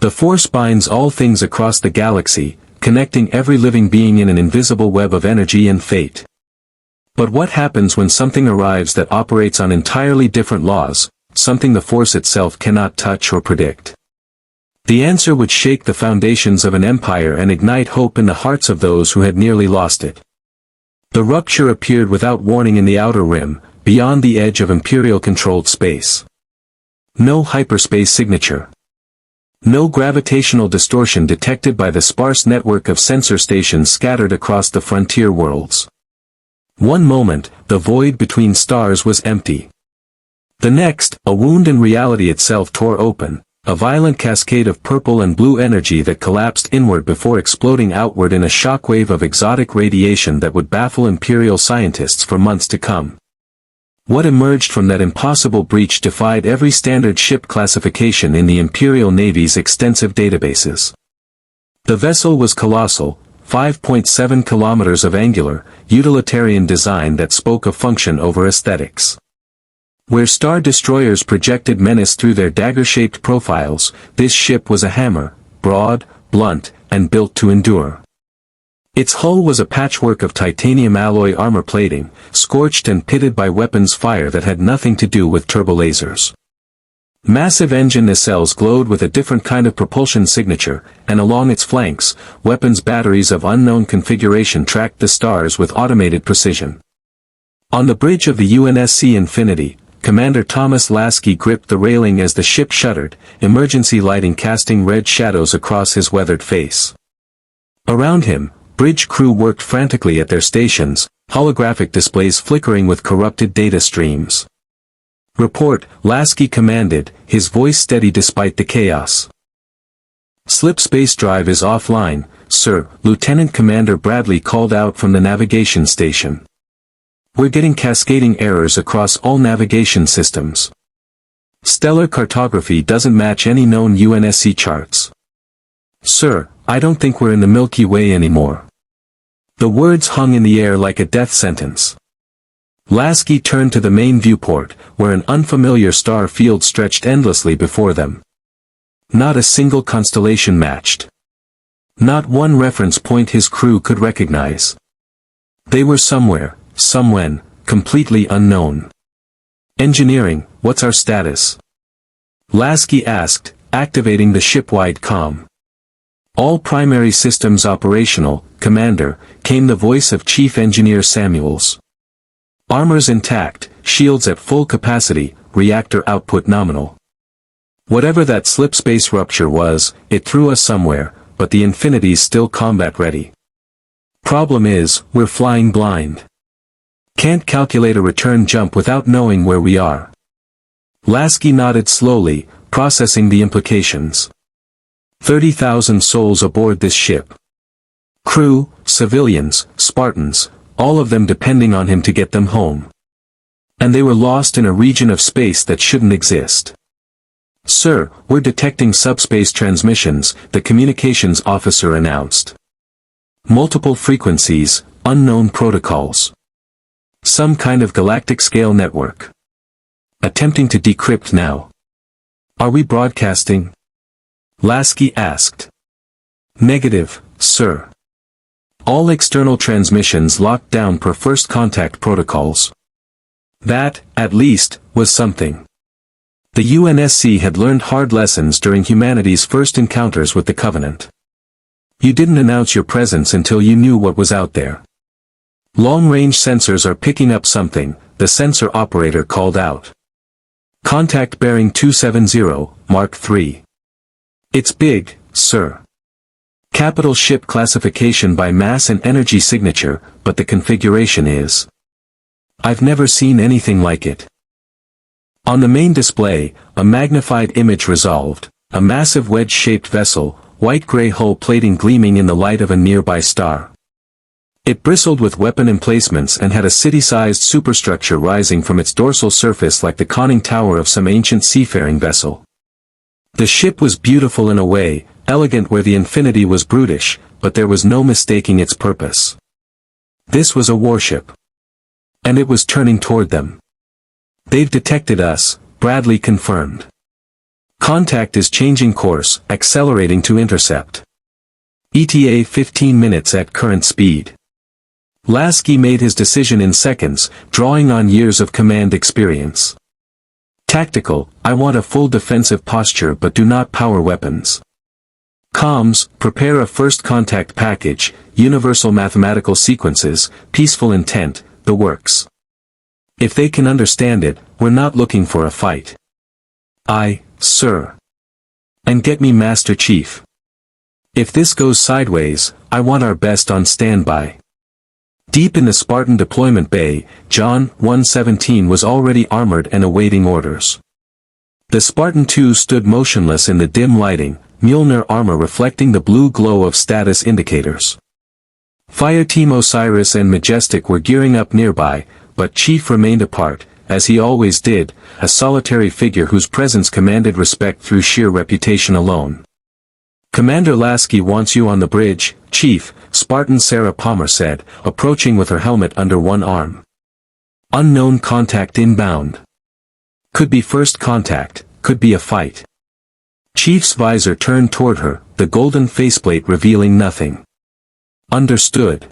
The force binds all things across the galaxy, connecting every living being in an invisible web of energy and fate. But what happens when something arrives that operates on entirely different laws, something the force itself cannot touch or predict? The answer would shake the foundations of an empire and ignite hope in the hearts of those who had nearly lost it. The rupture appeared without warning in the outer rim, beyond the edge of Imperial-controlled space. No hyperspace signature. No gravitational distortion detected by the sparse network of sensor stations scattered across the frontier worlds. One moment, the void between stars was empty. The next, a wound in reality itself tore open, a violent cascade of purple and blue energy that collapsed inward before exploding outward in a shockwave of exotic radiation that would baffle Imperial scientists for months to come. What emerged from that impossible breach defied every standard ship classification in the Imperial Navy's extensive databases. The vessel was colossal, 5.7 kilometers of angular, utilitarian design that spoke of function over aesthetics. Where star destroyers projected menace through their dagger-shaped profiles, this ship was a hammer, broad, blunt, and built to endure. Its hull was a patchwork of titanium alloy armor plating, scorched and pitted by weapons fire that had nothing to do with turbolasers. Massive engine nacelles glowed with a different kind of propulsion signature, and along its flanks, weapons batteries of unknown configuration tracked the stars with automated precision. On the bridge of the UNSC Infinity, Commander Thomas Lasky gripped the railing as the ship shuddered, emergency lighting casting red shadows across his weathered face. Around him, bridge crew worked frantically at their stations, holographic displays flickering with corrupted data streams. "Report," Lasky commanded, his voice steady despite the chaos. "Slipspace drive is offline, sir," Lieutenant Commander Bradley called out from the navigation station. "We're getting cascading errors across all navigation systems. Stellar cartography doesn't match any known UNSC charts. Sir, I don't think we're in the Milky Way anymore." The words hung in the air like a death sentence. Lasky turned to the main viewport, where an unfamiliar star field stretched endlessly before them. Not a single constellation matched. Not one reference point his crew could recognize. They were somewhere, somewhen, completely unknown. "Engineering, what's our status?" Lasky asked, activating the ship-wide comm. "All primary systems operational, Commander," came the voice of Chief Engineer Samuels. "Armors intact, shields at full capacity, reactor output nominal." Whatever that slipspace rupture was, it threw us somewhere, but the Infinity's still combat ready. "Problem is, we're flying blind. Can't calculate a return jump without knowing where we are." Lasky nodded slowly, processing the implications. 30,000 souls aboard this ship. Crew, civilians, Spartans, all of them depending on him to get them home. And they were lost in a region of space that shouldn't exist. "Sir, we're detecting subspace transmissions," the communications officer announced. "Multiple frequencies, unknown protocols. Some kind of galactic scale network. Attempting to decrypt now." "Are we broadcasting?" Lasky asked. "Negative, sir. All external transmissions locked down per first contact protocols." That, at least, was something. The UNSC had learned hard lessons during humanity's first encounters with the Covenant. You didn't announce your presence until you knew what was out there. "Long-range sensors are picking up something," the sensor operator called out. "Contact bearing 270, Mark III. It's big, sir. Capital ship classification by mass and energy signature, but the configuration is. I've never seen anything like it." On the main display, a magnified image resolved, a massive wedge-shaped vessel, white-gray hull plating gleaming in the light of a nearby star. It bristled with weapon emplacements and had a city-sized superstructure rising from its dorsal surface like the conning tower of some ancient seafaring vessel. The ship was beautiful in a way, elegant where the Infinity was brutish, but there was no mistaking its purpose. This was a warship. And it was turning toward them. "They've detected us," Bradley confirmed. Contact is changing course, accelerating to intercept. ETA 15 minutes at current speed. Lasky made his decision in seconds, drawing on years of command experience. Tactical, I want a full defensive posture but do not power weapons. Comms, prepare a first contact package, universal mathematical sequences, peaceful intent, the works. If they can understand it, we're not looking for a fight. Aye, sir. And get me Master Chief. If this goes sideways, I want our best on standby. Deep in the Spartan deployment bay, John 117 was already armored and awaiting orders. The Spartan 2 stood motionless in the dim lighting, Mjolnir armor reflecting the blue glow of status indicators. Fireteam Osiris and Majestic were gearing up nearby, but Chief remained apart, as he always did, a solitary figure whose presence commanded respect through sheer reputation alone. Commander Lasky wants you on the bridge, Chief, Spartan Sarah Palmer said, approaching with her helmet under one arm. Unknown contact inbound. Could be first contact, could be a fight. Chief's visor turned toward her, the golden faceplate revealing nothing. Understood.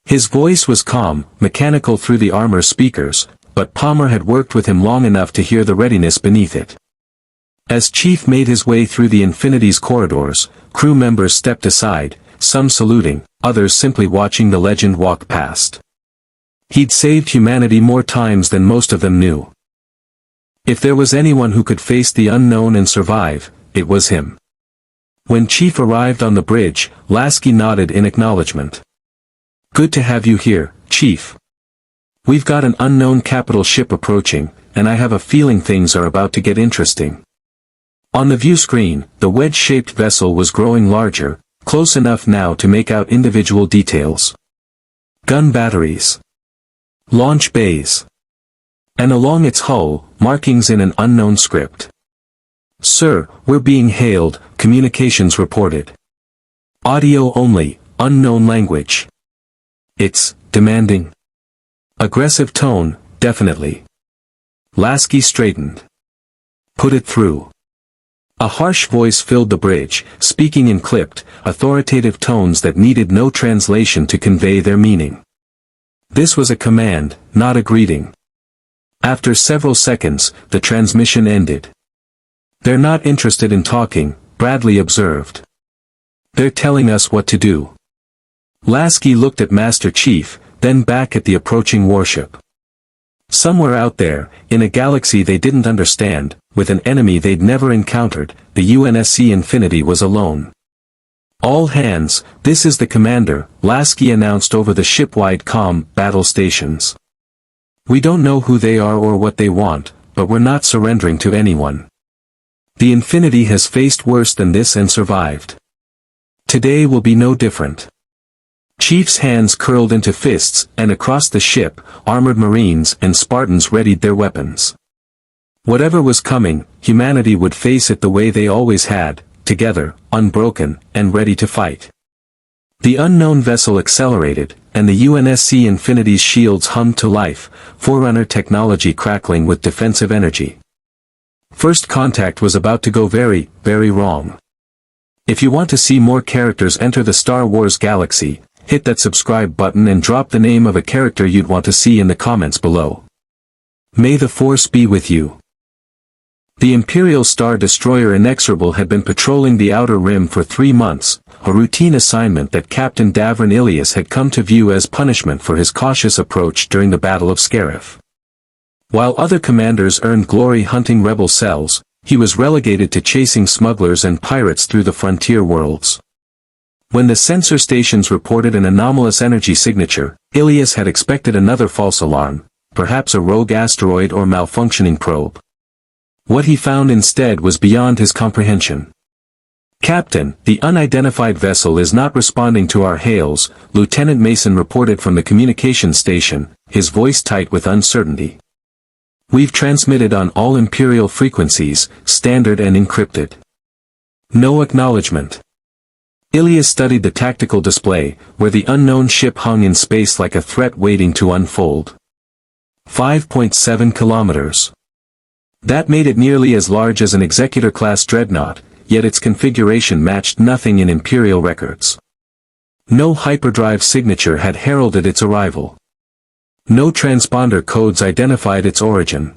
His voice was calm, mechanical through the armor speakers, but Palmer had worked with him long enough to hear the readiness beneath it. As Chief made his way through the Infinity's corridors, crew members stepped aside, some saluting, others simply watching the legend walk past. He'd saved humanity more times than most of them knew. If there was anyone who could face the unknown and survive, it was him. When Chief arrived on the bridge, Lasky nodded in acknowledgement. Good to have you here, Chief. We've got an unknown capital ship approaching, and I have a feeling things are about to get interesting. On the view screen, the wedge-shaped vessel was growing larger, close enough now to make out individual details. Gun batteries. Launch bays. And along its hull, markings in an unknown script. Sir, we're being hailed, communications reported. Audio only, unknown language. It's demanding. Aggressive tone, definitely. Lasky straightened. Put it through. A harsh voice filled the bridge, speaking in clipped, authoritative tones that needed no translation to convey their meaning. This was a command, not a greeting. After several seconds, the transmission ended. They're not interested in talking, Bradley observed. They're telling us what to do. Lasky looked at Master Chief, then back at the approaching warship. Somewhere out there, in a galaxy they didn't understand, with an enemy they'd never encountered, the UNSC Infinity was alone. All hands, this is the commander, Lasky announced over the ship-wide comm battle stations. We don't know who they are or what they want, but we're not surrendering to anyone. The Infinity has faced worse than this and survived. Today will be no different. Chief's hands curled into fists, and across the ship, armored Marines and Spartans readied their weapons. Whatever was coming, humanity would face it the way they always had, together, unbroken, and ready to fight. The unknown vessel accelerated, and the UNSC Infinity's shields hummed to life, Forerunner technology crackling with defensive energy. First contact was about to go very, very wrong. If you want to see more characters enter the Star Wars galaxy, hit that subscribe button and drop the name of a character you'd want to see in the comments below. May the Force be with you. The Imperial Star Destroyer Inexorable had been patrolling the Outer Rim for 3 months, a routine assignment that Captain Davrin Ilias had come to view as punishment for his cautious approach during the Battle of Scarif. While other commanders earned glory hunting rebel cells, he was relegated to chasing smugglers and pirates through the frontier worlds. When the sensor stations reported an anomalous energy signature, Ilias had expected another false alarm, perhaps a rogue asteroid or malfunctioning probe. What he found instead was beyond his comprehension. Captain, the unidentified vessel is not responding to our hails, Lieutenant Mason reported from the communications station, his voice tight with uncertainty. We've transmitted on all Imperial frequencies, standard and encrypted. No acknowledgement. Ilias studied the tactical display, where the unknown ship hung in space like a threat waiting to unfold. 5.7 kilometers. That made it nearly as large as an Executor-class dreadnought, yet its configuration matched nothing in Imperial records. No hyperdrive signature had heralded its arrival. No transponder codes identified its origin.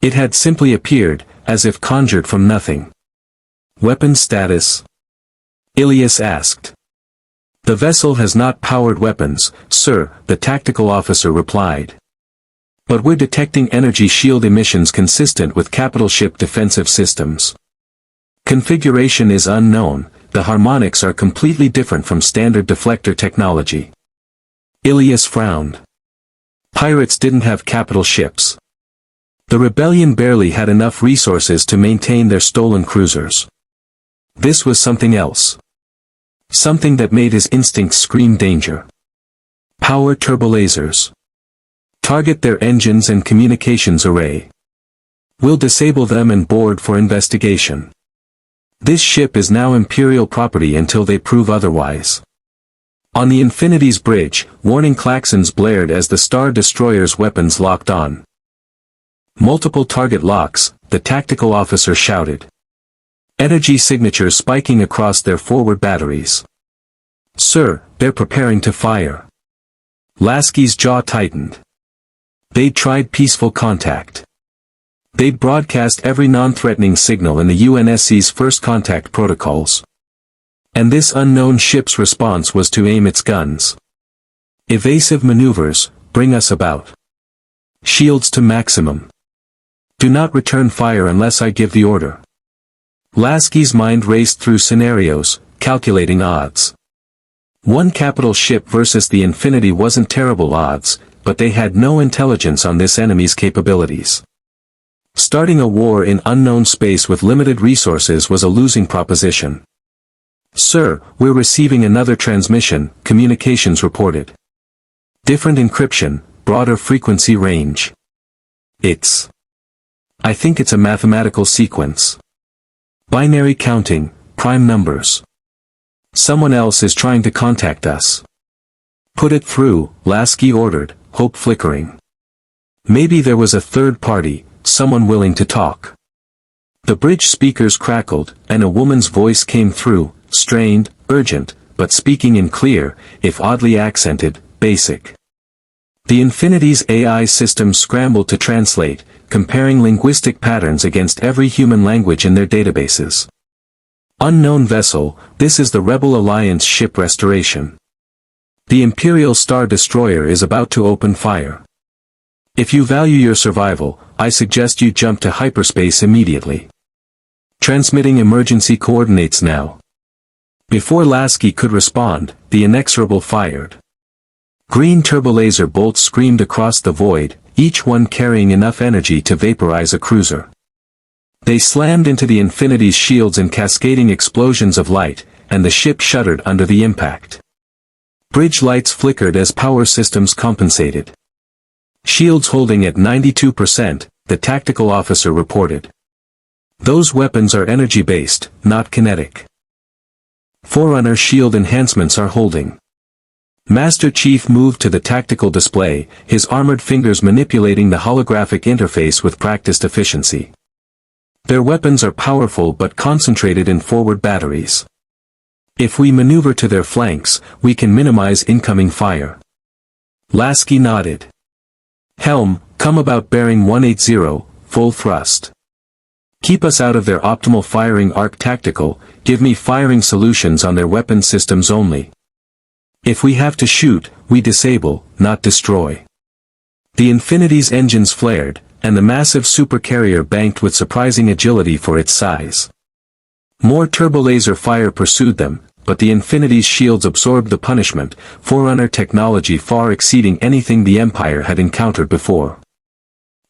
It had simply appeared, as if conjured from nothing. Weapons status? Ilias asked. The vessel has not powered weapons, sir, the tactical officer replied. But we're detecting energy shield emissions consistent with capital ship defensive systems. Configuration is unknown, the harmonics are completely different from standard deflector technology. Ilias frowned. Pirates didn't have capital ships. The rebellion barely had enough resources to maintain their stolen cruisers. This was something else. Something that made his instincts scream danger. Power turbolasers. Target their engines and communications array. We'll disable them and board for investigation. This ship is now Imperial property until they prove otherwise. On the Infinity's bridge, warning klaxons blared as the Star Destroyer's weapons locked on. Multiple target locks, the tactical officer shouted. Energy signatures spiking across their forward batteries. Sir, they're preparing to fire. Lasky's jaw tightened. They'd tried peaceful contact. They'd broadcast every non-threatening signal in the UNSC's first contact protocols. And this unknown ship's response was to aim its guns. Evasive maneuvers, bring us about. Shields to maximum. Do not return fire unless I give the order. Lasky's mind raced through scenarios, calculating odds. One capital ship versus the Infinity wasn't terrible odds, but they had no intelligence on this enemy's capabilities. Starting a war in unknown space with limited resources was a losing proposition. Sir, we're receiving another transmission, communications reported. Different encryption, broader frequency range. I think it's a mathematical sequence. Binary counting, prime numbers. Someone else is trying to contact us. Put it through, Lasky ordered, hope flickering. Maybe there was a third party, someone willing to talk. The bridge speakers crackled, and a woman's voice came through, strained, urgent, but speaking in clear, if oddly accented, basic. The Infinity's AI system scrambled to translate, comparing linguistic patterns against every human language in their databases. Unknown vessel, this is the Rebel Alliance ship Restoration. The Imperial Star Destroyer is about to open fire. If you value your survival, I suggest you jump to hyperspace immediately. Transmitting emergency coordinates now. Before Lasky could respond, the inexorable fired. Green turbolaser bolts screamed across the void, each one carrying enough energy to vaporize a cruiser. They slammed into the Infinity's shields in cascading explosions of light, and the ship shuddered under the impact. Bridge lights flickered as power systems compensated. Shields holding at 92%, the tactical officer reported. Those weapons are energy-based, not kinetic. Forerunner shield enhancements are holding. Master Chief moved to the tactical display, his armored fingers manipulating the holographic interface with practiced efficiency. Their weapons are powerful but concentrated in forward batteries. If we maneuver to their flanks, we can minimize incoming fire. Lasky nodded. Helm, come about bearing 180, full thrust. Keep us out of their optimal firing arc tactical, give me firing solutions on their weapon systems only. If we have to shoot, we disable, not destroy. The Infinity's engines flared, and the massive supercarrier banked with surprising agility for its size. More turbolaser fire pursued them, but the Infinity's shields absorbed the punishment, Forerunner technology far exceeding anything the Empire had encountered before.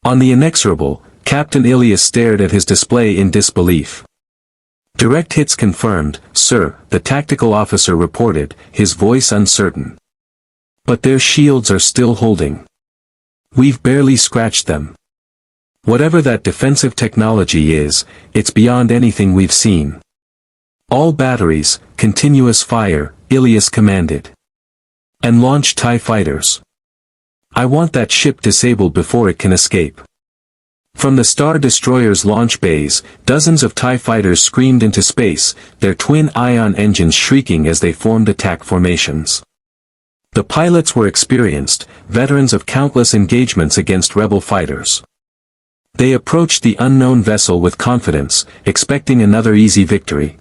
On the Inexorable, Captain Ilias stared at his display in disbelief. Direct hits confirmed, sir, the tactical officer reported, his voice uncertain. But their shields are still holding. We've barely scratched them. Whatever that defensive technology is, it's beyond anything we've seen. All batteries, continuous fire, Ilias commanded. And launch TIE fighters. I want that ship disabled before it can escape. From the Star Destroyer's launch bays, dozens of TIE fighters screamed into space, their twin ion engines shrieking as they formed attack formations. The pilots were experienced, veterans of countless engagements against rebel fighters. They approached the unknown vessel with confidence, expecting another easy victory.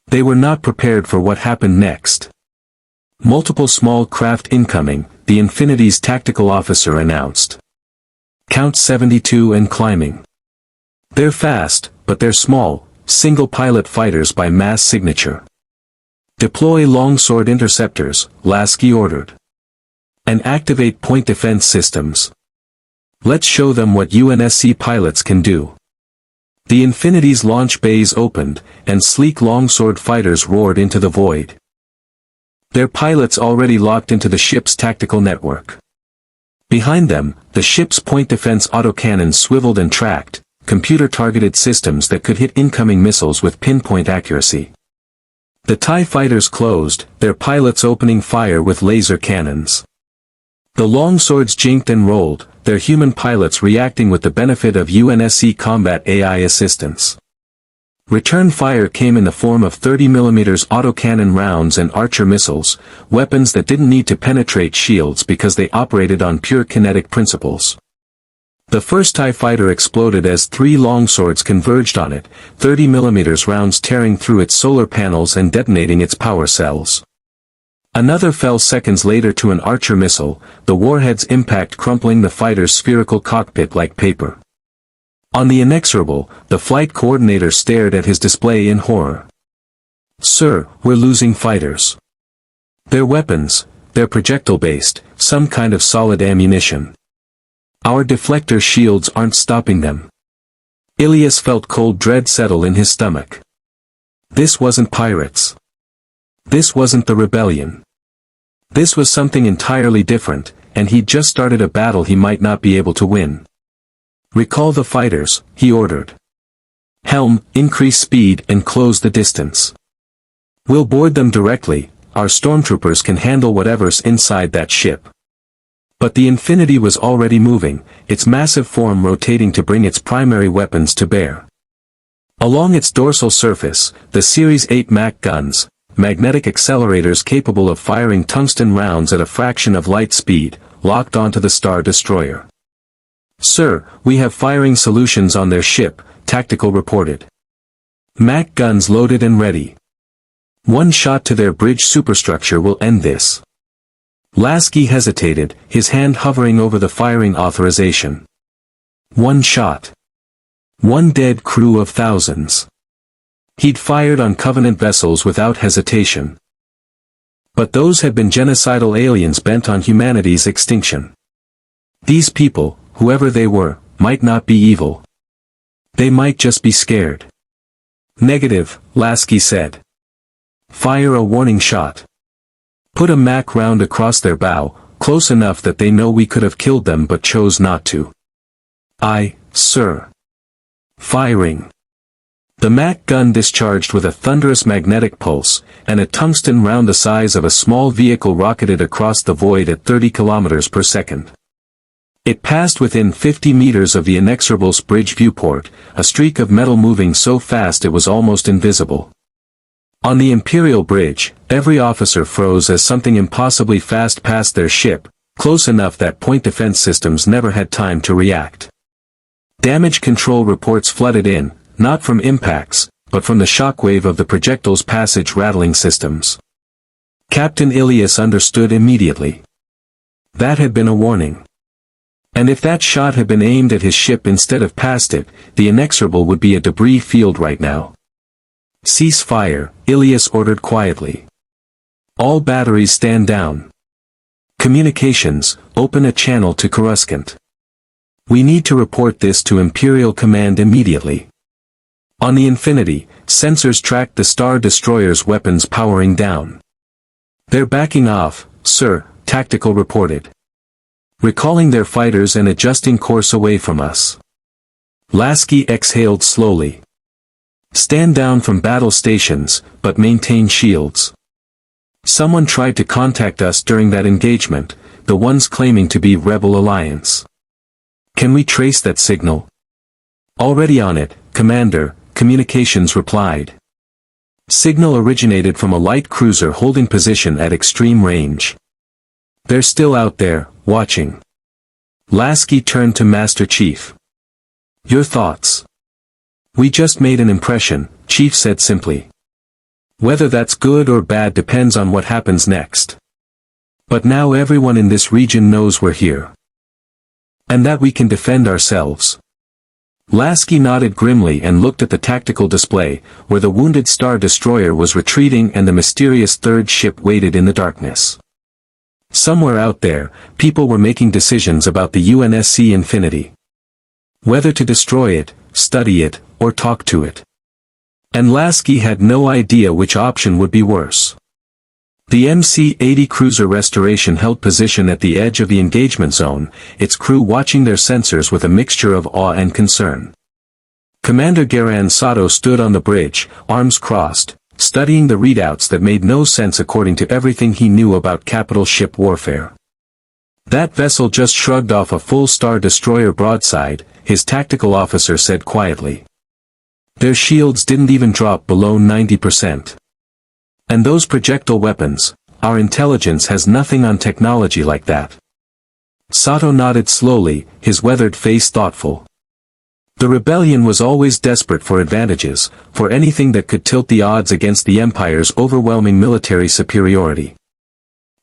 They were not prepared for what happened next. Multiple small craft incoming, the Infinity's tactical officer announced. Count 72 and climbing. They're fast, but they're small, single-pilot fighters by mass signature. Deploy longsword interceptors, Lasky ordered. And activate point defense systems. Let's show them what UNSC pilots can do. The Infinity's launch bays opened, and sleek longsword fighters roared into the void. Their pilots already locked into the ship's tactical network. Behind them, the ship's point defense autocannons swiveled and tracked, computer-targeted systems that could hit incoming missiles with pinpoint accuracy. The TIE fighters closed, their pilots opening fire with laser cannons. The longswords jinked and rolled, their human pilots reacting with the benefit of UNSC combat AI assistance. Return fire came in the form of 30mm autocannon rounds and Archer missiles, weapons that didn't need to penetrate shields because they operated on pure kinetic principles. The first TIE fighter exploded as 3 longswords converged on it, 30mm rounds tearing through its solar panels and detonating its power cells. Another fell seconds later to an Archer missile, the warhead's impact crumpling the fighter's spherical cockpit like paper. On the Inexorable, the flight coordinator stared at his display in horror. "Sir, we're losing fighters. They're weapons, they're projectile-based, some kind of solid ammunition. Our deflector shields aren't stopping them." Ilias felt cold dread settle in his stomach. This wasn't pirates. This wasn't the rebellion. This was something entirely different, and he'd just started a battle he might not be able to win. "Recall the fighters," he ordered. "Helm, increase speed and close the distance. We'll board them directly, our stormtroopers can handle whatever's inside that ship." But the Infinity was already moving, its massive form rotating to bring its primary weapons to bear. Along its dorsal surface, the Series 8 Mach guns, magnetic accelerators capable of firing tungsten rounds at a fraction of light speed, locked onto the Star Destroyer. "Sir, we have firing solutions on their ship," Tactical reported. "Mach guns loaded and ready. One shot to their bridge superstructure will end this." Lasky hesitated, his hand hovering over the firing authorization. One shot. One dead crew of thousands. He'd fired on Covenant vessels without hesitation. But those had been genocidal aliens bent on humanity's extinction. These people, whoever they were, might not be evil. They might just be scared. "Negative," Lasky said. "Fire a warning shot. Put a Mach round across their bow, close enough that they know we could have killed them but chose not to." "Aye, sir." Firing. The Mach gun discharged with a thunderous magnetic pulse, and a tungsten round the size of a small vehicle rocketed across the void at 30 kilometers per second. It passed within 50 meters of the Inexorable's bridge viewport, a streak of metal moving so fast it was almost invisible. On the Imperial bridge, every officer froze as something impossibly fast passed their ship, close enough that point defense systems never had time to react. Damage control reports flooded in, not from impacts, but from the shockwave of the projectile's passage rattling systems. Captain Ilias understood immediately. That had been a warning. And if that shot had been aimed at his ship instead of past it, the Inexorable would be a debris field right now. "Cease fire," Ilias ordered quietly. "All batteries stand down. Communications, open a channel to Coruscant. We need to report this to Imperial Command immediately." On the Infinity, sensors tracked the Star Destroyer's weapons powering down. "They're backing off, sir," Tactical reported. "Recalling their fighters and adjusting course away from us." Lasky exhaled slowly. "Stand down from battle stations, but maintain shields. Someone tried to contact us during that engagement, the ones claiming to be Rebel Alliance. Can we trace that signal?" Already on it, Commander, communications replied. Signal originated from a light cruiser holding position at extreme range. They're still out there, watching. Lasky turned to Master Chief. Your thoughts? We just made an impression, Chief said simply. Whether that's good or bad depends on what happens next. But now everyone in this region knows we're here. And that we can defend ourselves. Lasky nodded grimly and looked at the tactical display, where the wounded Star Destroyer was retreating and the mysterious third ship waited in the darkness. Somewhere out there, people were making decisions about the UNSC Infinity. Whether to destroy it, study it, or talk to it. And Lasky had no idea which option would be worse. The MC-80 cruiser Restoration held position at the edge of the engagement zone, its crew watching their sensors with a mixture of awe and concern. Commander Garan Sato stood on the bridge, arms crossed, studying the readouts that made no sense according to everything he knew about capital ship warfare. That vessel just shrugged off a full Star Destroyer broadside, his tactical officer said quietly. Their shields didn't even drop below 90%. And those projectile weapons, our intelligence has nothing on technology like that. Sato nodded slowly, his weathered face thoughtful. The rebellion was always desperate for advantages, for anything that could tilt the odds against the Empire's overwhelming military superiority.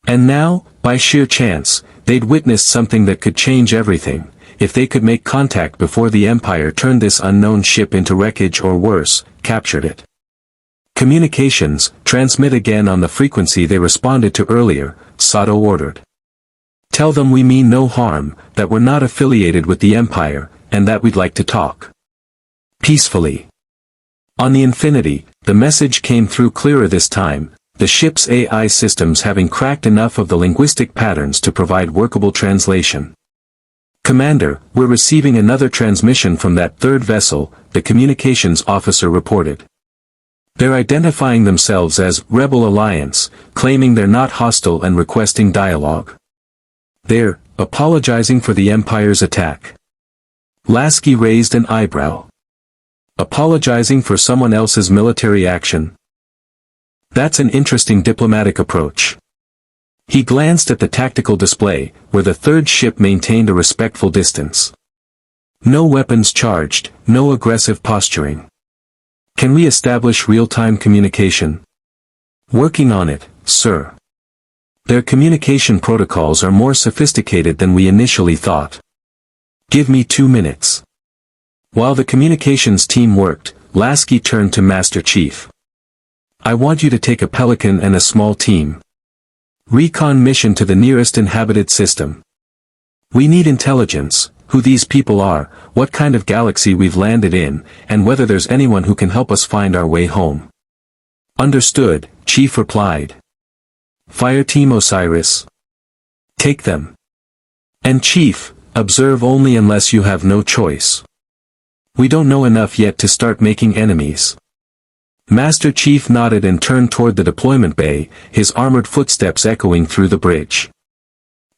And now, by sheer chance, they'd witnessed something that could change everything, if they could make contact before the Empire turned this unknown ship into wreckage or worse, captured it. Communications, transmit again on the frequency they responded to earlier, Sato ordered. Tell them we mean no harm, that we're not affiliated with the Empire, and that we'd like to talk. Peacefully. On the Infinity, the message came through clearer this time, the ship's AI systems having cracked enough of the linguistic patterns to provide workable translation. Commander, we're receiving another transmission from that third vessel, the communications officer reported. They're identifying themselves as Rebel Alliance, claiming they're not hostile and requesting dialogue. They're apologizing for the Empire's attack. Lasky raised an eyebrow. Apologizing for someone else's military action? That's an interesting diplomatic approach. He glanced at the tactical display, where the third ship maintained a respectful distance. No weapons charged, no aggressive posturing. Can we establish real-time communication? Working on it, sir. Their communication protocols are more sophisticated than we initially thought. Give me 2 minutes. While the communications team worked, Lasky turned to Master Chief. I want you to take a Pelican and a small team. Recon mission to the nearest inhabited system. We need intelligence, who these people are, what kind of galaxy we've landed in, and whether there's anyone who can help us find our way home. Understood, Chief replied. Fire Team Osiris. Take them. And Chief, observe only unless you have no choice. We don't know enough yet to start making enemies. Master Chief nodded and turned toward the deployment bay, his armored footsteps echoing through the bridge.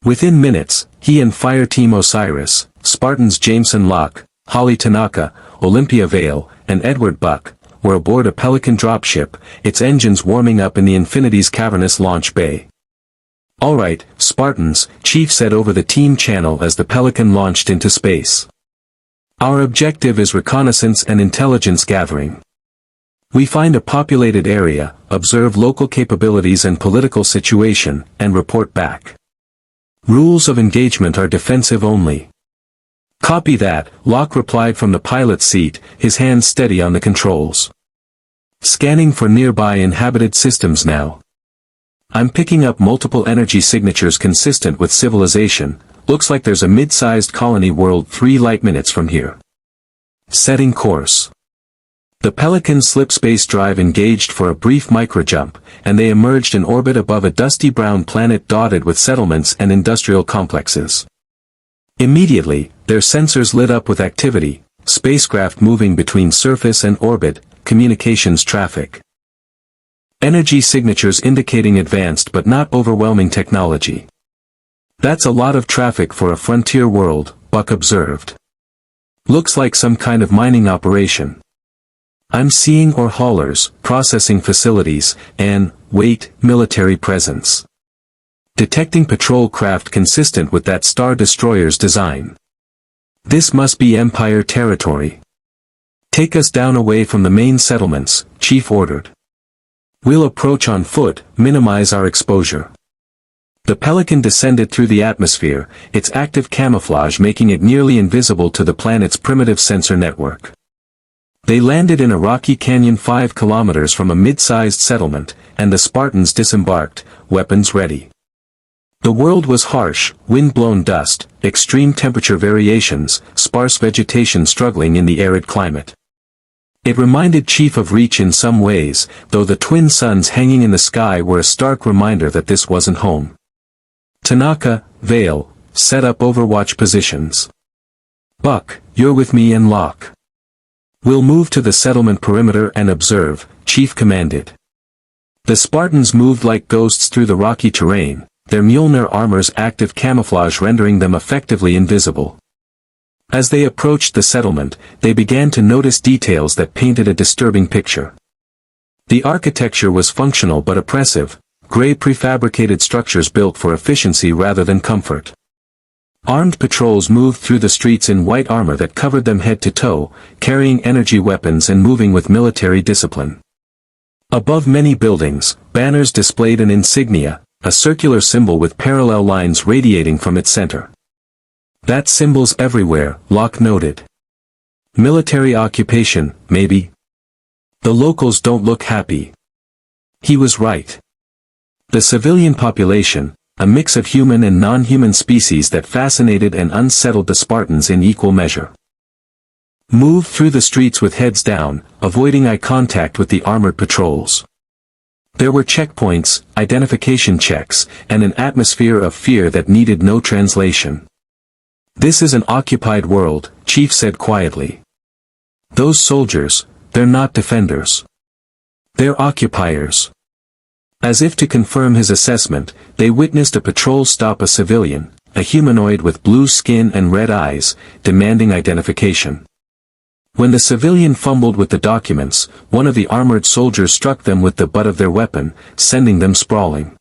Within minutes, he and Fire Team Osiris, Spartans Jameson Locke, Holly Tanaka, Olympia Vale, and Edward Buck, were aboard a Pelican dropship, its engines warming up in the Infinity's cavernous launch bay. All right, Spartans, Chief said over the team channel as the Pelican launched into space. Our objective is reconnaissance and intelligence gathering. We find a populated area, observe local capabilities and political situation, and report back. Rules of engagement are defensive only. Copy that, Locke replied from the pilot's seat, his hands steady on the controls. Scanning for nearby inhabited systems now. I'm picking up multiple energy signatures consistent with civilization, looks like there's a mid-sized colony world 3 light minutes from here. Setting course. The Pelican Slipspace drive engaged for a brief microjump, and they emerged in orbit above a dusty brown planet dotted with settlements and industrial complexes. Immediately, their sensors lit up with activity, spacecraft moving between surface and orbit, communications traffic. Energy signatures indicating advanced but not overwhelming technology. That's a lot of traffic for a frontier world, Buck observed. Looks like some kind of mining operation. I'm seeing ore haulers, processing facilities, and, wait, military presence. Detecting patrol craft consistent with that Star Destroyer's design. This must be Empire territory. Take us down away from the main settlements, Chief ordered. We'll approach on foot, minimize our exposure. The Pelican descended through the atmosphere, its active camouflage making it nearly invisible to the planet's primitive sensor network. They landed in a rocky canyon 5 kilometers from a mid-sized settlement, and the Spartans disembarked, weapons ready. The world was harsh, wind-blown dust, extreme temperature variations, sparse vegetation struggling in the arid climate. It reminded Chief of Reach in some ways, though the twin suns hanging in the sky were a stark reminder that this wasn't home. Tanaka, Vale, set up overwatch positions. Buck, you're with me and Locke. We'll move to the settlement perimeter and observe, Chief commanded. The Spartans moved like ghosts through the rocky terrain, their Mjolnir armor's active camouflage rendering them effectively invisible. As they approached the settlement, they began to notice details that painted a disturbing picture. The architecture was functional but oppressive, gray prefabricated structures built for efficiency rather than comfort. Armed patrols moved through the streets in white armor that covered them head to toe, carrying energy weapons and moving with military discipline. Above many buildings, banners displayed an insignia, a circular symbol with parallel lines radiating from its center. That symbol's everywhere, Locke noted. Military occupation, maybe? The locals don't look happy. He was right. The civilian population, a mix of human and non-human species that fascinated and unsettled the Spartans in equal measure. Moved through the streets with heads down, avoiding eye contact with the armored patrols. There were checkpoints, identification checks, and an atmosphere of fear that needed no translation. This is an occupied world, Chief said quietly. Those soldiers, they're not defenders. They're occupiers. As if to confirm his assessment, they witnessed a patrol stop a civilian, a humanoid with blue skin and red eyes, demanding identification. When the civilian fumbled with the documents, one of the armored soldiers struck them with the butt of their weapon, sending them sprawling.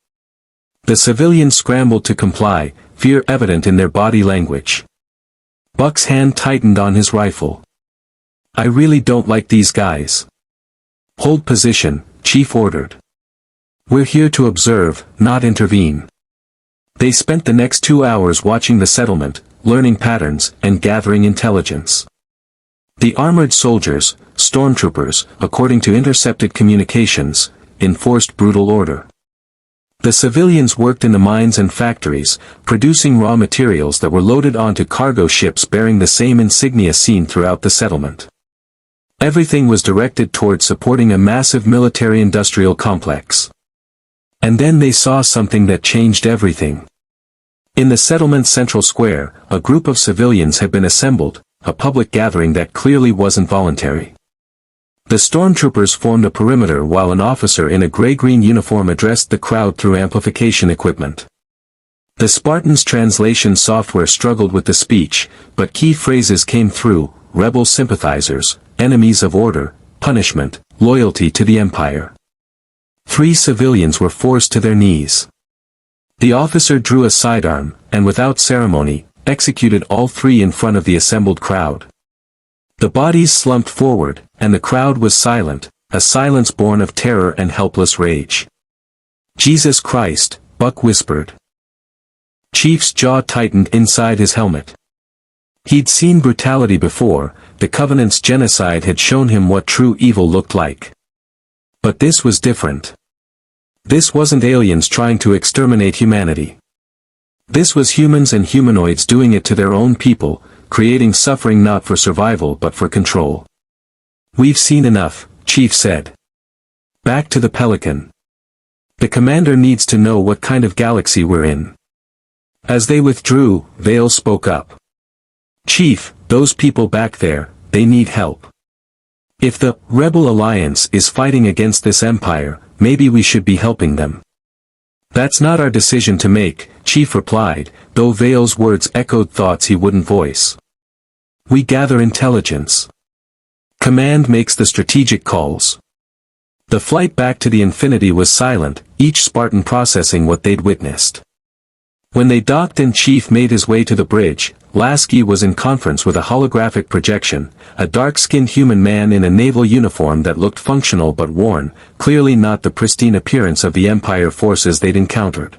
The civilian scrambled to comply, fear evident in their body language. Buck's hand tightened on his rifle. I really don't like these guys. Hold position, Chief ordered. We're here to observe, not intervene. They spent the next 2 hours watching the settlement, learning patterns, and gathering intelligence. The armored soldiers, stormtroopers, according to intercepted communications, enforced brutal order. The civilians worked in the mines and factories, producing raw materials that were loaded onto cargo ships bearing the same insignia seen throughout the settlement. Everything was directed toward supporting a massive military-industrial complex. And then they saw something that changed everything. In the settlement's central square, a group of civilians had been assembled, a public gathering that clearly wasn't voluntary. The stormtroopers formed a perimeter while an officer in a gray-green uniform addressed the crowd through amplification equipment. The Spartans' translation software struggled with the speech, but key phrases came through: rebel sympathizers, enemies of order, punishment, loyalty to the Empire. 3 civilians were forced to their knees. The officer drew a sidearm, and without ceremony, executed all 3 in front of the assembled crowd. The bodies slumped forward, and the crowd was silent, a silence born of terror and helpless rage. Jesus Christ, Buck whispered. Chief's jaw tightened inside his helmet. He'd seen brutality before, the Covenant's genocide had shown him what true evil looked like. But this was different. This wasn't aliens trying to exterminate humanity. This was humans and humanoids doing it to their own people, creating suffering not for survival but for control. We've seen enough, Chief said. Back to the Pelican. The commander needs to know what kind of galaxy we're in. As they withdrew, Vale spoke up. Chief, those people back there, they need help. If the Rebel Alliance is fighting against this empire, maybe we should be helping them. That's not our decision to make, Chief replied, though Vale's words echoed thoughts he wouldn't voice. We gather intelligence. Command makes the strategic calls. The flight back to the Infinity was silent, each Spartan processing what they'd witnessed. When they docked and Chief made his way to the bridge, Lasky was in conference with a holographic projection, a dark-skinned human man in a naval uniform that looked functional but worn, clearly not the pristine appearance of the Empire forces they'd encountered.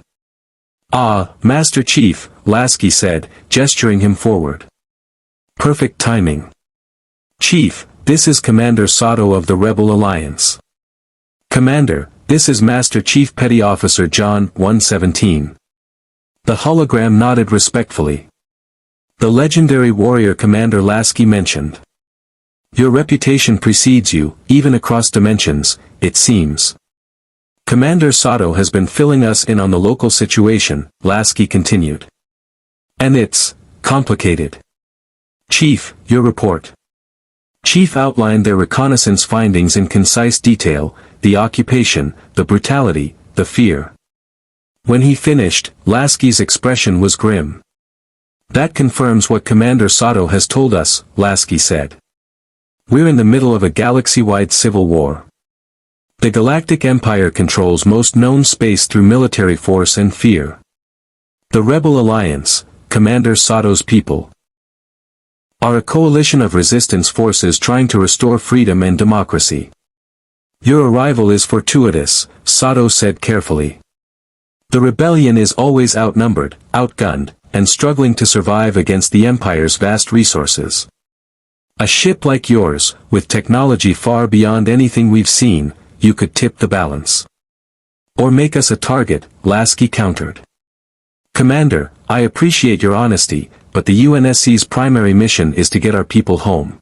"Ah, Master Chief," Lasky said, gesturing him forward. "Perfect timing. Chief, this is Commander Sato of the Rebel Alliance." "Commander, this is Master Chief Petty Officer John 117. The hologram nodded respectfully. "The legendary warrior Commander Lasky mentioned. Your reputation precedes you, even across dimensions, it seems." "Commander Sato has been filling us in on the local situation," Lasky continued. "And it's complicated. Chief, your report." Chief outlined their reconnaissance findings in concise detail, the occupation, the brutality, the fear. When he finished, Lasky's expression was grim. "That confirms what Commander Sato has told us," Lasky said. "We're in the middle of a galaxy-wide civil war. The Galactic Empire controls most known space through military force and fear. The Rebel Alliance, Commander Sato's people, are a coalition of resistance forces trying to restore freedom and democracy. Your arrival is fortuitous," Sato said carefully. "The rebellion is always outnumbered, outgunned, and struggling to survive against the Empire's vast resources. A ship like yours, with technology far beyond anything we've seen, you could tip the balance. Or make us a target," Lasky countered. "Commander, I appreciate your honesty, but the UNSC's primary mission is to get our people home.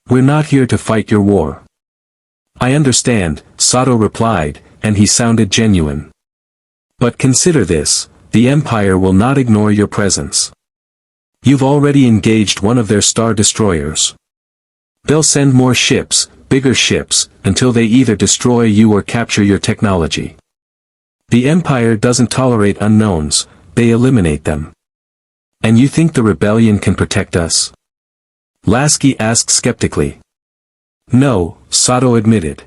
We're not here to fight your war." "I understand," Sato replied, and he sounded genuine. "But consider this, the Empire will not ignore your presence. You've already engaged one of their star destroyers. They'll send more ships, bigger ships, until they either destroy you or capture your technology. The Empire doesn't tolerate unknowns, they eliminate them. And you think the rebellion can protect us?" Lasky asked skeptically. "No," Sato admitted.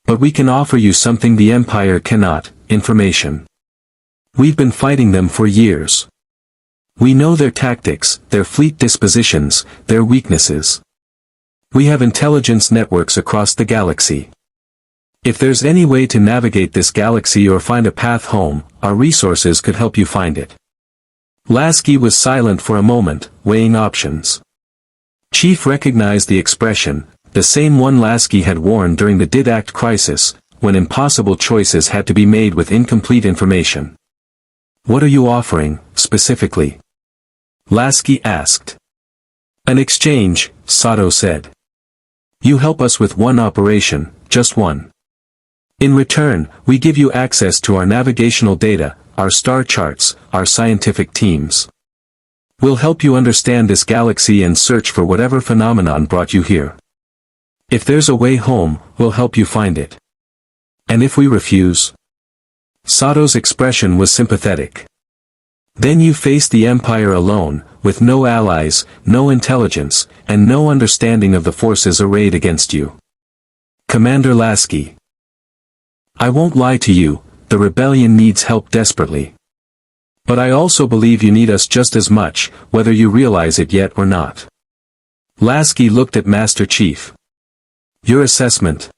"But we can offer you something the Empire cannot, information. We've been fighting them for years. We know their tactics, their fleet dispositions, their weaknesses. We have intelligence networks across the galaxy. If there's any way to navigate this galaxy or find a path home, our resources could help you find it." Lasky was silent for a moment, weighing options. Chief recognized the expression, the same one Lasky had worn during the Didact crisis, when impossible choices had to be made with incomplete information. "What are you offering, specifically?" Lasky asked. "An exchange," Sato said. "You help us with one operation, just one. In return, we give you access to our navigational data, our star charts, our scientific teams. We'll help you understand this galaxy and search for whatever phenomenon brought you here. If there's a way home, we'll help you find it. And if we refuse?" Sato's expression was sympathetic. "Then you face the Empire alone, with no allies, no intelligence, and no understanding of the forces arrayed against you." "Commander Lasky, I won't lie to you, the rebellion needs help desperately. But I also believe you need us just as much, whether you realize it yet or not." Lasky looked at Master Chief. "Your assessment?"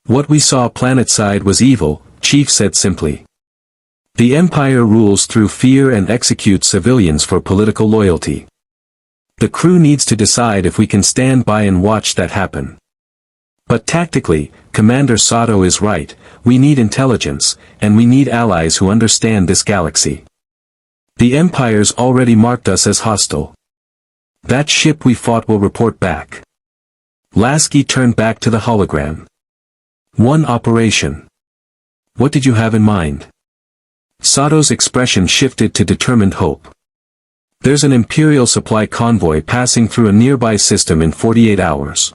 "What we saw planetside was evil," Chief said simply. "The Empire rules through fear and executes civilians for political loyalty. The crew needs to decide if we can stand by and watch that happen. But tactically, Commander Sato is right, we need intelligence, and we need allies who understand this galaxy. The Empire's already marked us as hostile. That ship we fought will report back." Lasky turned back to the hologram. "One operation. What did you have in mind?" Sato's expression shifted to determined hope. "There's an Imperial supply convoy passing through a nearby system in 48 hours.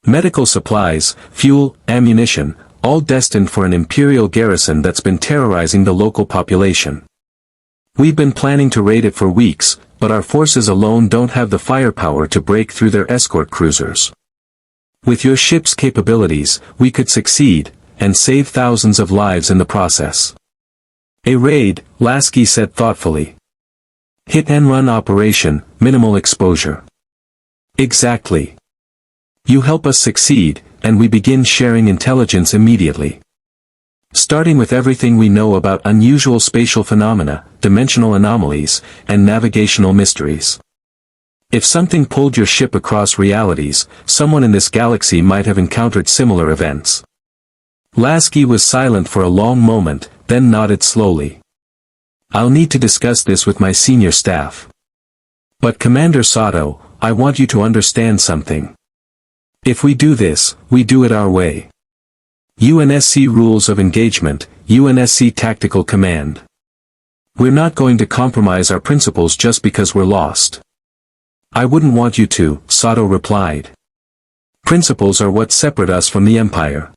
Medical supplies, fuel, ammunition, all destined for an Imperial garrison that's been terrorizing the local population. We've been planning to raid it for weeks, but our forces alone don't have the firepower to break through their escort cruisers. With your ship's capabilities, we could succeed, and save thousands of lives in the process. A raid, Lasky said thoughtfully. Hit-and-run operation, minimal exposure. Exactly. You help us succeed, and we begin sharing intelligence immediately. Starting with everything we know about unusual spatial phenomena, dimensional anomalies, and navigational mysteries. If something pulled your ship across realities, someone in this galaxy might have encountered similar events. Lasky was silent for a long moment, then nodded slowly. I'll need to discuss this with my senior staff. But Commander Sato, I want you to understand something. If we do this, we do it our way. UNSC Rules of Engagement, UNSC Tactical Command. We're not going to compromise our principles just because we're lost. I wouldn't want you to, Sato replied. Principles are what separate us from the Empire.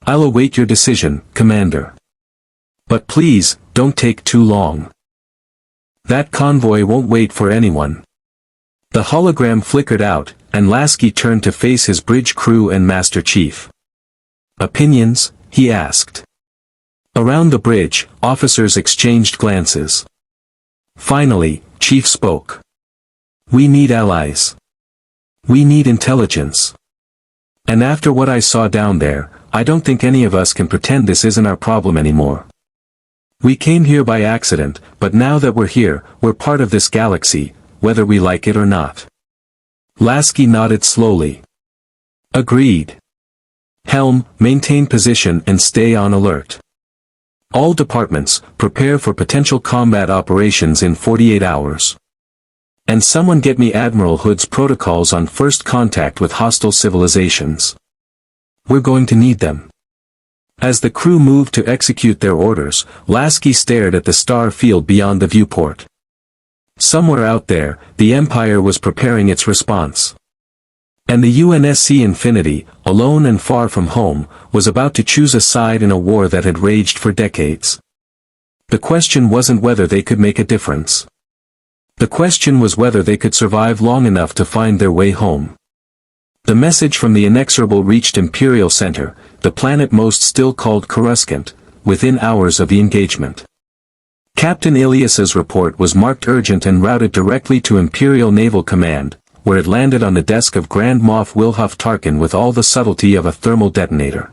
I'll await your decision, Commander. But please, don't take too long. That convoy won't wait for anyone. The hologram flickered out, and Lasky turned to face his bridge crew and Master Chief. Opinions? He asked. Around the bridge, officers exchanged glances. Finally, Chief spoke. We need allies. We need intelligence. And after what I saw down there, I don't think any of us can pretend this isn't our problem anymore. We came here by accident, but now that we're here, we're part of this galaxy, whether we like it or not. Lasky nodded slowly. Agreed. Helm, maintain position and stay on alert. All departments, prepare for potential combat operations in 48 hours. And someone get me Admiral Hood's protocols on first contact with hostile civilizations. We're going to need them. As the crew moved to execute their orders, Lasky stared at the star field beyond the viewport. Somewhere out there, the Empire was preparing its response. And the UNSC Infinity, alone and far from home, was about to choose a side in a war that had raged for decades. The question wasn't whether they could make a difference. The question was whether they could survive long enough to find their way home. The message from the Inexorable reached Imperial Center, the planet most still called Coruscant, within hours of the engagement. Captain Ilias's report was marked urgent and routed directly to Imperial Naval Command, where it landed on the desk of Grand Moff Wilhuff Tarkin with all the subtlety of a thermal detonator.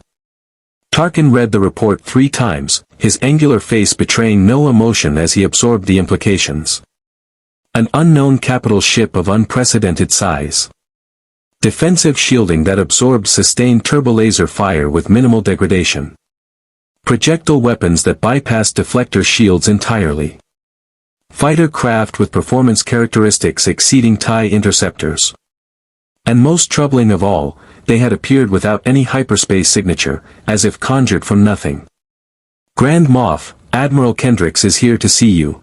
Tarkin read the report 3 times, his angular face betraying no emotion as he absorbed the implications. An unknown capital ship of unprecedented size. Defensive shielding that absorbed sustained turbolaser fire with minimal degradation. Projectile weapons that bypassed deflector shields entirely. Fighter craft with performance characteristics exceeding TIE interceptors. And most troubling of all, they had appeared without any hyperspace signature, as if conjured from nothing. Grand Moff, Admiral Kendricks is here to see you.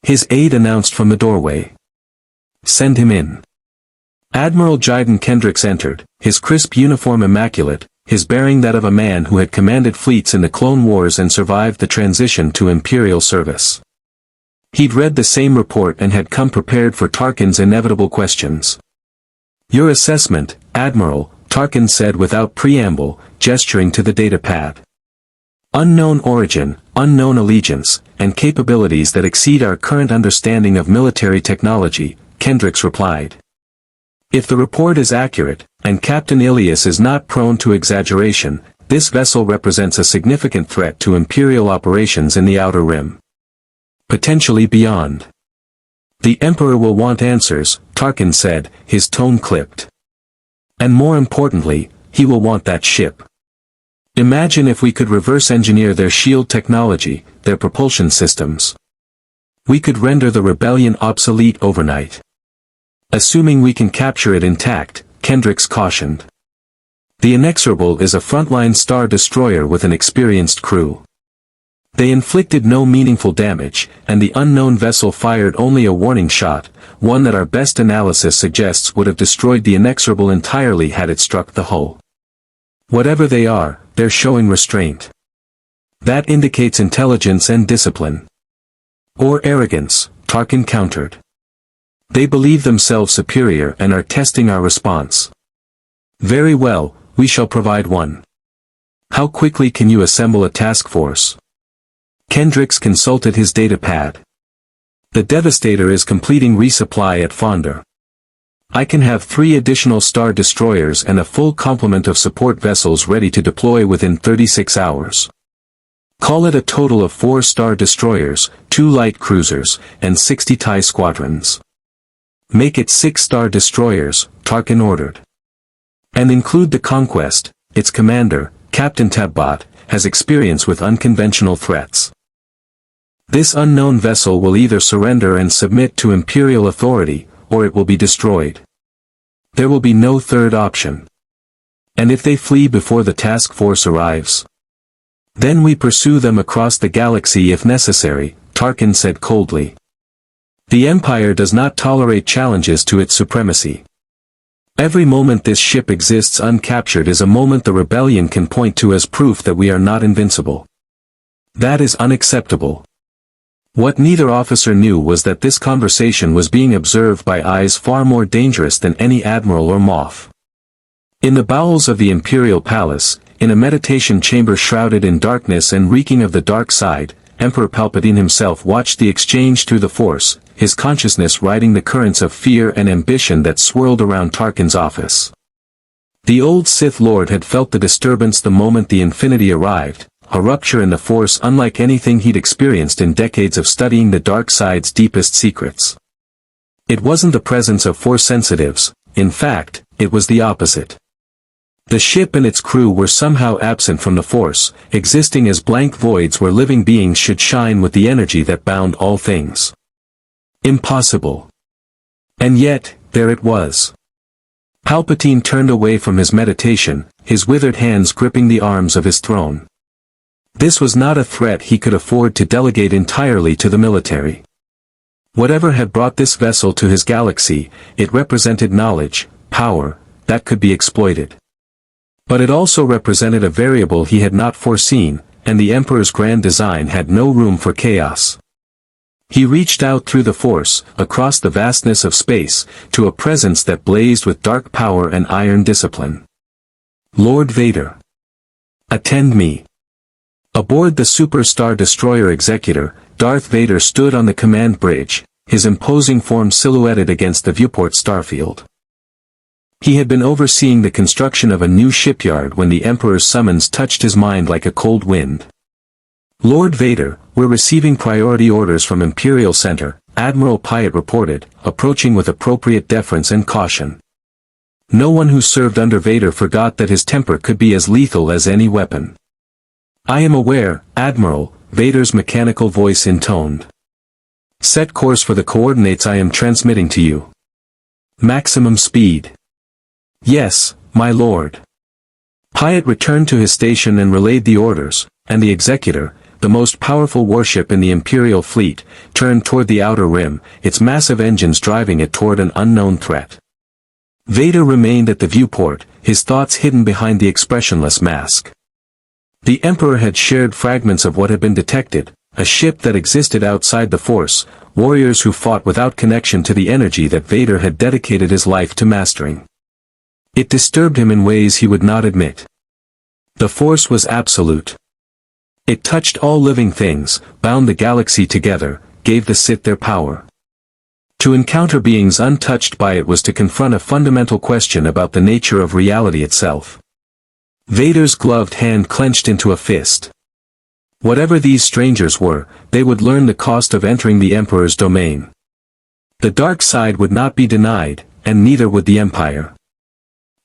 His aide announced from the doorway. Send him in. Admiral Jiden Kendricks entered, his crisp uniform immaculate, his bearing that of a man who had commanded fleets in the Clone Wars and survived the transition to Imperial service. He'd read the same report and had come prepared for Tarkin's inevitable questions. Your assessment, Admiral, Tarkin said without preamble, gesturing to the datapad. Unknown origin, unknown allegiance, and capabilities that exceed our current understanding of military technology, Kendricks replied. If the report is accurate, and Captain Ilias is not prone to exaggeration, this vessel represents a significant threat to Imperial operations in the Outer Rim. Potentially beyond. The Emperor will want answers, Tarkin said, his tone clipped. And more importantly, he will want that ship. Imagine if we could reverse engineer their shield technology, their propulsion systems. We could render the rebellion obsolete overnight. Assuming we can capture it intact, Kendricks cautioned. The Inexorable is a frontline star destroyer with an experienced crew. They inflicted no meaningful damage, and the unknown vessel fired only a warning shot, one that our best analysis suggests would have destroyed the Inexorable entirely had it struck the hull. Whatever they are, they're showing restraint. That indicates intelligence and discipline. Or arrogance, Tarkin countered. They believe themselves superior and are testing our response. Very well, we shall provide one. How quickly can you assemble a task force? Kendricks consulted his datapad. The Devastator is completing resupply at Fonder. I can have 3 additional Star Destroyers and a full complement of support vessels ready to deploy within 36 hours. Call it a total of 4 Star Destroyers, 2 light cruisers, and 60 TIE squadrons. Make it 6 Star Destroyers, Tarkin ordered. And include the Conquest. Its commander, Captain Tabbat, has experience with unconventional threats. This unknown vessel will either surrender and submit to Imperial authority, or it will be destroyed. There will be no third option. And if they flee before the task force arrives? Then we pursue them across the galaxy if necessary, Tarkin said coldly. The Empire does not tolerate challenges to its supremacy. Every moment this ship exists uncaptured is a moment the rebellion can point to as proof that we are not invincible. That is unacceptable. What neither officer knew was that this conversation was being observed by eyes far more dangerous than any admiral or Moff. In the bowels of the Imperial Palace, in a meditation chamber shrouded in darkness and reeking of the dark side, Emperor Palpatine himself watched the exchange through the Force, his consciousness riding the currents of fear and ambition that swirled around Tarkin's office. The old Sith Lord had felt the disturbance the moment the Infinity arrived, a rupture in the Force unlike anything he'd experienced in decades of studying the dark side's deepest secrets. It wasn't the presence of Force sensitives, in fact, it was the opposite. The ship and its crew were somehow absent from the Force, existing as blank voids where living beings should shine with the energy that bound all things. Impossible. And yet, there it was. Palpatine turned away from his meditation, his withered hands gripping the arms of his throne. This was not a threat he could afford to delegate entirely to the military. Whatever had brought this vessel to his galaxy, it represented knowledge, power, that could be exploited. But it also represented a variable he had not foreseen, and the Emperor's grand design had no room for chaos. He reached out through the Force, across the vastness of space, to a presence that blazed with dark power and iron discipline. Lord Vader. Attend me. Aboard the Super Star Destroyer Executor, Darth Vader stood on the command bridge, his imposing form silhouetted against the viewport starfield. He had been overseeing the construction of a new shipyard when the Emperor's summons touched his mind like a cold wind. Lord Vader, we're receiving priority orders from Imperial Center, Admiral Piatt reported, approaching with appropriate deference and caution. No one who served under Vader forgot that his temper could be as lethal as any weapon. I am aware, Admiral, Vader's mechanical voice intoned. Set course for the coordinates I am transmitting to you. Maximum speed. Yes, my lord. Piatt returned to his station and relayed the orders, and the Executor, the most powerful warship in the Imperial fleet, turned toward the outer rim, its massive engines driving it toward an unknown threat. Vader remained at the viewport, his thoughts hidden behind the expressionless mask. The Emperor had shared fragments of what had been detected, a ship that existed outside the Force, warriors who fought without connection to the energy that Vader had dedicated his life to mastering. It disturbed him in ways he would not admit. The Force was absolute. It touched all living things, bound the galaxy together, gave the Sith their power. To encounter beings untouched by it was to confront a fundamental question about the nature of reality itself. Vader's gloved hand clenched into a fist. Whatever these strangers were, they would learn the cost of entering the Emperor's domain. The dark side would not be denied, and neither would the Empire.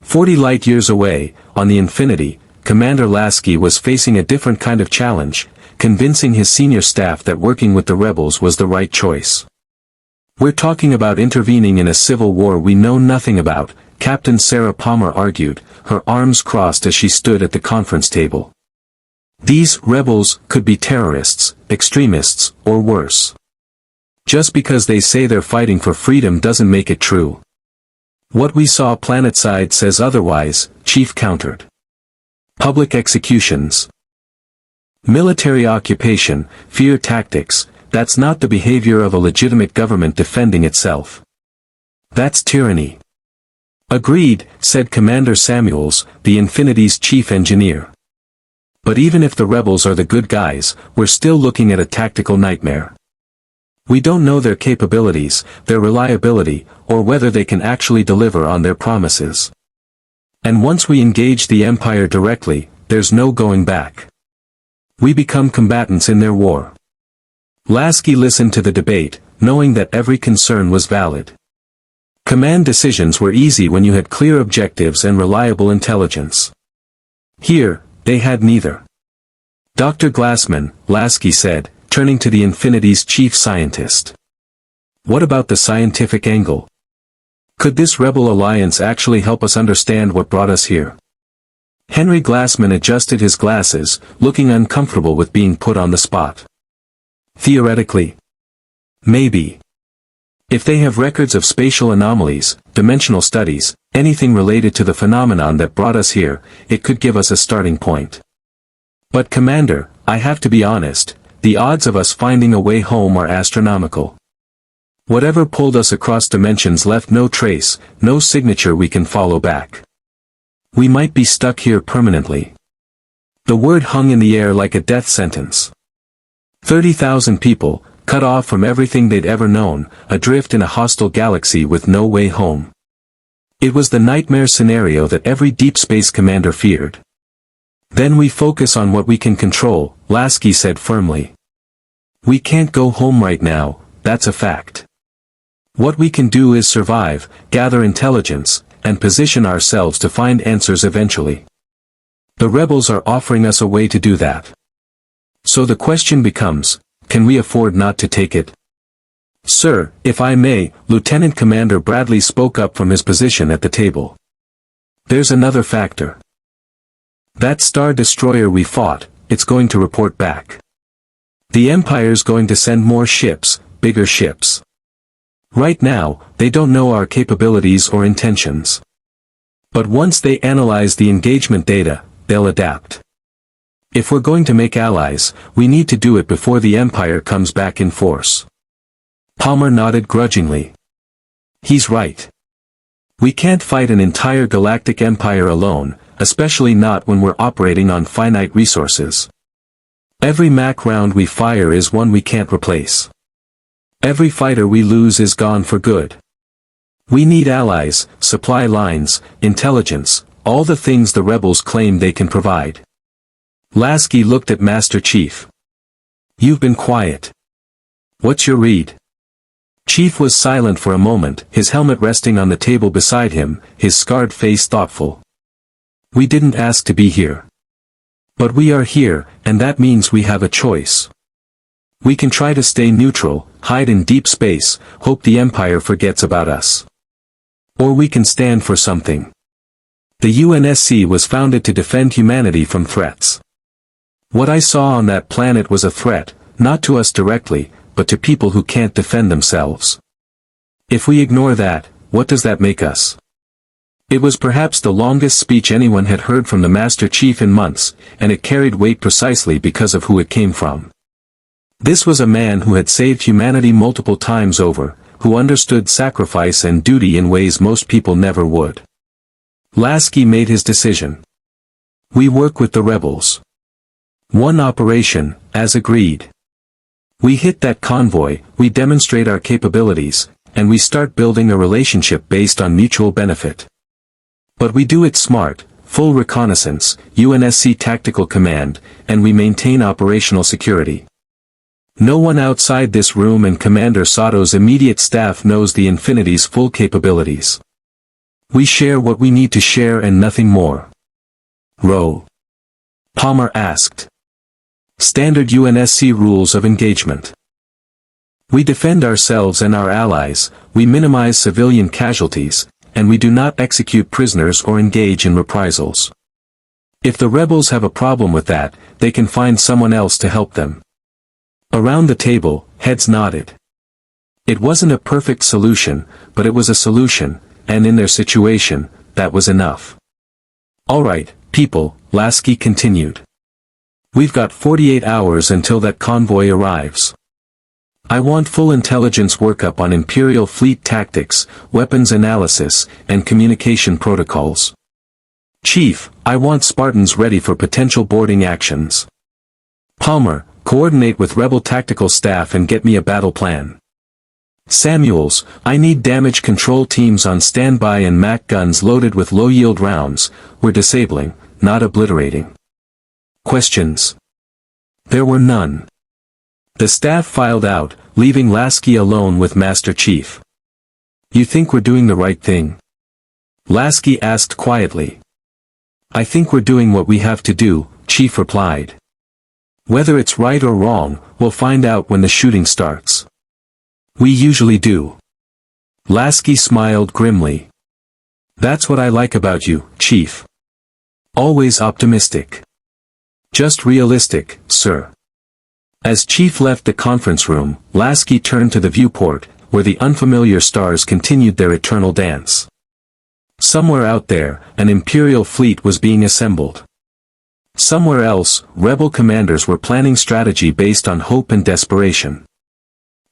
40 light-years away, on the Infinity, Commander Lasky was facing a different kind of challenge, convincing his senior staff that working with the rebels was the right choice. We're talking about intervening in a civil war we know nothing about, Captain Sarah Palmer argued, her arms crossed as she stood at the conference table. These rebels could be terrorists, extremists, or worse. Just because they say they're fighting for freedom doesn't make it true. What we saw planetside says otherwise, Chief countered. Public executions. Military occupation, fear tactics, that's not the behavior of a legitimate government defending itself. That's tyranny. Agreed, said Commander Samuels, the Infinity's chief engineer. But even if the rebels are the good guys, we're still looking at a tactical nightmare. We don't know their capabilities, their reliability, or whether they can actually deliver on their promises. And once we engage the Empire directly, there's no going back. We become combatants in their war. Lasky listened to the debate, knowing that every concern was valid. Command decisions were easy when you had clear objectives and reliable intelligence. Here, they had neither. Dr. Glassman, Lasky said, turning to the Infinity's chief scientist. What about the scientific angle? Could this rebel alliance actually help us understand what brought us here? Henry Glassman adjusted his glasses, looking uncomfortable with being put on the spot. Theoretically. Maybe. If they have records of spatial anomalies, dimensional studies, anything related to the phenomenon that brought us here, it could give us a starting point. But Commander, I have to be honest, the odds of us finding a way home are astronomical. Whatever pulled us across dimensions left no trace, no signature we can follow back. We might be stuck here permanently. The word hung in the air like a death sentence. 30,000 people, cut off from everything they'd ever known, adrift in a hostile galaxy with no way home. It was the nightmare scenario that every deep space commander feared. Then we focus on what we can control, Lasky said firmly. We can't go home right now, that's a fact. What we can do is survive, gather intelligence, and position ourselves to find answers eventually. The rebels are offering us a way to do that. So the question becomes, can we afford not to take it? Sir, if I may, Lieutenant Commander Bradley spoke up from his position at the table. There's another factor. That Star Destroyer we fought, it's going to report back. The Empire's going to send more ships, bigger ships. Right now, they don't know our capabilities or intentions. But once they analyze the engagement data, they'll adapt. If we're going to make allies, we need to do it before the Empire comes back in force. Palmer nodded grudgingly. He's right. We can't fight an entire galactic empire alone, especially not when we're operating on finite resources. Every Mac round we fire is one we can't replace. Every fighter we lose is gone for good. We need allies, supply lines, intelligence, all the things the rebels claim they can provide. Lasky looked at Master Chief. You've been quiet. What's your read? Chief was silent for a moment, his helmet resting on the table beside him, his scarred face thoughtful. We didn't ask to be here. But we are here, and that means we have a choice. We can try to stay neutral, hide in deep space, hope the Empire forgets about us. Or we can stand for something. The UNSC was founded to defend humanity from threats. What I saw on that planet was a threat, not to us directly, but to people who can't defend themselves. If we ignore that, what does that make us? It was perhaps the longest speech anyone had heard from the Master Chief in months, and it carried weight precisely because of who it came from. This was a man who had saved humanity multiple times over, who understood sacrifice and duty in ways most people never would. Lasky made his decision. We work with the rebels. One operation, as agreed. We hit that convoy, we demonstrate our capabilities, and we start building a relationship based on mutual benefit. But we do it smart, full reconnaissance, UNSC tactical command, and we maintain operational security. No one outside this room and Commander Sato's immediate staff knows the Infinity's full capabilities. We share what we need to share and nothing more. Row. Palmer asked. Standard UNSC rules of engagement. We defend ourselves and our allies, we minimize civilian casualties, and we do not execute prisoners or engage in reprisals. If the rebels have a problem with that, they can find someone else to help them. Around the table, heads nodded. It wasn't a perfect solution, but it was a solution, and in their situation, that was enough. All right, people, Lasky continued. We've got 48 hours until that convoy arrives. I want full intelligence workup on Imperial fleet tactics, weapons analysis, and communication protocols. Chief, I want Spartans ready for potential boarding actions. Palmer, coordinate with Rebel tactical staff and get me a battle plan. Samuels, I need damage control teams on standby and MAC guns loaded with low-yield rounds. We're disabling, not obliterating. Questions? There were none. The staff filed out, leaving Lasky alone with Master Chief. You think we're doing the right thing? Lasky asked quietly. I think we're doing what we have to do, Chief replied. Whether it's right or wrong, we'll find out when the shooting starts. We usually do. Lasky smiled grimly. That's what I like about you, Chief. Always optimistic. Just realistic, sir. As Chief left the conference room, Lasky turned to the viewport, where the unfamiliar stars continued their eternal dance. Somewhere out there, an Imperial fleet was being assembled. Somewhere else, rebel commanders were planning strategy based on hope and desperation.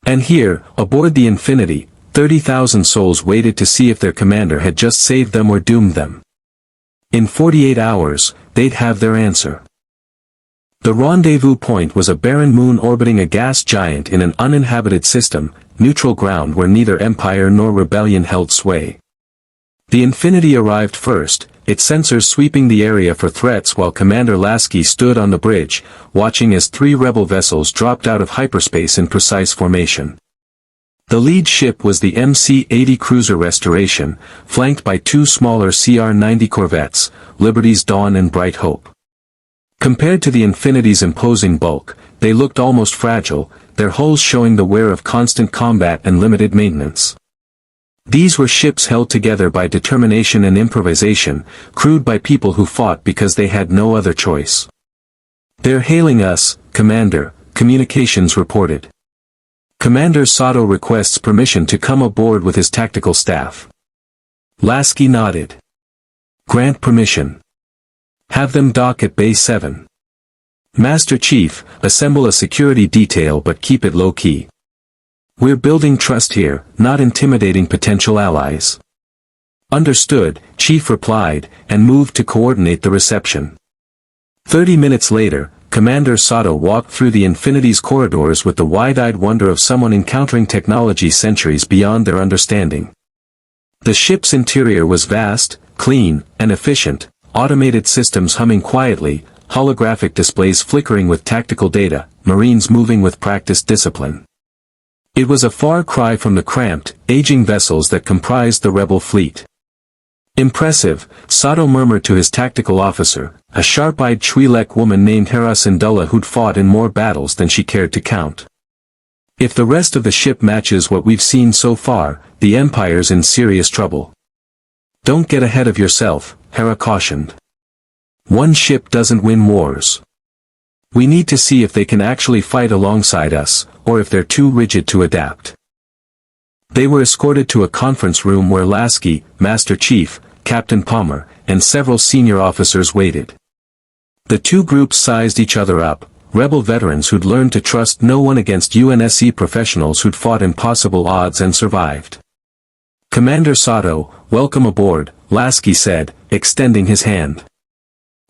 And here, aboard the Infinity, 30,000 souls waited to see if their commander had just saved them or doomed them. In 48 hours, they'd have their answer. The rendezvous point was a barren moon orbiting a gas giant in an uninhabited system, neutral ground where neither Empire nor Rebellion held sway. The Infinity arrived first, its sensors sweeping the area for threats while Commander Lasky stood on the bridge, watching as 3 rebel vessels dropped out of hyperspace in precise formation. The lead ship was the MC-80 Cruiser Restoration, flanked by 2 smaller CR-90 corvettes, Liberty's Dawn and Bright Hope. Compared to the Infinity's imposing bulk, they looked almost fragile, their hulls showing the wear of constant combat and limited maintenance. These were ships held together by determination and improvisation, crewed by people who fought because they had no other choice. They're hailing us, Commander, communications reported. Commander Sato requests permission to come aboard with his tactical staff. Lasky nodded. Grant permission. Have them dock at Bay 7. Master Chief, assemble a security detail but keep it low-key. We're building trust here, not intimidating potential allies. Understood, Chief replied, and moved to coordinate the reception. 30 minutes later, Commander Sato walked through the Infinity's corridors with the wide-eyed wonder of someone encountering technology centuries beyond their understanding. The ship's interior was vast, clean, and efficient, automated systems humming quietly, holographic displays flickering with tactical data, Marines moving with practiced discipline. It was a far cry from the cramped, aging vessels that comprised the rebel fleet. Impressive, Sato murmured to his tactical officer, a sharp-eyed Twi'lek woman named Hera Syndulla who'd fought in more battles than she cared to count. If the rest of the ship matches what we've seen so far, the Empire's in serious trouble. Don't get ahead of yourself, Hera cautioned. One ship doesn't win wars. We need to see if they can actually fight alongside us, or if they're too rigid to adapt. They were escorted to a conference room where Lasky, Master Chief, Captain Palmer, and several senior officers waited. The two groups sized each other up, rebel veterans who'd learned to trust no one against UNSC professionals who'd fought impossible odds and survived. Commander Sato, welcome aboard, Lasky said, extending his hand.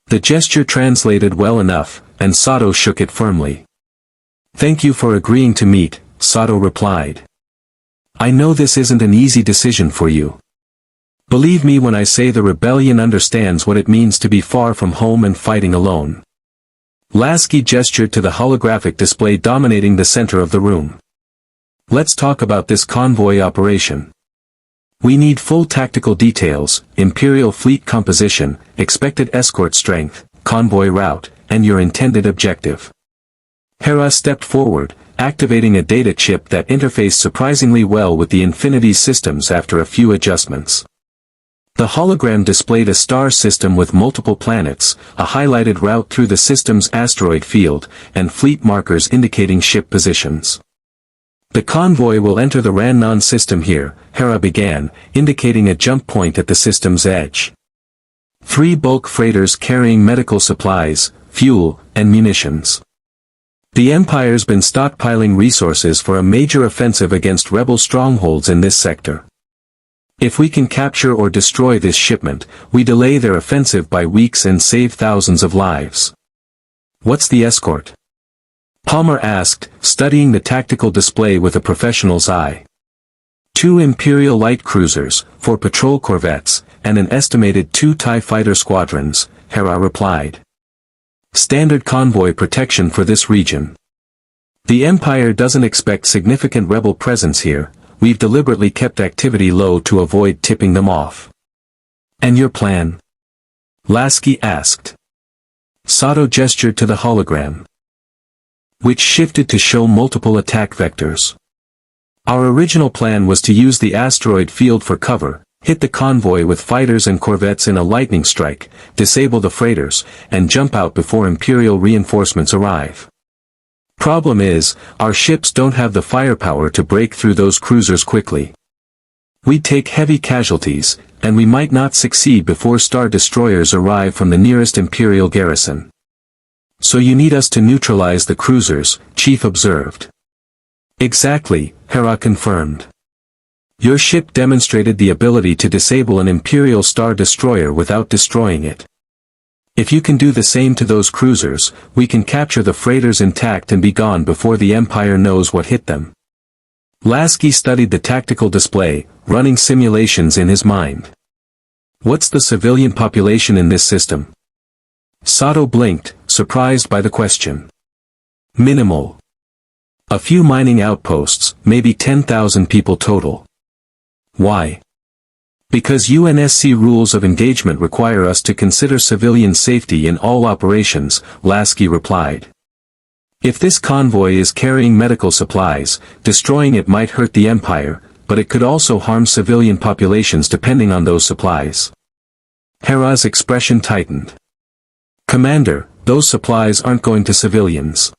The gesture translated well enough, and Sato shook it firmly. Thank you for agreeing to meet, Sato replied. I know this isn't an easy decision for you. Believe me when I say the rebellion understands what it means to be far from home and fighting alone. Lasky gestured to the holographic display dominating the center of the room. Let's talk about this convoy operation. We need full tactical details, Imperial fleet composition, expected escort strength, convoy route, and your intended objective. Hera stepped forward, activating a data chip that interfaced surprisingly well with the Infinity systems after a few adjustments. The hologram displayed a star system with multiple planets, a highlighted route through the system's asteroid field, and fleet markers indicating ship positions. The convoy will enter the Rannon system here, Hera began, indicating a jump point at the system's edge. 3 bulk freighters carrying medical supplies, fuel, and munitions. The Empire's been stockpiling resources for a major offensive against rebel strongholds in this sector. If we can capture or destroy this shipment, we delay their offensive by weeks and save thousands of lives. What's the escort? Palmer asked, studying the tactical display with a professional's eye. 2 Imperial light cruisers, 4 patrol corvettes, and an estimated 2 TIE fighter squadrons, Hera replied. Standard convoy protection for this region. The Empire doesn't expect significant rebel presence here. We've deliberately kept activity low to avoid tipping them off. And your plan? Lasky asked. Sato gestured to the hologram, which shifted to show multiple attack vectors. Our original plan was to use the asteroid field for cover, hit the convoy with fighters and corvettes in a lightning strike, disable the freighters, and jump out before Imperial reinforcements arrive. Problem is, our ships don't have the firepower to break through those cruisers quickly. We'd take heavy casualties, and we might not succeed before Star Destroyers arrive from the nearest Imperial garrison. So you need us to neutralize the cruisers, Chief observed. Exactly, Hera confirmed. Your ship demonstrated the ability to disable an Imperial Star Destroyer without destroying it. If you can do the same to those cruisers, we can capture the freighters intact and be gone before the Empire knows what hit them. Lasky studied the tactical display, running simulations in his mind. What's the civilian population in this system? Sato blinked, surprised by the question. Minimal. A few mining outposts, maybe 10,000 people total. Why? Because UNSC rules of engagement require us to consider civilian safety in all operations, Lasky replied. If this convoy is carrying medical supplies, destroying it might hurt the Empire, but it could also harm civilian populations depending on those supplies. Hera's expression tightened. Commander, those supplies aren't going to civilians.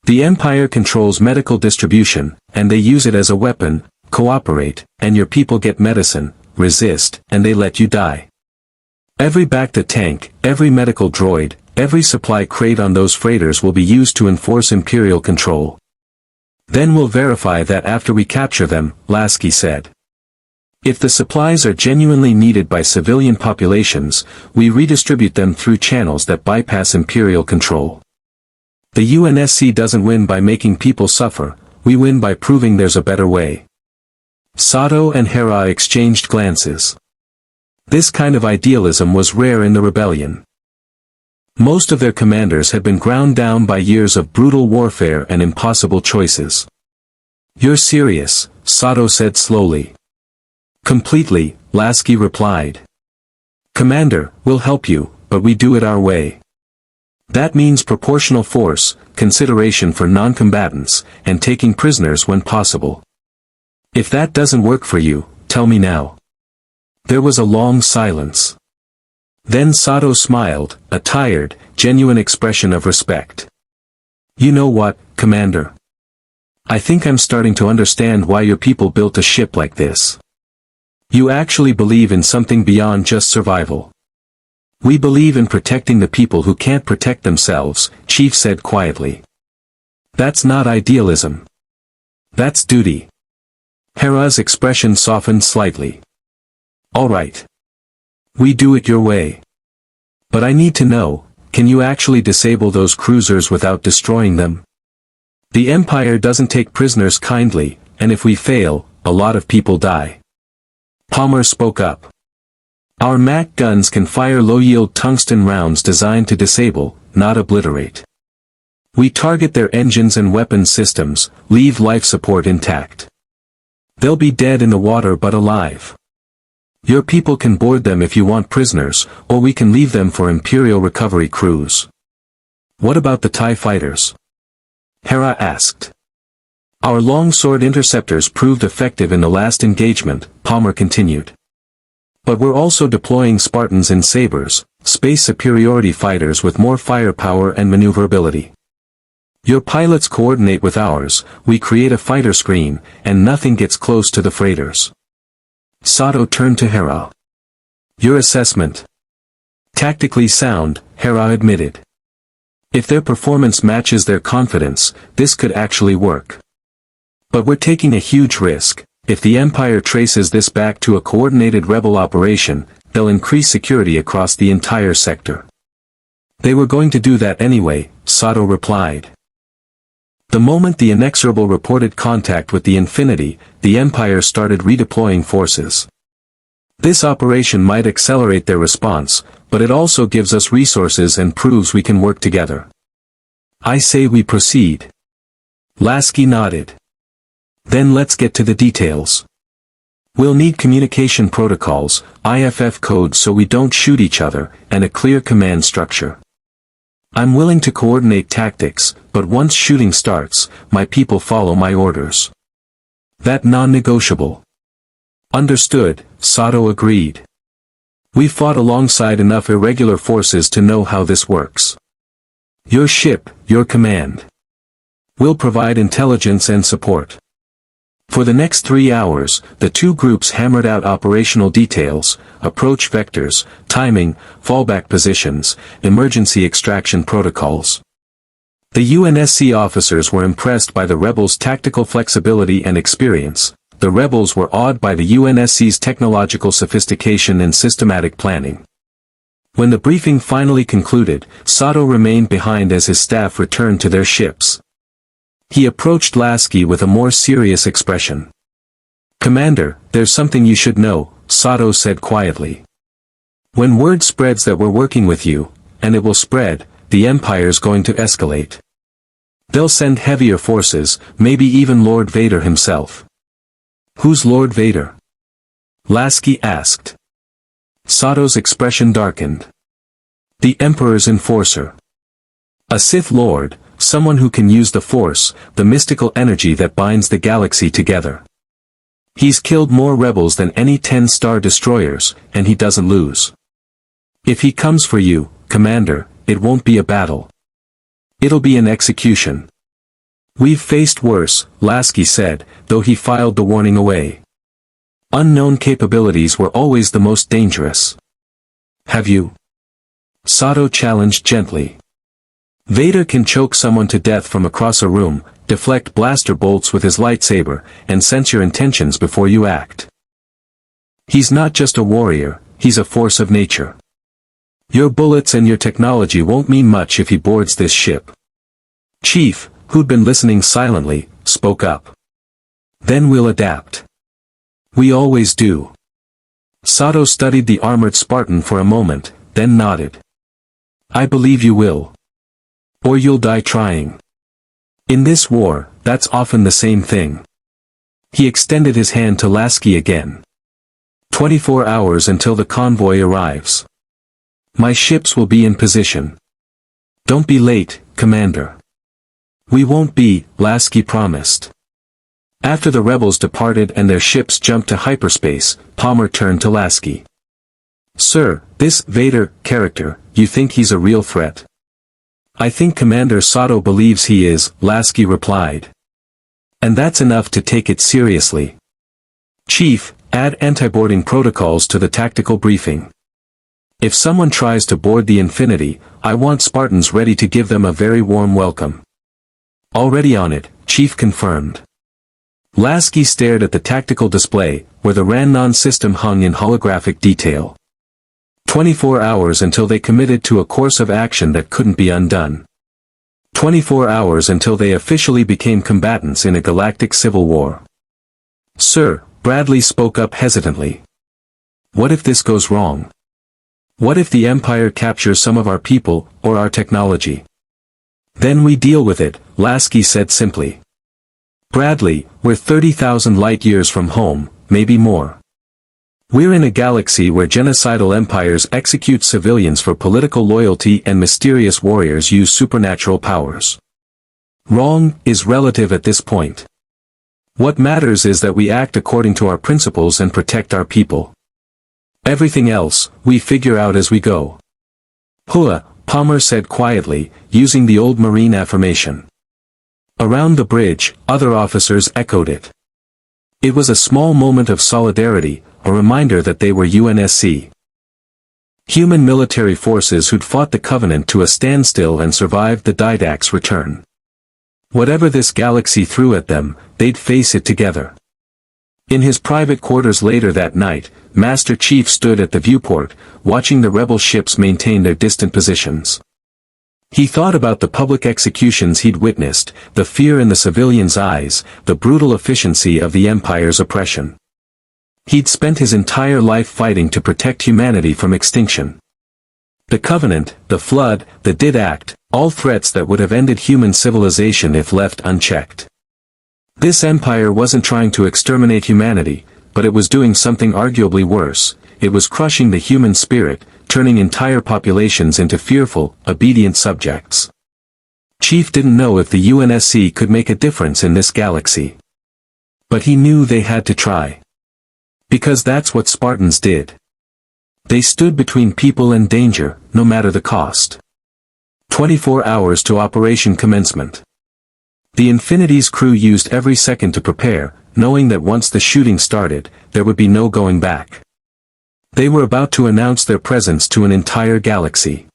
The Empire controls medical distribution, and they use it as a weapon. Cooperate, and your people get medicine. Resist, and they let you die. Every Bacta tank, every medical droid, every supply crate on those freighters will be used to enforce Imperial control. Then we'll verify that after we capture them, Lasky said. If the supplies are genuinely needed by civilian populations, we redistribute them through channels that bypass Imperial control. The UNSC doesn't win by making people suffer, we win by proving there's a better way. Sato and Hera exchanged glances. This kind of idealism was rare in the rebellion. Most of their commanders had been ground down by years of brutal warfare and impossible choices. You're serious, Sato said slowly. Completely, Lasky replied. Commander, we'll help you, but we do it our way. That means proportional force, consideration for non-combatants, and taking prisoners when possible. If that doesn't work for you, tell me now. There was a long silence. Then Sato smiled, a tired, genuine expression of respect. You know what, Commander? I think I'm starting to understand why your people built a ship like this. You actually believe in something beyond just survival. We believe in protecting the people who can't protect themselves, Chief said quietly. That's not idealism. That's duty. Hera's expression softened slightly. All right. We do it your way. But I need to know, can you actually disable those cruisers without destroying them? The Empire doesn't take prisoners kindly, and if we fail, a lot of people die. Palmer spoke up. Our MAC guns can fire low-yield tungsten rounds designed to disable, not obliterate. We target their engines and weapons systems, leave life support intact. They'll be dead in the water but alive. Your people can board them if you want prisoners, or we can leave them for Imperial recovery crews. What about the TIE fighters? Hera asked. Our longsword interceptors proved effective in the last engagement, Palmer continued. But we're also deploying Spartans and sabers, space superiority fighters with more firepower and maneuverability. Your pilots coordinate with ours, we create a fighter screen, and nothing gets close to the freighters. Sato turned to Hera. Your assessment? Tactically sound, Hera admitted. If their performance matches their confidence, this could actually work. But we're taking a huge risk. If the Empire traces this back to a coordinated rebel operation, they'll increase security across the entire sector. They were going to do that anyway, Sato replied. The moment the Inexorable reported contact with the Infinity, the Empire started redeploying forces. This operation might accelerate their response, but it also gives us resources and proves we can work together. I say we proceed. Lasky nodded. Then let's get to the details. We'll need communication protocols, IFF codes so we don't shoot each other, and a clear command structure. I'm willing to coordinate tactics, but once shooting starts, my people follow my orders. That non-negotiable. Understood, Sato agreed. We fought alongside enough irregular forces to know how this works. Your ship, your command. We'll provide intelligence and support. For the next 3 hours, the two groups hammered out operational details, approach vectors, timing, fallback positions, emergency extraction protocols. The UNSC officers were impressed by the rebels' tactical flexibility and experience. The rebels were awed by the UNSC's technological sophistication and systematic planning. When the briefing finally concluded, Sato remained behind as his staff returned to their ships. He approached Lasky with a more serious expression. Commander, there's something you should know, Sato said quietly. When word spreads that we're working with you, and it will spread, the Empire's going to escalate. They'll send heavier forces, maybe even Lord Vader himself. Who's Lord Vader? Lasky asked. Sato's expression darkened. The Emperor's enforcer. A Sith Lord, someone who can use the Force, the mystical energy that binds the galaxy together. He's killed more rebels than any 10-star destroyers, and he doesn't lose. If he comes for you, Commander, it won't be a battle. It'll be an execution. We've faced worse, Lasky said, though he filed the warning away. Unknown capabilities were always the most dangerous. Have you? Sato challenged gently. Vader can choke someone to death from across a room, deflect blaster bolts with his lightsaber, and sense your intentions before you act. He's not just a warrior, he's a force of nature. Your bullets and your technology won't mean much if he boards this ship. Chief, who'd been listening silently, spoke up. Then we'll adapt. We always do. Sato studied the armored Spartan for a moment, then nodded. I believe you will. Or you'll die trying. In this war, that's often the same thing. He extended his hand to Lasky again. 24 hours until the convoy arrives. My ships will be in position. Don't be late, Commander. We won't be, Lasky promised. After the rebels departed and their ships jumped to hyperspace, Palmer turned to Lasky. Sir, this Vader character, you think he's a real threat? I think Commander Sato believes he is, Lasky replied. And that's enough to take it seriously. Chief, add anti-boarding protocols to the tactical briefing. If someone tries to board the Infinity, I want Spartans ready to give them a very warm welcome. Already on it, Chief confirmed. Lasky stared at the tactical display, where the Rannon system hung in holographic detail. 24 hours until they committed to a course of action that couldn't be undone. 24 hours until they officially became combatants in a galactic civil war. Sir, Bradley spoke up hesitantly. What if this goes wrong? What if the Empire captures some of our people, or our technology? Then we deal with it, Lasky said simply. Bradley, we're 30,000 light-years from home, maybe more. We're in a galaxy where genocidal empires execute civilians for political loyalty and mysterious warriors use supernatural powers. Wrong is relative at this point. What matters is that we act according to our principles and protect our people. Everything else, we figure out as we go. Hua, Palmer said quietly, using the old Marine affirmation. Around the bridge, other officers echoed it. It was a small moment of solidarity, a reminder that they were UNSC. Human military forces who'd fought the Covenant to a standstill and survived the Didact's return. Whatever this galaxy threw at them, they'd face it together. In his private quarters later that night, Master Chief stood at the viewport, watching the rebel ships maintain their distant positions. He thought about the public executions he'd witnessed, the fear in the civilians' eyes, the brutal efficiency of the Empire's oppression. He'd spent his entire life fighting to protect humanity from extinction. The Covenant, the Flood, the Didact, all threats that would have ended human civilization if left unchecked. This empire wasn't trying to exterminate humanity, but it was doing something arguably worse. It was crushing the human spirit, turning entire populations into fearful, obedient subjects. Chief didn't know if the UNSC could make a difference in this galaxy. But he knew they had to try. Because that's what Spartans did. They stood between people and danger, no matter the cost. 24 hours to operation commencement. The Infinity's crew used every second to prepare, knowing that once the shooting started, there would be no going back. They were about to announce their presence to an entire galaxy.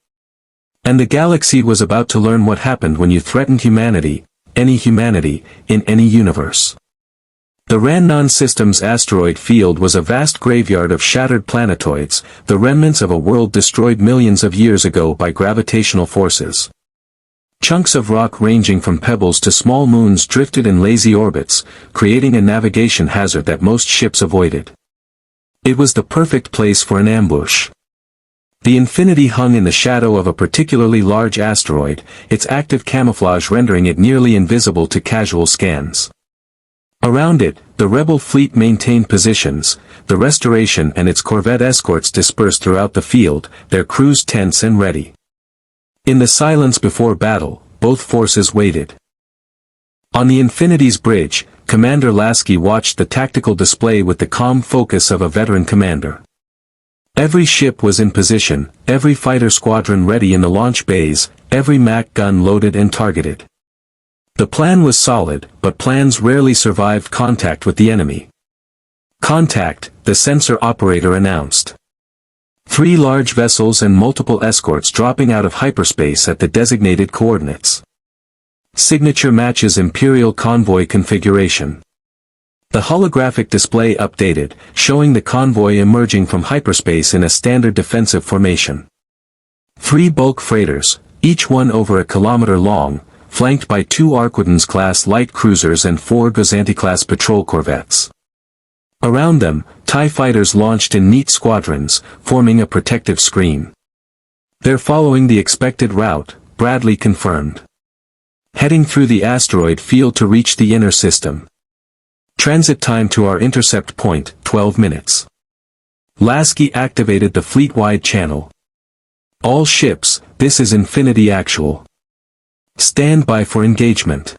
And the galaxy was about to learn what happened when you threatened humanity, in any universe. The Rannon System's asteroid field was a vast graveyard of shattered planetoids, the remnants of a world destroyed millions of years ago by gravitational forces. Chunks of rock ranging from pebbles to small moons drifted in lazy orbits, creating a navigation hazard that most ships avoided. It was the perfect place for an ambush. The Infinity hung in the shadow of a particularly large asteroid, its active camouflage rendering it nearly invisible to casual scans. Around it, the rebel fleet maintained positions, the Restoration and its corvette escorts dispersed throughout the field, their crews tense and ready. In the silence before battle, both forces waited. On the Infinity's bridge, Commander Lasky watched the tactical display with the calm focus of a veteran commander. Every ship was in position, every fighter squadron ready in the launch bays, every MAC gun loaded and targeted. The plan was solid, but plans rarely survived contact with the enemy. Contact, the sensor operator announced. 3 large vessels and multiple escorts dropping out of hyperspace at the designated coordinates. Signature matches Imperial convoy configuration. The holographic display updated, showing the convoy emerging from hyperspace in a standard defensive formation. 3 bulk freighters, each one over a kilometer long, flanked by 2 Arquidens-class light cruisers and 4 Gozanti-class patrol corvettes. Around them, TIE fighters launched in neat squadrons, forming a protective screen. They're following the expected route, Bradley confirmed. Heading through the asteroid field to reach the inner system. Transit time to our intercept point, 12 minutes. Lasky activated the fleet-wide channel. All ships, this is Infinity Actual. Stand by for engagement.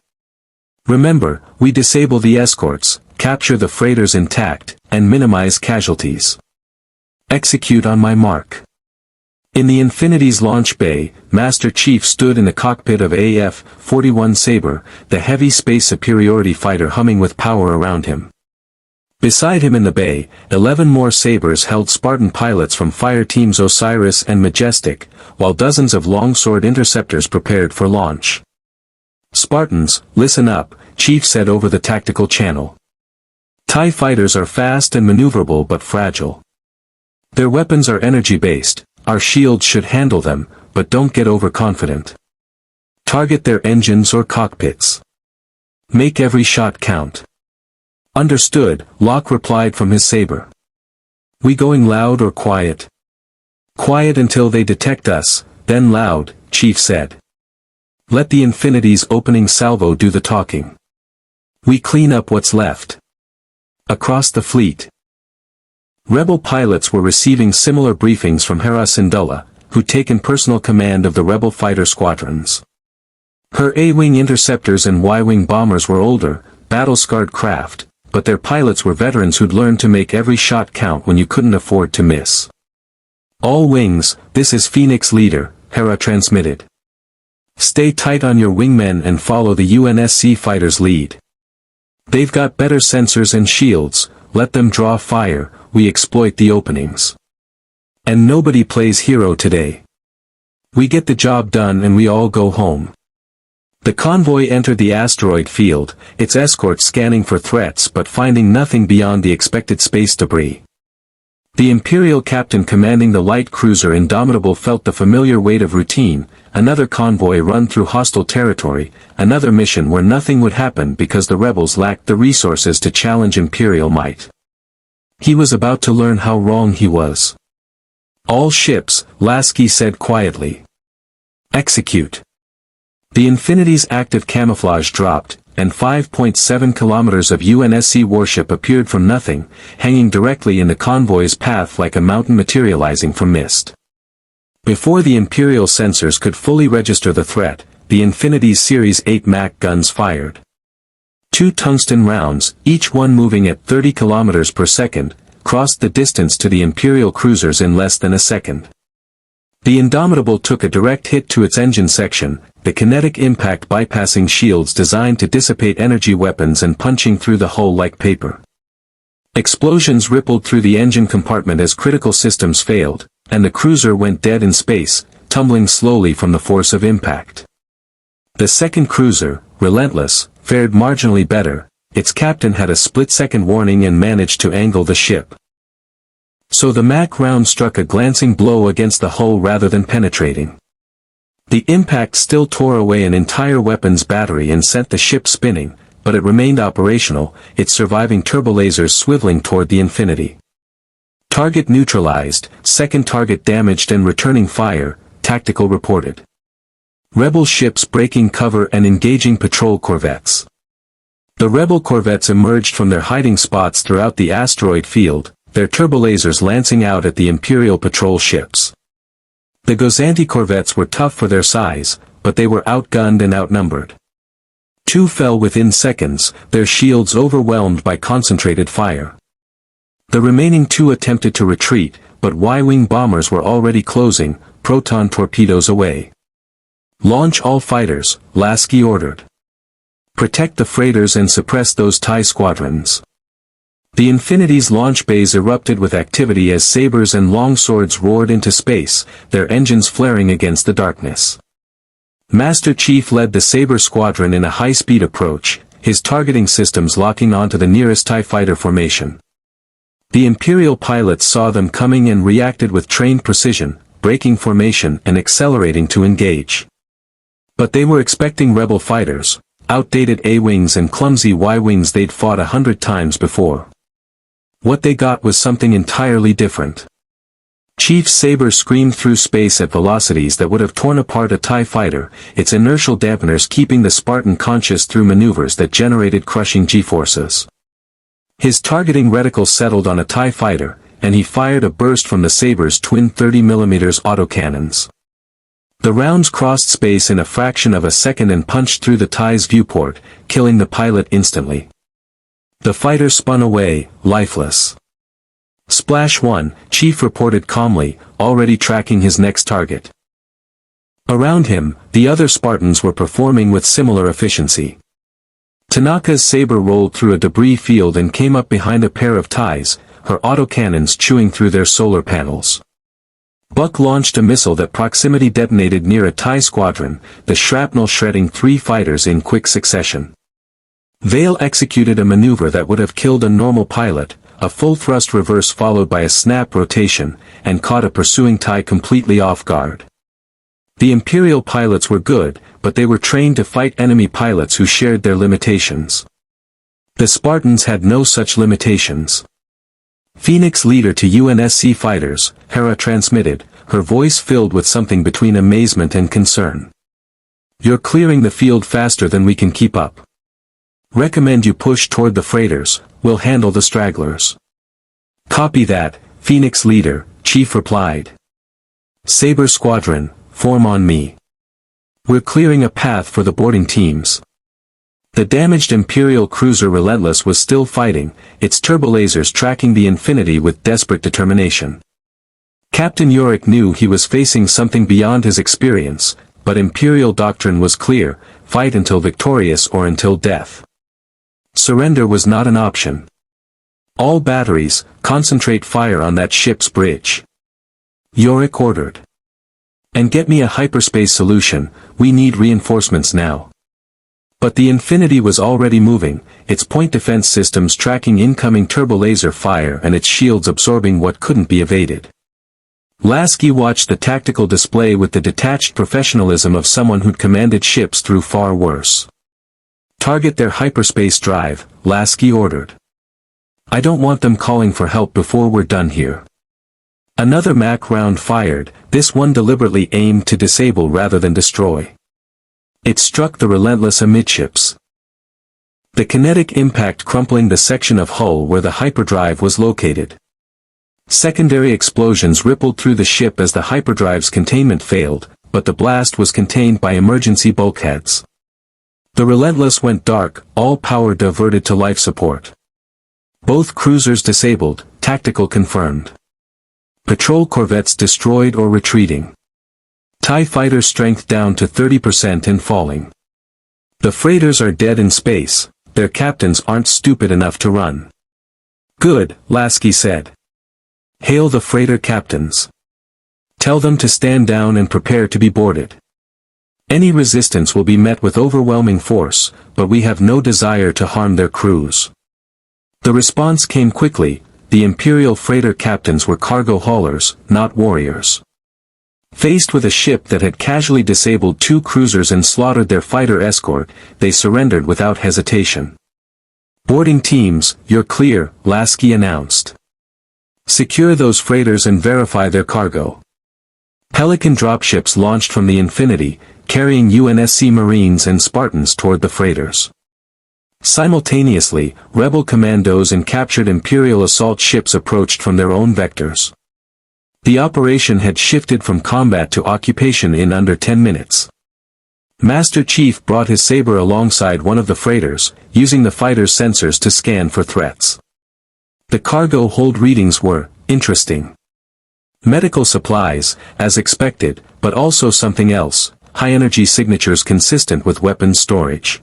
Remember, we disable the escorts, capture the freighters intact, and minimize casualties. Execute on my mark. In the Infinity's launch bay, Master Chief stood in the cockpit of INF-101 Sabre, the heavy space superiority fighter humming with power around him. Beside him in the bay, 11 more Sabres held Spartan pilots from fire teams Osiris and Majestic, while dozens of longsword interceptors prepared for launch. Spartans, listen up, Chief said over the tactical channel. TIE fighters are fast and maneuverable but fragile. Their weapons are energy-based, our shields should handle them, but don't get overconfident. Target their engines or cockpits. Make every shot count. Understood, Locke replied from his Sabre. We going loud or quiet? Quiet until they detect us, then loud, Chief said. Let the Infinity's opening salvo do the talking. We clean up what's left. Across the fleet. Rebel pilots were receiving similar briefings from Hera Syndulla, who'd taken personal command of the rebel fighter squadrons. Her A-wing interceptors and Y-wing bombers were older, battle-scarred craft, but their pilots were veterans who'd learned to make every shot count when you couldn't afford to miss. All wings, this is Phoenix Leader, Hera transmitted. Stay tight on your wingmen and follow the UNSC fighters' lead. They've got better sensors and shields, let them draw fire, we exploit the openings. And nobody plays hero today. We get the job done and we all go home. The convoy entered the asteroid field, its escort scanning for threats but finding nothing beyond the expected space debris. The Imperial captain commanding the light cruiser Indomitable felt the familiar weight of routine, another convoy run through hostile territory, another mission where nothing would happen because the rebels lacked the resources to challenge Imperial might. He was about to learn how wrong he was. All ships, Lasky said quietly. Execute. The Infinity's active camouflage dropped, and 5.7 kilometers of UNSC warship appeared from nothing, hanging directly in the convoy's path like a mountain materializing from mist. Before the Imperial sensors could fully register the threat, the Infinity's Series 8 MAC guns fired. 2 tungsten rounds, each one moving at 30 kilometers per second, crossed the distance to the Imperial cruisers in less than a second. The Indomitable took a direct hit to its engine section, the kinetic impact bypassing shields designed to dissipate energy weapons and punching through the hull like paper. Explosions rippled through the engine compartment as critical systems failed, and the cruiser went dead in space, tumbling slowly from the force of impact. The second cruiser, Relentless, fared marginally better. Its captain had a split-second warning and managed to angle the ship. So the MAC round struck a glancing blow against the hull rather than penetrating. The impact still tore away an entire weapons battery and sent the ship spinning, but it remained operational, its surviving turbolasers swiveling toward the Infinity. Target neutralized, second target damaged and returning fire, Tactical reported. Rebel ships breaking cover and engaging patrol corvettes. The rebel corvettes emerged from their hiding spots throughout the asteroid field, their turbolasers lancing out at the Imperial patrol ships. The Gozanti corvettes were tough for their size, but they were outgunned and outnumbered. 2 fell within seconds, their shields overwhelmed by concentrated fire. The remaining 2 attempted to retreat, but Y-wing bombers were already closing, proton torpedoes away. Launch all fighters, Lasky ordered. Protect the freighters and suppress those TIE squadrons. The Infinity's launch bays erupted with activity as sabers and long swords roared into space, their engines flaring against the darkness. Master Chief led the Saber squadron in a high-speed approach, his targeting systems locking onto the nearest TIE fighter formation. The Imperial pilots saw them coming and reacted with trained precision, breaking formation and accelerating to engage. But they were expecting rebel fighters, outdated A-wings and clumsy Y-wings they'd fought 100 times before. What they got was something entirely different. Chief Saber screamed through space at velocities that would have torn apart a TIE fighter, its inertial dampeners keeping the Spartan conscious through maneuvers that generated crushing G-forces. His targeting reticle settled on a TIE fighter, and he fired a burst from the Saber's twin 30mm autocannons. The rounds crossed space in a fraction of a second and punched through the TIE's viewport, killing the pilot instantly. The fighter spun away, lifeless. Splash 1, Chief reported calmly, already tracking his next target. Around him, the other Spartans were performing with similar efficiency. Tanaka's Saber rolled through a debris field and came up behind a pair of TIEs, her autocannons chewing through their solar panels. Buck launched a missile that proximity detonated near a TIE squadron, the shrapnel shredding 3 fighters in quick succession. Vale executed a maneuver that would have killed a normal pilot, a full-thrust reverse followed by a snap rotation, and caught a pursuing TIE completely off guard. The Imperial pilots were good, but they were trained to fight enemy pilots who shared their limitations. The Spartans had no such limitations. Phoenix leader to UNSC fighters, Hera transmitted, her voice filled with something between amazement and concern. You're clearing the field faster than we can keep up. Recommend you push toward the freighters, we'll handle the stragglers. Copy that, Phoenix leader, Chief replied. Saber squadron, form on me. We're clearing a path for the boarding teams. The damaged Imperial cruiser Relentless was still fighting, its turbolasers tracking the Infinity with desperate determination. Captain Yorick knew he was facing something beyond his experience, but Imperial doctrine was clear, fight until victorious or until death. Surrender was not an option. All batteries, concentrate fire on that ship's bridge. Yorick ordered. And get me a hyperspace solution, we need reinforcements now. But the Infinity was already moving, its point defense systems tracking incoming turbolaser fire and its shields absorbing what couldn't be evaded. Lasky watched the tactical display with the detached professionalism of someone who'd commanded ships through far worse. Target their hyperspace drive, Lasky ordered. I don't want them calling for help before we're done here. Another Mach round fired, this one deliberately aimed to disable rather than destroy. It struck the Relentless amidships. The kinetic impact crumpling the section of hull where the hyperdrive was located. Secondary explosions rippled through the ship as the hyperdrive's containment failed, but the blast was contained by emergency bulkheads. The Relentless went dark, all power diverted to life support. Both cruisers disabled, tactical confirmed. Patrol corvettes destroyed or retreating. TIE fighter strength down to 30% and falling. The freighters are dead in space, their captains aren't stupid enough to run. Good, Lasky said. Hail the freighter captains. Tell them to stand down and prepare to be boarded. Any resistance will be met with overwhelming force, but we have no desire to harm their crews. The response came quickly, the Imperial freighter captains were cargo haulers, not warriors. Faced with a ship that had casually disabled 2 cruisers and slaughtered their fighter escort, they surrendered without hesitation. Boarding teams, you're clear, Lasky announced. Secure those freighters and verify their cargo. Pelican dropships launched from the Infinity, carrying UNSC Marines and Spartans toward the freighters. Simultaneously, rebel commandos and captured Imperial assault ships approached from their own vectors. The operation had shifted from combat to occupation in under 10 minutes. Master Chief brought his saber alongside one of the freighters, using the fighter's sensors to scan for threats. The cargo hold readings were interesting. Medical supplies, as expected, but also something else, high-energy signatures consistent with weapons storage.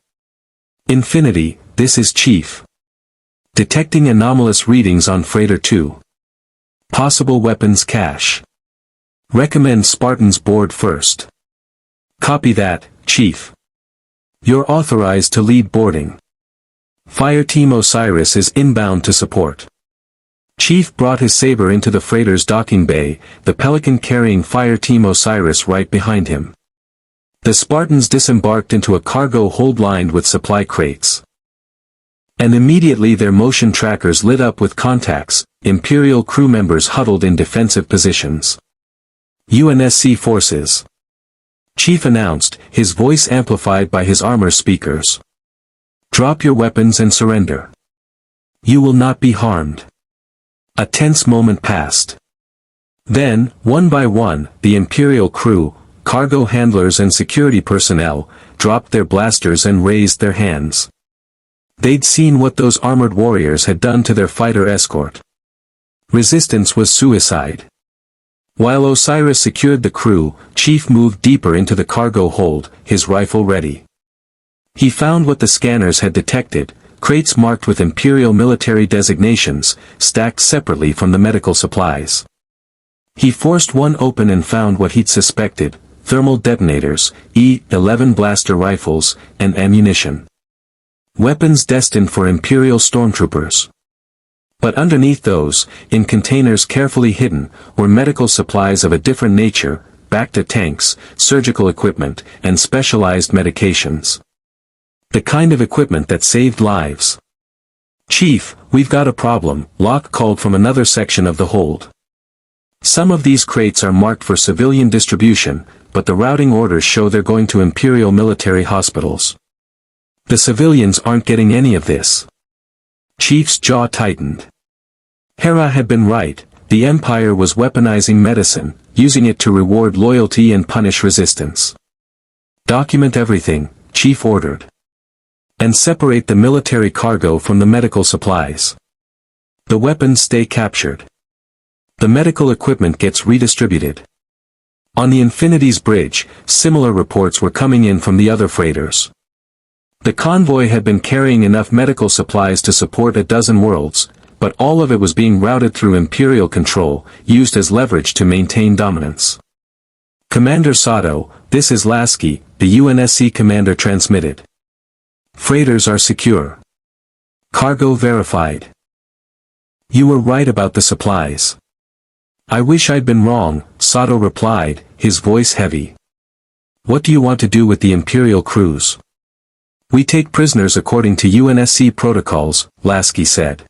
Infinity, this is Chief. Detecting anomalous readings on Freighter 2. Possible weapons cache. Recommend Spartans board first. Copy that, Chief. You're authorized to lead boarding. Fireteam Osiris is inbound to support. Chief brought his saber into the freighter's docking bay, the Pelican carrying Fireteam Osiris right behind him. The Spartans disembarked into a cargo hold lined with supply crates. And immediately their motion trackers lit up with contacts, Imperial crew members huddled in defensive positions. UNSC forces. Chief announced, his voice amplified by his armor speakers. Drop your weapons and surrender. You will not be harmed. A tense moment passed. Then, one by one, the Imperial crew, cargo handlers and security personnel, dropped their blasters and raised their hands. They'd seen what those armored warriors had done to their fighter escort. Resistance was suicide. While Osiris secured the crew, Chief moved deeper into the cargo hold, his rifle ready. He found what the scanners had detected, crates marked with Imperial military designations, stacked separately from the medical supplies. He forced one open and found what he'd suspected, thermal detonators, E-11 blaster rifles, and ammunition. Weapons destined for Imperial stormtroopers. But underneath those, in containers carefully hidden, were medical supplies of a different nature, Bacta tanks, surgical equipment, and specialized medications. The kind of equipment that saved lives. Chief, we've got a problem, Locke called from another section of the hold. Some of these crates are marked for civilian distribution, but the routing orders show they're going to Imperial military hospitals. The civilians aren't getting any of this. Chief's jaw tightened. Hera had been right, the Empire was weaponizing medicine, using it to reward loyalty and punish resistance. Document everything, Chief ordered. And separate the military cargo from the medical supplies. The weapons stay captured. The medical equipment gets redistributed. On the Infinity's bridge, similar reports were coming in from the other freighters. The convoy had been carrying enough medical supplies to support a dozen worlds, but all of it was being routed through Imperial control, used as leverage to maintain dominance. "Commander Sato, this is Lasky," the UNSC commander transmitted. "Freighters are secure. Cargo verified. You were right about the supplies." "I wish I'd been wrong," Sato replied, his voice heavy. "What do you want to do with the Imperial crews?" "We take prisoners according to UNSC protocols," Lasky said.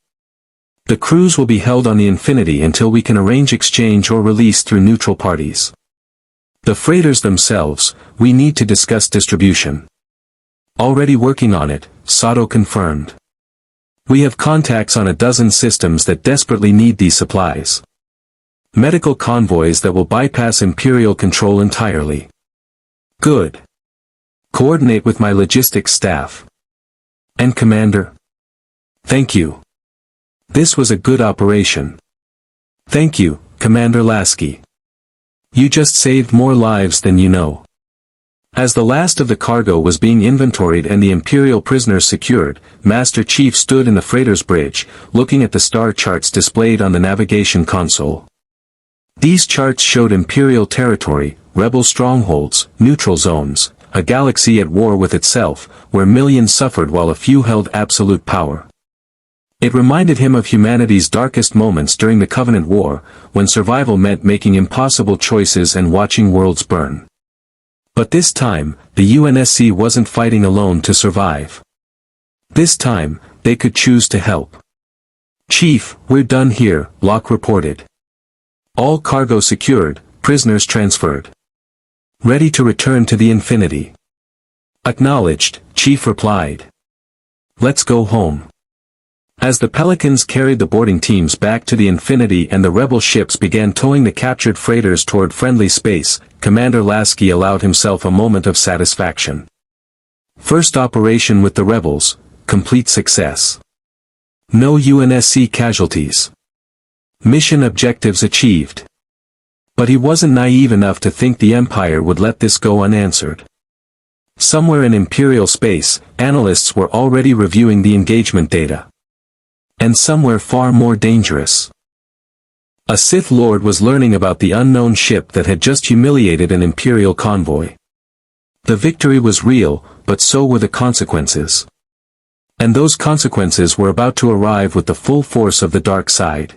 "The crews will be held on the Infinity until we can arrange exchange or release through neutral parties. The freighters themselves, we need to discuss distribution." "Already working on it," Sato confirmed. "We have contacts on a dozen systems that desperately need these supplies. Medical convoys that will bypass Imperial control entirely." "Good. Coordinate with my logistics staff." "And Commander?" "Thank you. This was a good operation." "Thank you, Commander Lasky. You just saved more lives than you know." As the last of the cargo was being inventoried and the Imperial prisoners secured, Master Chief stood in the freighter's bridge, looking at the star charts displayed on the navigation console. These charts showed Imperial territory, rebel strongholds, neutral zones, a galaxy at war with itself, where millions suffered while a few held absolute power. It reminded him of humanity's darkest moments during the Covenant War, when survival meant making impossible choices and watching worlds burn. But this time, the UNSC wasn't fighting alone to survive. This time, they could choose to help. "Chief, we're done here," Locke reported. "All cargo secured, prisoners transferred. Ready to return to the Infinity." "Acknowledged," Chief replied. "Let's go home." As the Pelicans carried the boarding teams back to the Infinity and the rebel ships began towing the captured freighters toward friendly space, Commander Lasky allowed himself a moment of satisfaction. First operation with the rebels, complete success. No UNSC casualties. Mission objectives achieved. But he wasn't naive enough to think the Empire would let this go unanswered. Somewhere in Imperial space, analysts were already reviewing the engagement data. And somewhere far more dangerous. A Sith Lord was learning about the unknown ship that had just humiliated an Imperial convoy. The victory was real, but so were the consequences. And those consequences were about to arrive with the full force of the dark side.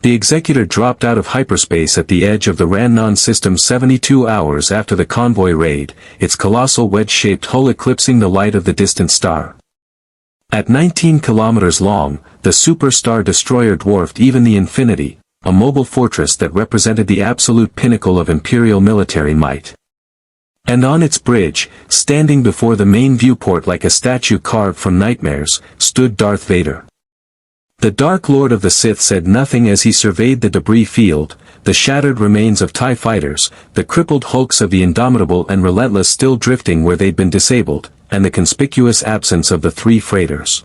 The Executor dropped out of hyperspace at the edge of the Rannon system 72 hours after the convoy raid, its colossal wedge-shaped hull eclipsing the light of the distant star. At 19 kilometers long, the superstar destroyer dwarfed even the Infinity, a mobile fortress that represented the absolute pinnacle of Imperial military might. And on its bridge, standing before the main viewport like a statue carved from nightmares, stood Darth Vader. The Dark Lord of the Sith said nothing as he surveyed the debris field, the shattered remains of TIE fighters, the crippled hulks of the Indomitable and Relentless still drifting where they'd been disabled, and the conspicuous absence of the three freighters.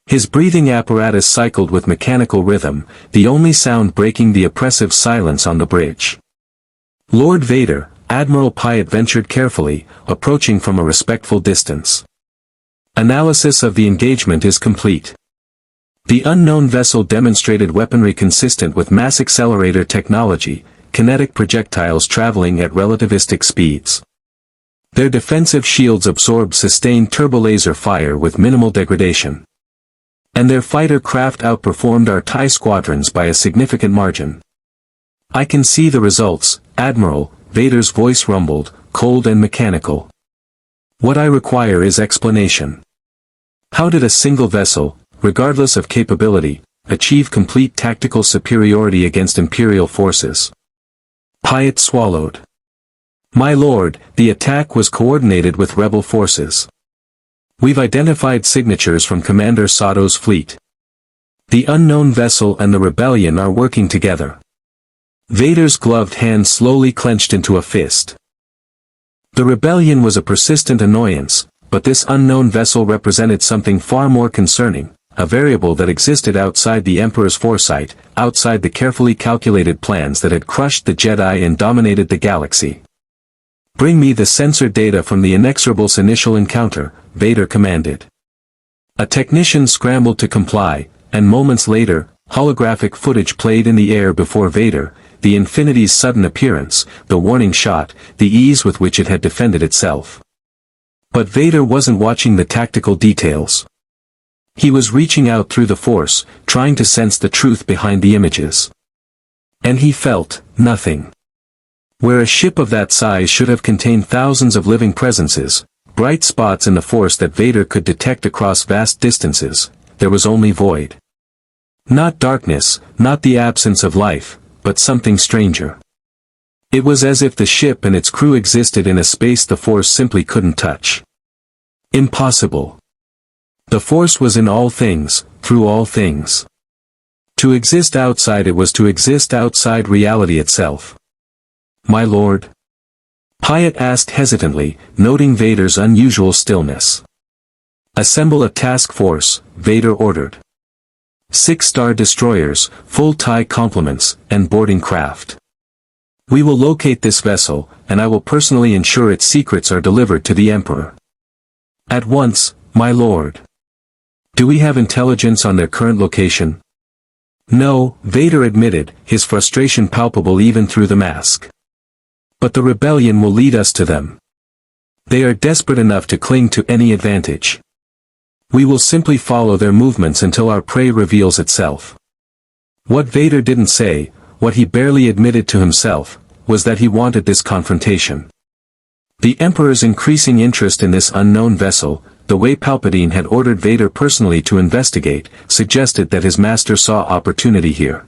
His breathing apparatus cycled with mechanical rhythm, the only sound breaking the oppressive silence on the bridge. "Lord Vader," Admiral Pyatt ventured carefully, approaching from a respectful distance. "Analysis of the engagement is complete. The unknown vessel demonstrated weaponry consistent with mass accelerator technology, kinetic projectiles traveling at relativistic speeds. Their defensive shields absorbed sustained turbolaser fire with minimal degradation. And their fighter craft outperformed our TIE squadrons by a significant margin. I can see the results, Admiral," Vader's voice rumbled, cold and mechanical. "What I require is explanation. How did a single vessel, regardless of capability, achieve complete tactical superiority against Imperial forces?" Pyatt swallowed. "My lord, the attack was coordinated with rebel forces. We've identified signatures from Commander Sato's fleet. The unknown vessel and the rebellion are working together." Vader's gloved hand slowly clenched into a fist. The rebellion was a persistent annoyance, but this unknown vessel represented something far more concerning, a variable that existed outside the Emperor's foresight, outside the carefully calculated plans that had crushed the Jedi and dominated the galaxy. "Bring me the sensor data from the Inexorable's initial encounter," Vader commanded. A technician scrambled to comply, and moments later, holographic footage played in the air before Vader, the Infinity's sudden appearance, the warning shot, the ease with which it had defended itself. But Vader wasn't watching the tactical details. He was reaching out through the Force, trying to sense the truth behind the images. And he felt nothing. Where a ship of that size should have contained thousands of living presences, bright spots in the Force that Vader could detect across vast distances, there was only void. Not darkness, not the absence of life, but something stranger. It was as if the ship and its crew existed in a space the Force simply couldn't touch. Impossible. The Force was in all things, through all things. To exist outside it was to exist outside reality itself. My lord? Piett asked hesitantly, noting Vader's unusual stillness. Assemble a task force, Vader ordered. 6-star destroyers, full tie complements, and boarding craft. We will locate this vessel, and I will personally ensure its secrets are delivered to the Emperor. At once, my lord. Do we have intelligence on their current location? No, Vader admitted, his frustration palpable even through the mask. But the rebellion will lead us to them. They are desperate enough to cling to any advantage. We will simply follow their movements until our prey reveals itself. What Vader didn't say, what he barely admitted to himself, was that he wanted this confrontation. The Emperor's increasing interest in this unknown vessel, the way Palpatine had ordered Vader personally to investigate, suggested that his master saw opportunity here.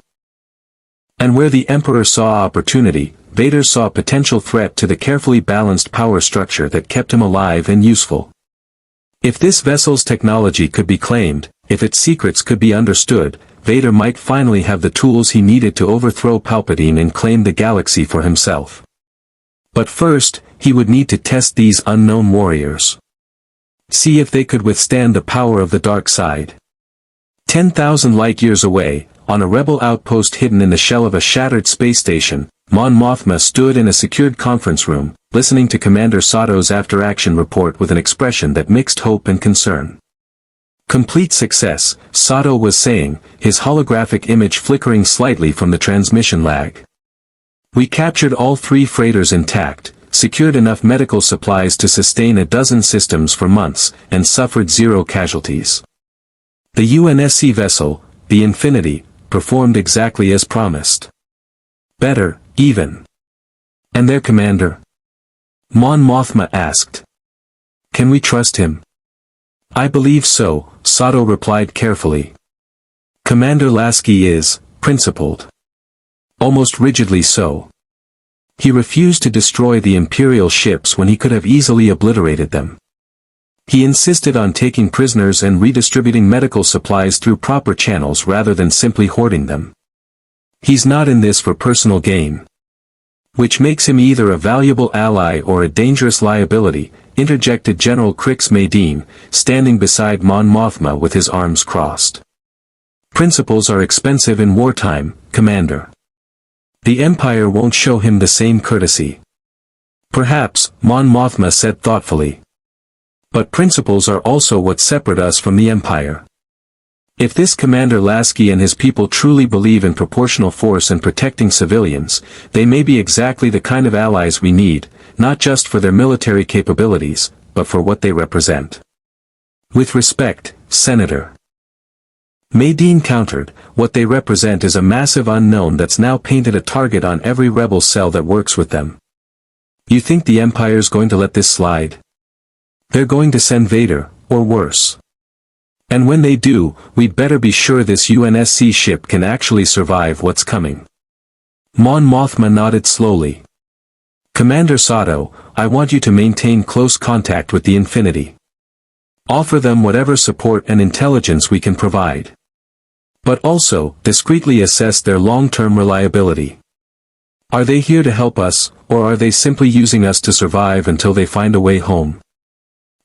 And where the Emperor saw opportunity, Vader saw potential threat to the carefully balanced power structure that kept him alive and useful. If this vessel's technology could be claimed, if its secrets could be understood, Vader might finally have the tools he needed to overthrow Palpatine and claim the galaxy for himself. But first, he would need to test these unknown warriors. See if they could withstand the power of the dark side. 10,000 light-years away, on a rebel outpost hidden in the shell of a shattered space station, Mon Mothma stood in a secured conference room, listening to Commander Sato's after-action report with an expression that mixed hope and concern. Complete success, Sato was saying, his holographic image flickering slightly from the transmission lag. We captured all 3 freighters intact, secured enough medical supplies to sustain a dozen systems for months, and suffered 0 casualties. The UNSC vessel, the Infinity, performed exactly as promised. Better, even. And their commander? Mon Mothma asked. Can we trust him? I believe so, Sato replied carefully. Commander Lasky is, principled. Almost rigidly so. He refused to destroy the Imperial ships when he could have easily obliterated them. He insisted on taking prisoners and redistributing medical supplies through proper channels rather than simply hoarding them. He's not in this for personal gain. Which makes him either a valuable ally or a dangerous liability, interjected General Crix Madine, standing beside Mon Mothma with his arms crossed. Principles are expensive in wartime, Commander. The Empire won't show him the same courtesy. Perhaps, Mon Mothma said thoughtfully. But principles are also what separate us from the Empire. If this Commander Lasky and his people truly believe in proportional force and protecting civilians, they may be exactly the kind of allies we need, not just for their military capabilities, but for what they represent. With respect, Senator. Madine countered, what they represent is a massive unknown that's now painted a target on every rebel cell that works with them. You think the Empire's going to let this slide? They're going to send Vader, or worse. And when they do, we'd better be sure this UNSC ship can actually survive what's coming. Mon Mothma nodded slowly. Commander Sato, I want you to maintain close contact with the Infinity. Offer them whatever support and intelligence we can provide. But also, discreetly assess their long-term reliability. Are they here to help us, or are they simply using us to survive until they find a way home?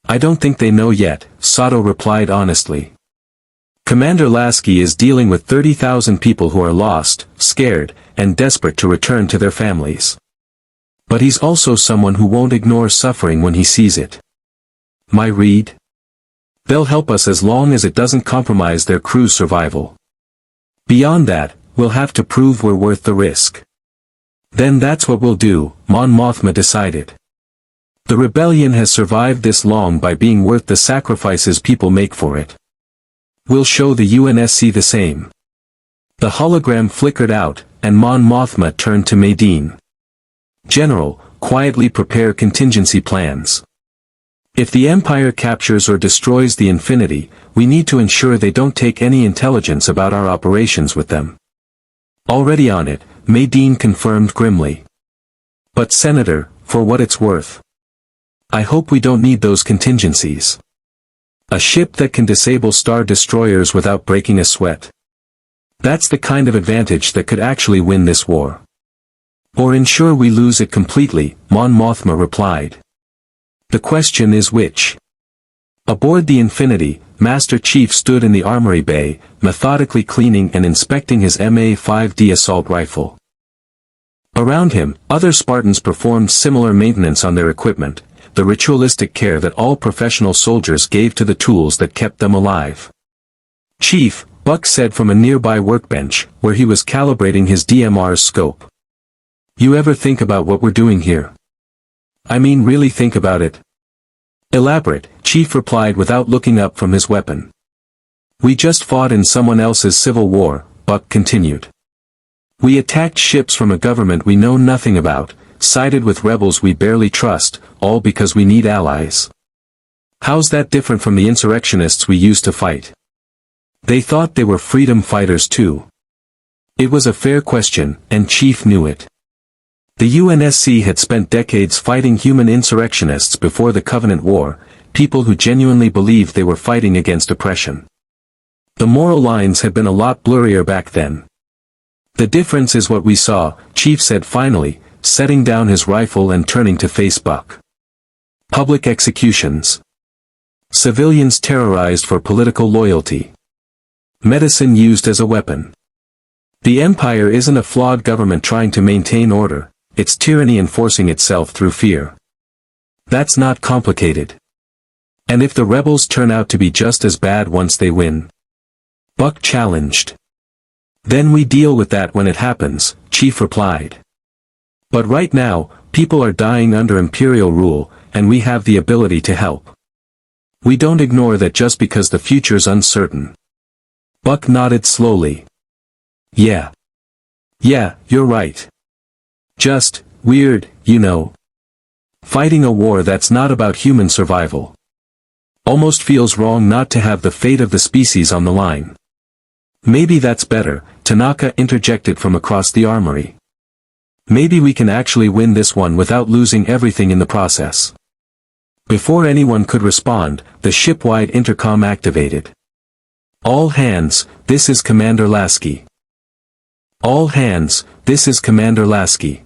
I don't think they know yet, Sato replied honestly. Commander Lasky is dealing with 30,000 people who are lost, scared, and desperate to return to their families. But he's also someone who won't ignore suffering when he sees it. My read? They'll help us as long as it doesn't compromise their crew's survival. Beyond that, we'll have to prove we're worth the risk. Then that's what we'll do, Mon Mothma decided. The rebellion has survived this long by being worth the sacrifices people make for it. We'll show the UNSC the same. The hologram flickered out, and Mon Mothma turned to Madine. General, quietly prepare contingency plans. If the Empire captures or destroys the Infinity, we need to ensure they don't take any intelligence about our operations with them. Already on it, Madine confirmed grimly. But Senator, for what it's worth, I hope we don't need those contingencies. A ship that can disable star destroyers without breaking a sweat. That's the kind of advantage that could actually win this war. Or ensure we lose it completely, Mon Mothma replied. The question is which? Aboard the Infinity, Master Chief stood in the armory bay, methodically cleaning and inspecting his MA-5D assault rifle. Around him, other Spartans performed similar maintenance on their equipment, the ritualistic care that all professional soldiers gave to the tools that kept them alive. Chief, Buck said from a nearby workbench, where he was calibrating his DMR's scope. You ever think about what we're doing here? I mean, really think about it. Elaborate, Chief replied without looking up from his weapon. We just fought in someone else's civil war, Buck continued. We attacked ships from a government we know nothing about, sided with rebels we barely trust, all because we need allies. How's that different from the insurrectionists we used to fight? They thought they were freedom fighters too. It was a fair question, and Chief knew it. The UNSC had spent decades fighting human insurrectionists before the Covenant War, people who genuinely believed they were fighting against oppression. The moral lines had been a lot blurrier back then. The difference is what we saw, Chief said finally, setting down his rifle and turning to face Buck. Public executions. Civilians terrorized for political loyalty. Medicine used as a weapon. The Empire isn't a flawed government trying to maintain order, it's tyranny enforcing itself through fear. That's not complicated. And if the rebels turn out to be just as bad once they win? Buck challenged. Then we deal with that when it happens, Chief replied. But right now, people are dying under Imperial rule, and we have the ability to help. We don't ignore that just because the future's uncertain. Buck nodded slowly. Yeah, you're right. Just, weird, you know. Fighting a war that's not about human survival. Almost feels wrong not to have the fate of the species on the line. Maybe that's better, Tanaka interjected from across the armory. Maybe we can actually win this one without losing everything in the process. Before anyone could respond, the ship-wide intercom activated. All hands, this is Commander Lasky. All hands, this is Commander Lasky.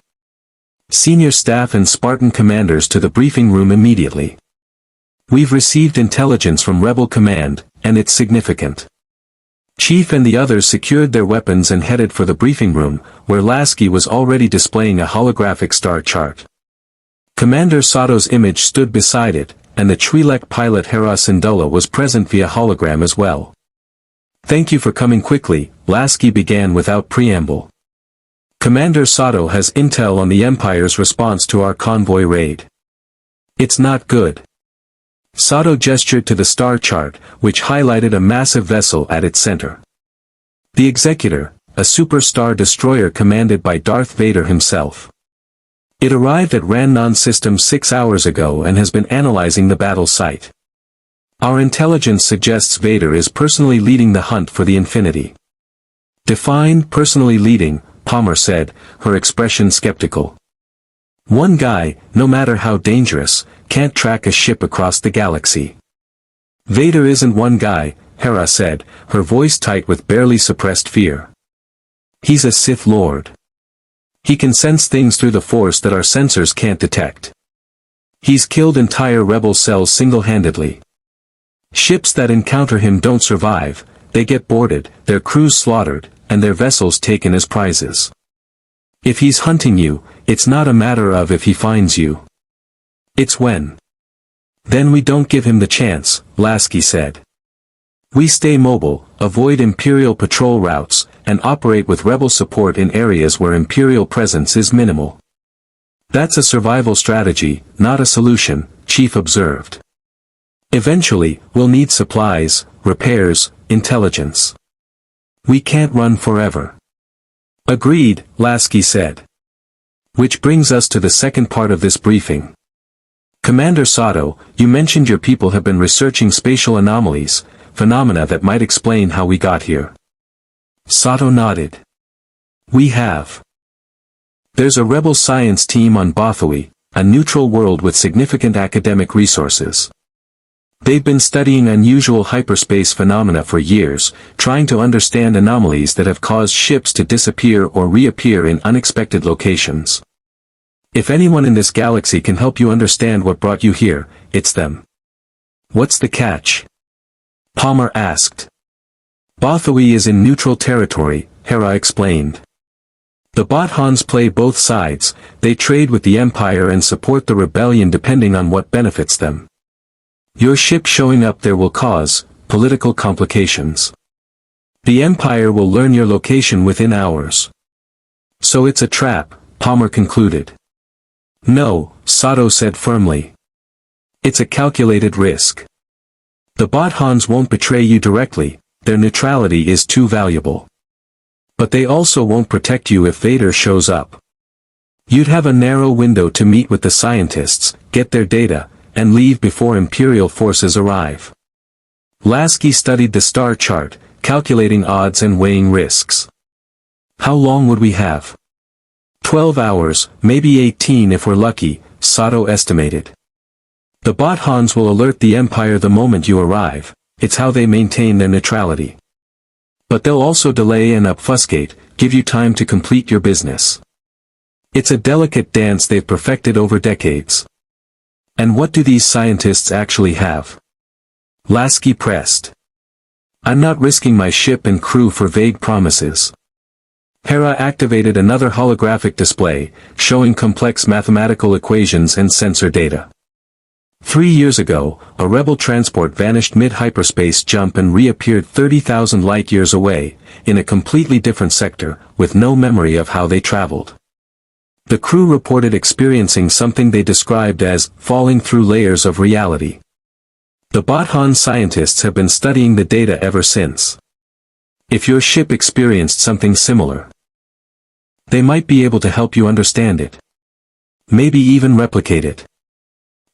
Senior staff and Spartan commanders to the briefing room immediately. We've received intelligence from Rebel Command, and it's significant. Chief and the others secured their weapons and headed for the briefing room, where Lasky was already displaying a holographic star chart. Commander Sato's image stood beside it, and the Twi'lek pilot Hera Syndulla was present via hologram as well. Thank you for coming quickly, Lasky began without preamble. Commander Sato has intel on the Empire's response to our convoy raid. It's not good. Sato gestured to the star chart, which highlighted a massive vessel at its center. The Executor, a superstar destroyer commanded by Darth Vader himself. It arrived at Rannon System 6 hours ago and has been analyzing the battle site. Our intelligence suggests Vader is personally leading the hunt for the Infinity. Define personally leading, Palmer said, her expression skeptical. One guy, no matter how dangerous, can't track a ship across the galaxy. Vader isn't one guy, Hera said, her voice tight with barely suppressed fear. He's a Sith Lord. He can sense things through the Force that our sensors can't detect. He's killed entire rebel cells single-handedly. Ships that encounter him don't survive, they get boarded, their crews slaughtered, and their vessels taken as prizes. If he's hunting you, it's not a matter of if he finds you. It's when. Then we don't give him the chance, Lasky said. We stay mobile, avoid Imperial patrol routes, and operate with rebel support in areas where Imperial presence is minimal. That's a survival strategy, not a solution, Chief observed. Eventually, we'll need supplies, repairs, intelligence. We can't run forever. Agreed, Lasky said. Which brings us to the second part of this briefing. Commander Sato, you mentioned your people have been researching spatial anomalies, phenomena that might explain how we got here. Sato nodded. We have. There's a rebel science team on Bothui, a neutral world with significant academic resources. They've been studying unusual hyperspace phenomena for years, trying to understand anomalies that have caused ships to disappear or reappear in unexpected locations. If anyone in this galaxy can help you understand what brought you here, it's them. What's the catch? Palmer asked. Bothui is in neutral territory, Hera explained. The Bothans play both sides, they trade with the Empire and support the rebellion depending on what benefits them. Your ship showing up there will cause political complications. The Empire will learn your location within hours. So it's a trap, Palmer concluded. No, Sato said firmly. It's a calculated risk. The Bothans won't betray you directly, their neutrality is too valuable. But they also won't protect you if Vader shows up. You'd have a narrow window to meet with the scientists, get their data, and leave before Imperial forces arrive. Lasky studied the star chart, calculating odds and weighing risks. How long would we have? 12 hours, maybe 18 if we're lucky, Sato estimated. The Bothans will alert the Empire the moment you arrive, it's how they maintain their neutrality. But they'll also delay and obfuscate, give you time to complete your business. It's a delicate dance they've perfected over decades. And what do these scientists actually have? Lasky pressed. I'm not risking my ship and crew for vague promises. Hera activated another holographic display, showing complex mathematical equations and sensor data. 3 years ago, a rebel transport vanished mid-hyperspace jump and reappeared 30,000 light-years away, in a completely different sector, with no memory of how they traveled. The crew reported experiencing something they described as falling through layers of reality. The Bothan scientists have been studying the data ever since. If your ship experienced something similar, they might be able to help you understand it. Maybe even replicate it.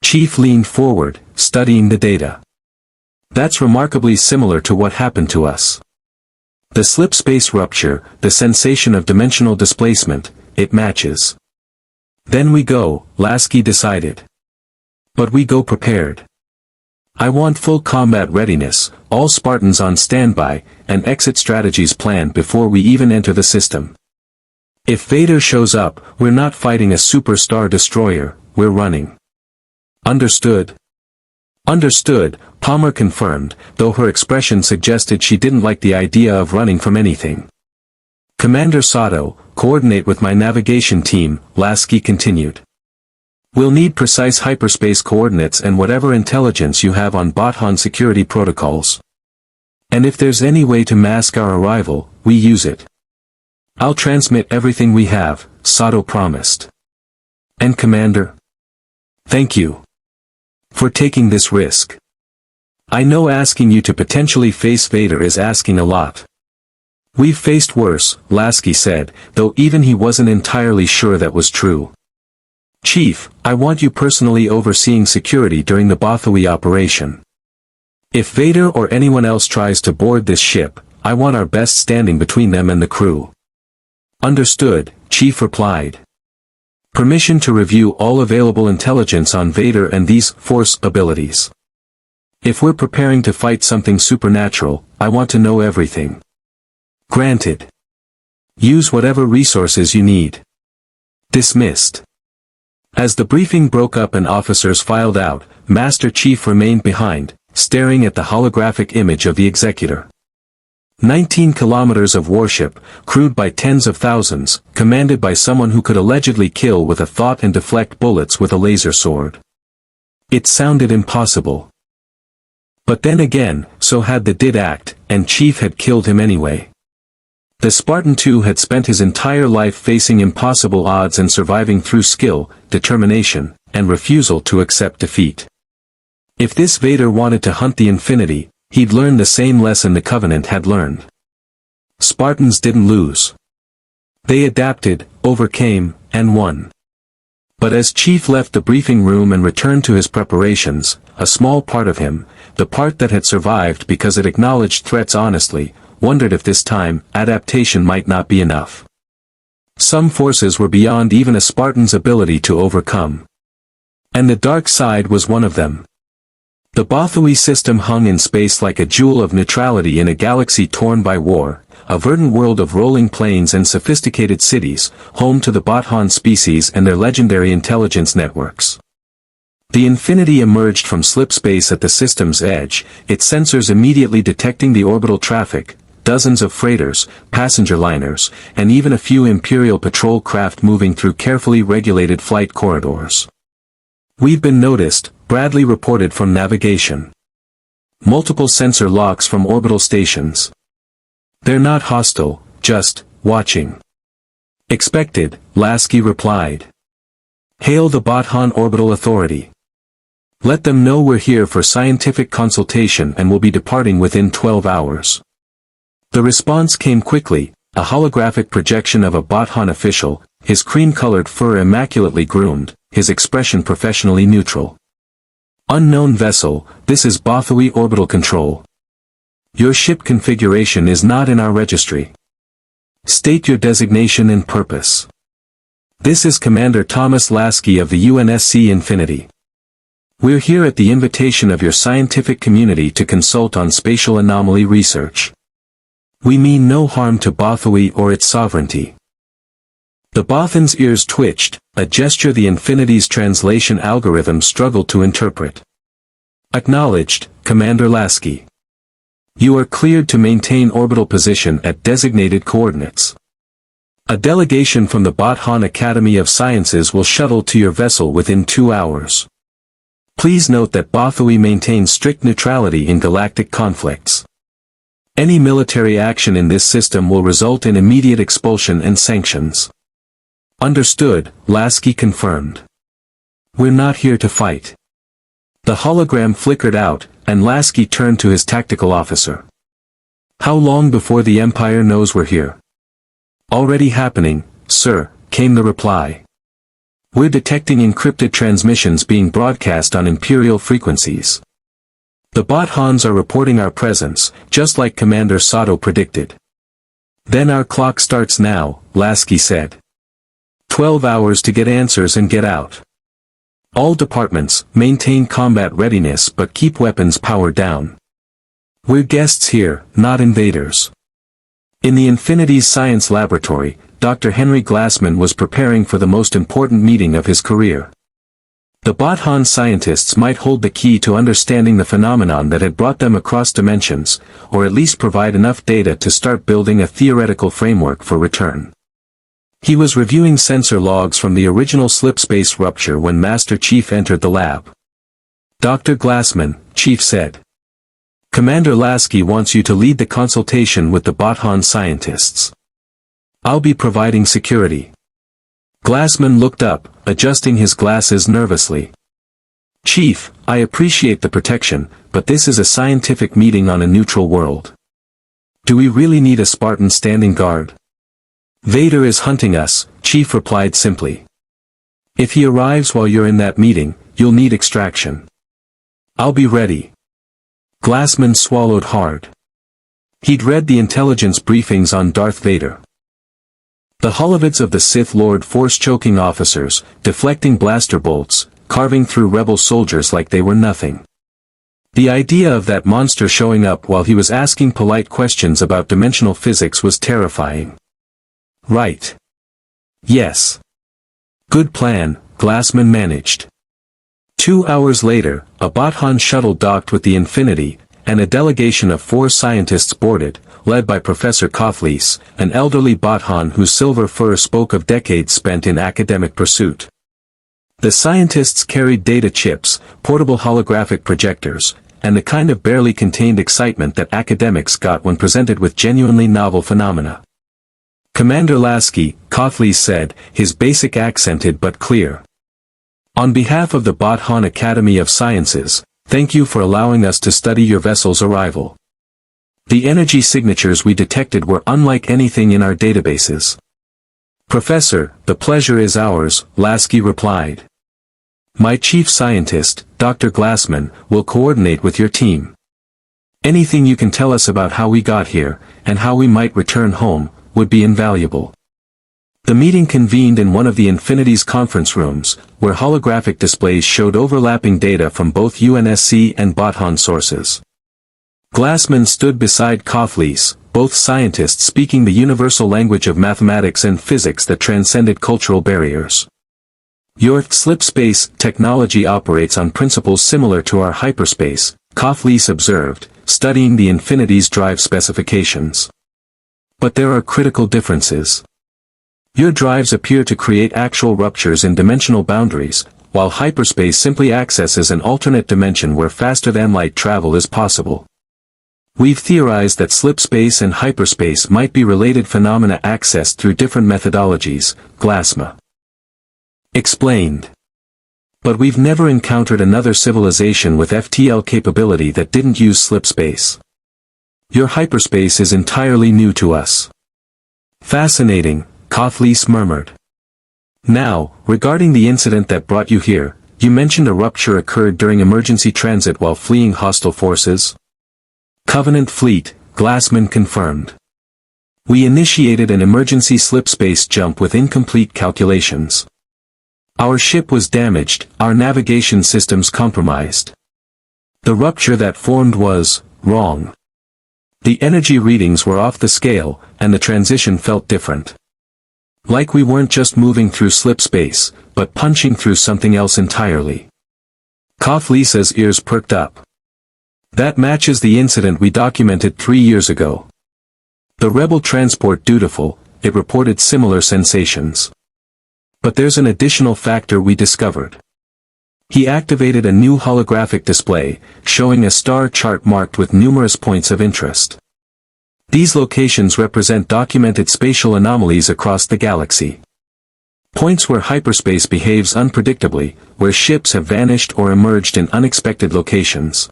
Chief leaned forward, studying the data. That's remarkably similar to what happened to us. The slipspace rupture, the sensation of dimensional displacement, it matches. Then we go, Lasky decided. But we go prepared. I want full combat readiness, all Spartans on standby, and exit strategies planned before we even enter the system. If Vader shows up, we're not fighting a superstar destroyer, we're running. Understood? Understood, Palmer confirmed, though her expression suggested she didn't like the idea of running from anything. Commander Sato, coordinate with my navigation team, Lasky continued. We'll need precise hyperspace coordinates and whatever intelligence you have on Bothan security protocols. And if there's any way to mask our arrival, we use it. I'll transmit everything we have, Sato promised. And Commander? Thank you for taking this risk. I know asking you to potentially face Vader is asking a lot. We've faced worse, Lasky said, though even he wasn't entirely sure that was true. Chief, I want you personally overseeing security during the Bothui operation. If Vader or anyone else tries to board this ship, I want our best standing between them and the crew. Understood, Chief replied. Permission to review all available intelligence on Vader and these Force abilities. If we're preparing to fight something supernatural, I want to know everything. Granted. Use whatever resources you need. Dismissed. As the briefing broke up and officers filed out, Master Chief remained behind, staring at the holographic image of the Executor. 19 kilometers of warship, crewed by tens of thousands, commanded by someone who could allegedly kill with a thought and deflect bullets with a laser sword. It sounded impossible. But then again, so had the did act, and Chief had killed him anyway. The Spartan too had spent his entire life facing impossible odds and surviving through skill, determination, and refusal to accept defeat. If this Vader wanted to hunt the Infinity, he'd learn the same lesson the Covenant had learned. Spartans didn't lose. They adapted, overcame, and won. But as Chief left the briefing room and returned to his preparations, a small part of him, the part that had survived because it acknowledged threats honestly, wondered if this time, adaptation might not be enough. Some forces were beyond even a Spartan's ability to overcome. And the dark side was one of them. The Bothui system hung in space like a jewel of neutrality in a galaxy torn by war, a verdant world of rolling plains and sophisticated cities, home to the Bothan species and their legendary intelligence networks. The Infinity emerged from Slipspace at the system's edge, its sensors immediately detecting the orbital traffic, dozens of freighters, passenger liners, and even a few Imperial patrol craft moving through carefully regulated flight corridors. "We've been noticed," Bradley reported from navigation. "Multiple sensor locks from orbital stations. They're not hostile, just watching." "Expected," Lasky replied. "Hail the Bothan Orbital Authority. Let them know we're here for scientific consultation and will be departing within 12 hours. The response came quickly, a holographic projection of a Bothan official, his cream-colored fur immaculately groomed, his expression professionally neutral. "Unknown vessel, this is Bothui Orbital Control. Your ship configuration is not in our registry. State your designation and purpose. This is Commander Thomas Lasky of the UNSC Infinity. We're here at the invitation of your scientific community to consult on spatial anomaly research. We mean no harm to Bothui or its sovereignty." The Bothan's ears twitched, a gesture the Infinity's translation algorithm struggled to interpret. "Acknowledged, Commander Lasky. You are cleared to maintain orbital position at designated coordinates. A delegation from the Bothan Academy of Sciences will shuttle to your vessel within 2 hours. Please note that Bothui maintains strict neutrality in galactic conflicts. Any military action in this system will result in immediate expulsion and sanctions." "Understood," Lasky confirmed. "We're not here to fight." The hologram flickered out, and Lasky turned to his tactical officer. "How long before the Empire knows we're here?" "Already happening, sir," came the reply. "We're detecting encrypted transmissions being broadcast on Imperial frequencies. The Bothans are reporting our presence, just like Commander Sato predicted." "Then our clock starts now," Lasky said. 12 hours to get answers and get out. All departments, maintain combat readiness but keep weapons powered down. We're guests here, not invaders." In the Infinity's science laboratory, Dr. Henry Glassman was preparing for the most important meeting of his career. The Bothan scientists might hold the key to understanding the phenomenon that had brought them across dimensions, or at least provide enough data to start building a theoretical framework for return. He was reviewing sensor logs from the original Slipspace rupture when Master Chief entered the lab. "Dr. Glassman," Chief said. "Commander Lasky wants you to lead the consultation with the Bothan scientists. I'll be providing security." Glassman looked up, adjusting his glasses nervously. "Chief, I appreciate the protection, but this is a scientific meeting on a neutral world. Do we really need a Spartan standing guard?" "Vader is hunting us," Chief replied simply. "If he arrives while you're in that meeting, you'll need extraction." "I'll be ready." Glassman swallowed hard. He'd read the intelligence briefings on Darth Vader. The holovids of the Sith Lord force-choking officers, deflecting blaster bolts, carving through rebel soldiers like they were nothing. The idea of that monster showing up while he was asking polite questions about dimensional physics was terrifying. "Right. Yes. Good plan," Glassman managed. 2 hours later, a Bothan shuttle docked with the Infinity, and a delegation of 4 scientists boarded, led by Professor Kothlees, an elderly Bothan whose silver fur spoke of decades spent in academic pursuit. The scientists carried data chips, portable holographic projectors, and the kind of barely contained excitement that academics got when presented with genuinely novel phenomena. Commander Lasky, Cothleys said, his basic accented but clear. On behalf of the Bothan Academy of Sciences, thank you for allowing us to study your vessel's arrival. The energy signatures we detected were unlike anything in our databases. Professor, the pleasure is ours, Lasky replied. My chief scientist, Dr. Glassman, will coordinate with your team. Anything you can tell us about how we got here, and how we might return home, would be invaluable. The meeting convened in one of the Infinity's conference rooms, where holographic displays showed overlapping data from both UNSC and Bothan sources. Glassman stood beside Cothleys, both scientists speaking the universal language of mathematics and physics that transcended cultural barriers. Your Slipspace technology operates on principles similar to our hyperspace, Cothleys observed, studying the Infinity's drive specifications. But there are critical differences. Your drives appear to create actual ruptures in dimensional boundaries, while hyperspace simply accesses an alternate dimension where faster-than-light travel is possible. We've theorized that slipspace and hyperspace might be related phenomena accessed through different methodologies, Glassman explained. But we've never encountered another civilization with FTL capability that didn't use slipspace. Your hyperspace is entirely new to us. Fascinating, Cothleys murmured. Now, regarding the incident that brought you here, you mentioned a rupture occurred during emergency transit while fleeing hostile forces? Covenant fleet, Glassman confirmed. We initiated an emergency slipspace jump with incomplete calculations. Our ship was damaged, our navigation systems compromised. The rupture that formed was wrong. The energy readings were off the scale, and the transition felt different. Like we weren't just moving through slipspace, but punching through something else entirely. Cothleys's ears perked up. That matches the incident we documented 3 years ago. The rebel transport Dutiful, it reported similar sensations. But there's an additional factor we discovered. He activated a new holographic display, showing a star chart marked with numerous points of interest. These locations represent documented spatial anomalies across the galaxy. Points where hyperspace behaves unpredictably, where ships have vanished or emerged in unexpected locations.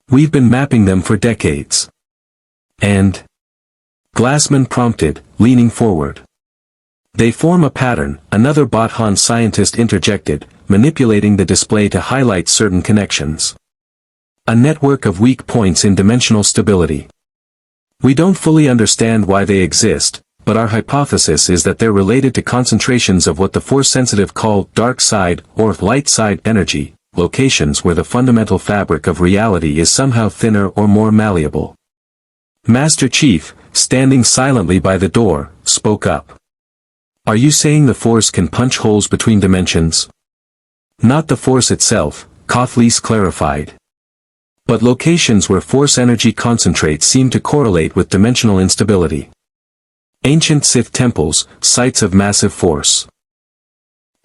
We've been mapping them for decades. And? Glassman prompted, leaning forward. They form a pattern, another Bothan scientist interjected, manipulating the display to highlight certain connections. A network of weak points in dimensional stability. We don't fully understand why they exist, but our hypothesis is that they're related to concentrations of what the Force-sensitive call dark side or light side energy, locations where the fundamental fabric of reality is somehow thinner or more malleable. Master Chief, standing silently by the door, spoke up. Are you saying the Force can punch holes between dimensions? Not the Force itself, Cothleys clarified. But locations where Force energy concentrates seem to correlate with dimensional instability. Ancient Sith temples, sites of massive Force.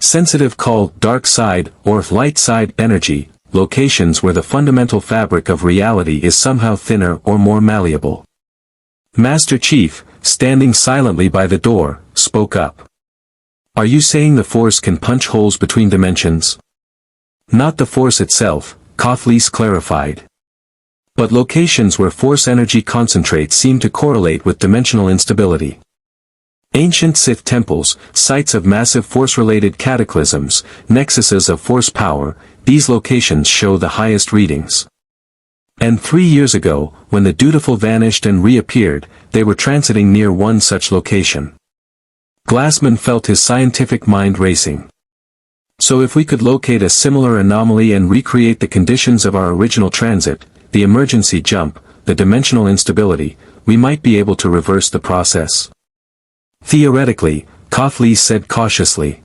Sensitive called dark side or light side energy, locations where the fundamental fabric of reality is somehow thinner or more malleable. Master Chief, standing silently by the door, spoke up. Are you saying the Force can punch holes between dimensions? Not the Force itself, Cothleys clarified. But locations where Force energy concentrates seem to correlate with dimensional instability. Ancient Sith temples, sites of massive Force-related cataclysms, nexuses of Force power, these locations show the highest readings. And 3 years ago, when the Dutiful vanished and reappeared, they were transiting near one such location. Glassman felt his scientific mind racing. So if we could locate a similar anomaly and recreate the conditions of our original transit, the emergency jump, the dimensional instability, we might be able to reverse the process. Theoretically, Cothleys said cautiously.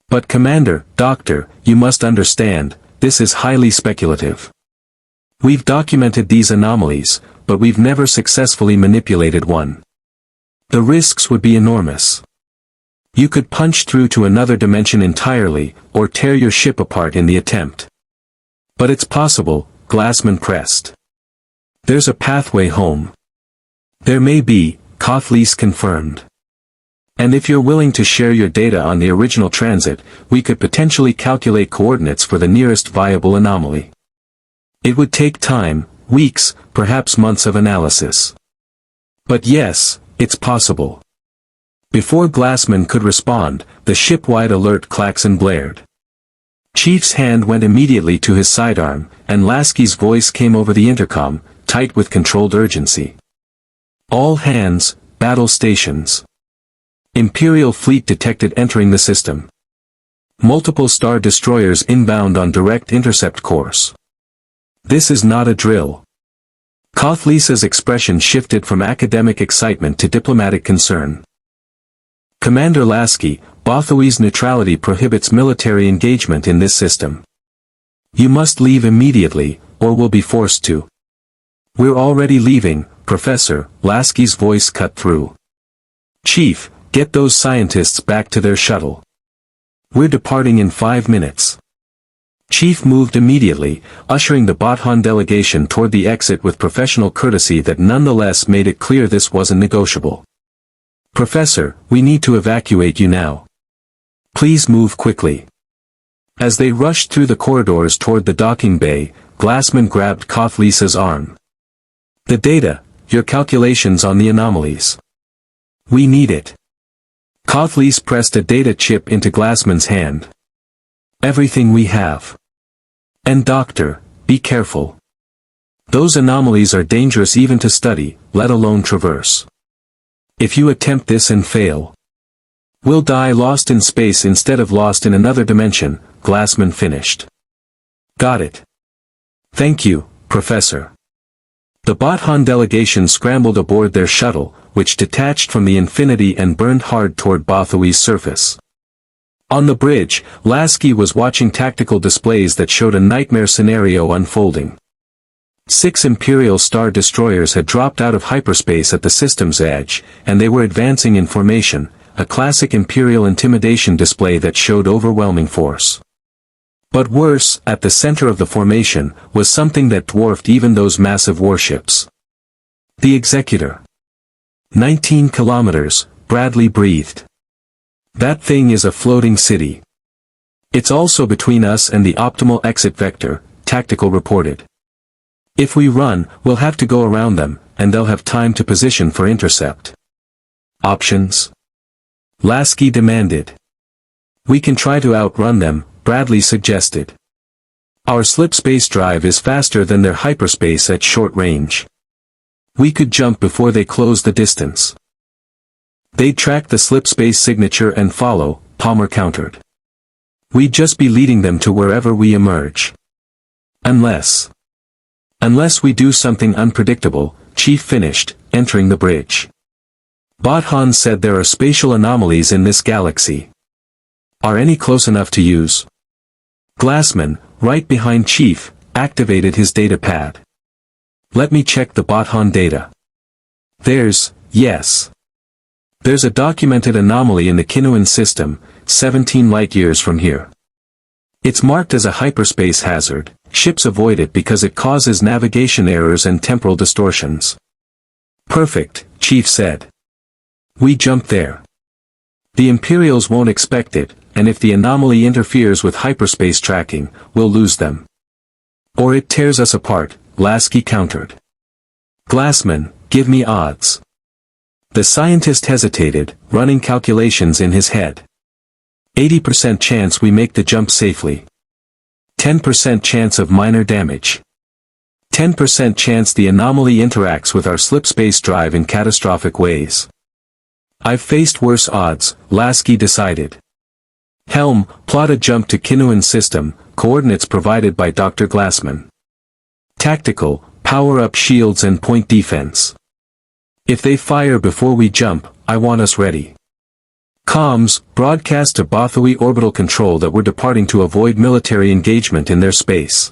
But Commander, Doctor, you must understand, this is highly speculative. We've documented these anomalies, but we've never successfully manipulated one. The risks would be enormous. You could punch through to another dimension entirely, or tear your ship apart in the attempt. But it's possible, Glassman pressed. There's a pathway home. There may be, Kathleen confirmed. And if you're willing to share your data on the original transit, we could potentially calculate coordinates for the nearest viable anomaly. It would take time, weeks, perhaps months of analysis. But yes, it's possible. Before Glassman could respond, the ship-wide alert klaxon blared. Chief's hand went immediately to his sidearm, and Lasky's voice came over the intercom, tight with controlled urgency. All hands, battle stations. Imperial fleet detected entering the system. Multiple star destroyers inbound on direct intercept course. This is not a drill. Kathlee's expression shifted from academic excitement to diplomatic concern. Commander Lasky, Bothawi's neutrality prohibits military engagement in this system. You must leave immediately, or we'll be forced to. We're already leaving, Professor, Lasky's voice cut through. Chief, get those scientists back to their shuttle. We're departing in 5 minutes. Chief moved immediately, ushering the Bothan delegation toward the exit with professional courtesy that nonetheless made it clear this wasn't negotiable. Professor, we need to evacuate you now. Please move quickly. As they rushed through the corridors toward the docking bay, Glassman grabbed Kathlee's arm. The data, your calculations on the anomalies. We need it. Kathleen pressed a data chip into Glassman's hand. Everything we have. And doctor, be careful. Those anomalies are dangerous even to study, let alone traverse. If you attempt this and fail, we'll die lost in space instead of lost in another dimension, Glassman finished. Got it. Thank you, Professor. The Bothan delegation scrambled aboard their shuttle, which detached from the Infinity and burned hard toward Bothawi's surface. On the bridge, Lasky was watching tactical displays that showed a nightmare scenario unfolding. 6 Imperial star destroyers had dropped out of hyperspace at the system's edge, and they were advancing in formation, a classic Imperial intimidation display that showed overwhelming force. But worse, at the center of the formation, was something that dwarfed even those massive warships. The Executor. 19 kilometers, Bradley breathed. That thing is a floating city. It's also between us and the optimal exit vector, Tactical reported. If we run, we'll have to go around them, and they'll have time to position for intercept. Options? Lasky demanded. We can try to outrun them, Bradley suggested. Our Slipspace drive is faster than their hyperspace at short range. We could jump before they close the distance. They'd track the Slipspace signature and follow, Palmer countered. We'd just be leading them to wherever we emerge. Unless we do something unpredictable, Chief finished, entering the bridge. Bothan said there are spatial anomalies in this galaxy. Are any close enough to use? Glassman, right behind Chief, activated his data pad. Let me check the Bothan data. Yes. There's a documented anomaly in the Kinnuan system, 17 light-years from here. It's marked as a hyperspace hazard. Ships avoid it because it causes navigation errors and temporal distortions. Perfect, Chief said. We jump there. The Imperials won't expect it, and if the anomaly interferes with hyperspace tracking, we'll lose them. Or it tears us apart, Lasky countered. Glassman, give me odds. The scientist hesitated, running calculations in his head. 80% chance we make the jump safely. 10% chance of minor damage. 10% chance the anomaly interacts with our Slipspace drive in catastrophic ways. I've faced worse odds, Lasky decided. Helm, plot a jump to Kinnuan system, coordinates provided by Dr. Glassman. Tactical, power up shields and point defense. If they fire before we jump, I want us ready. Comms, broadcast to Bothawi Orbital Control that we're departing to avoid military engagement in their space.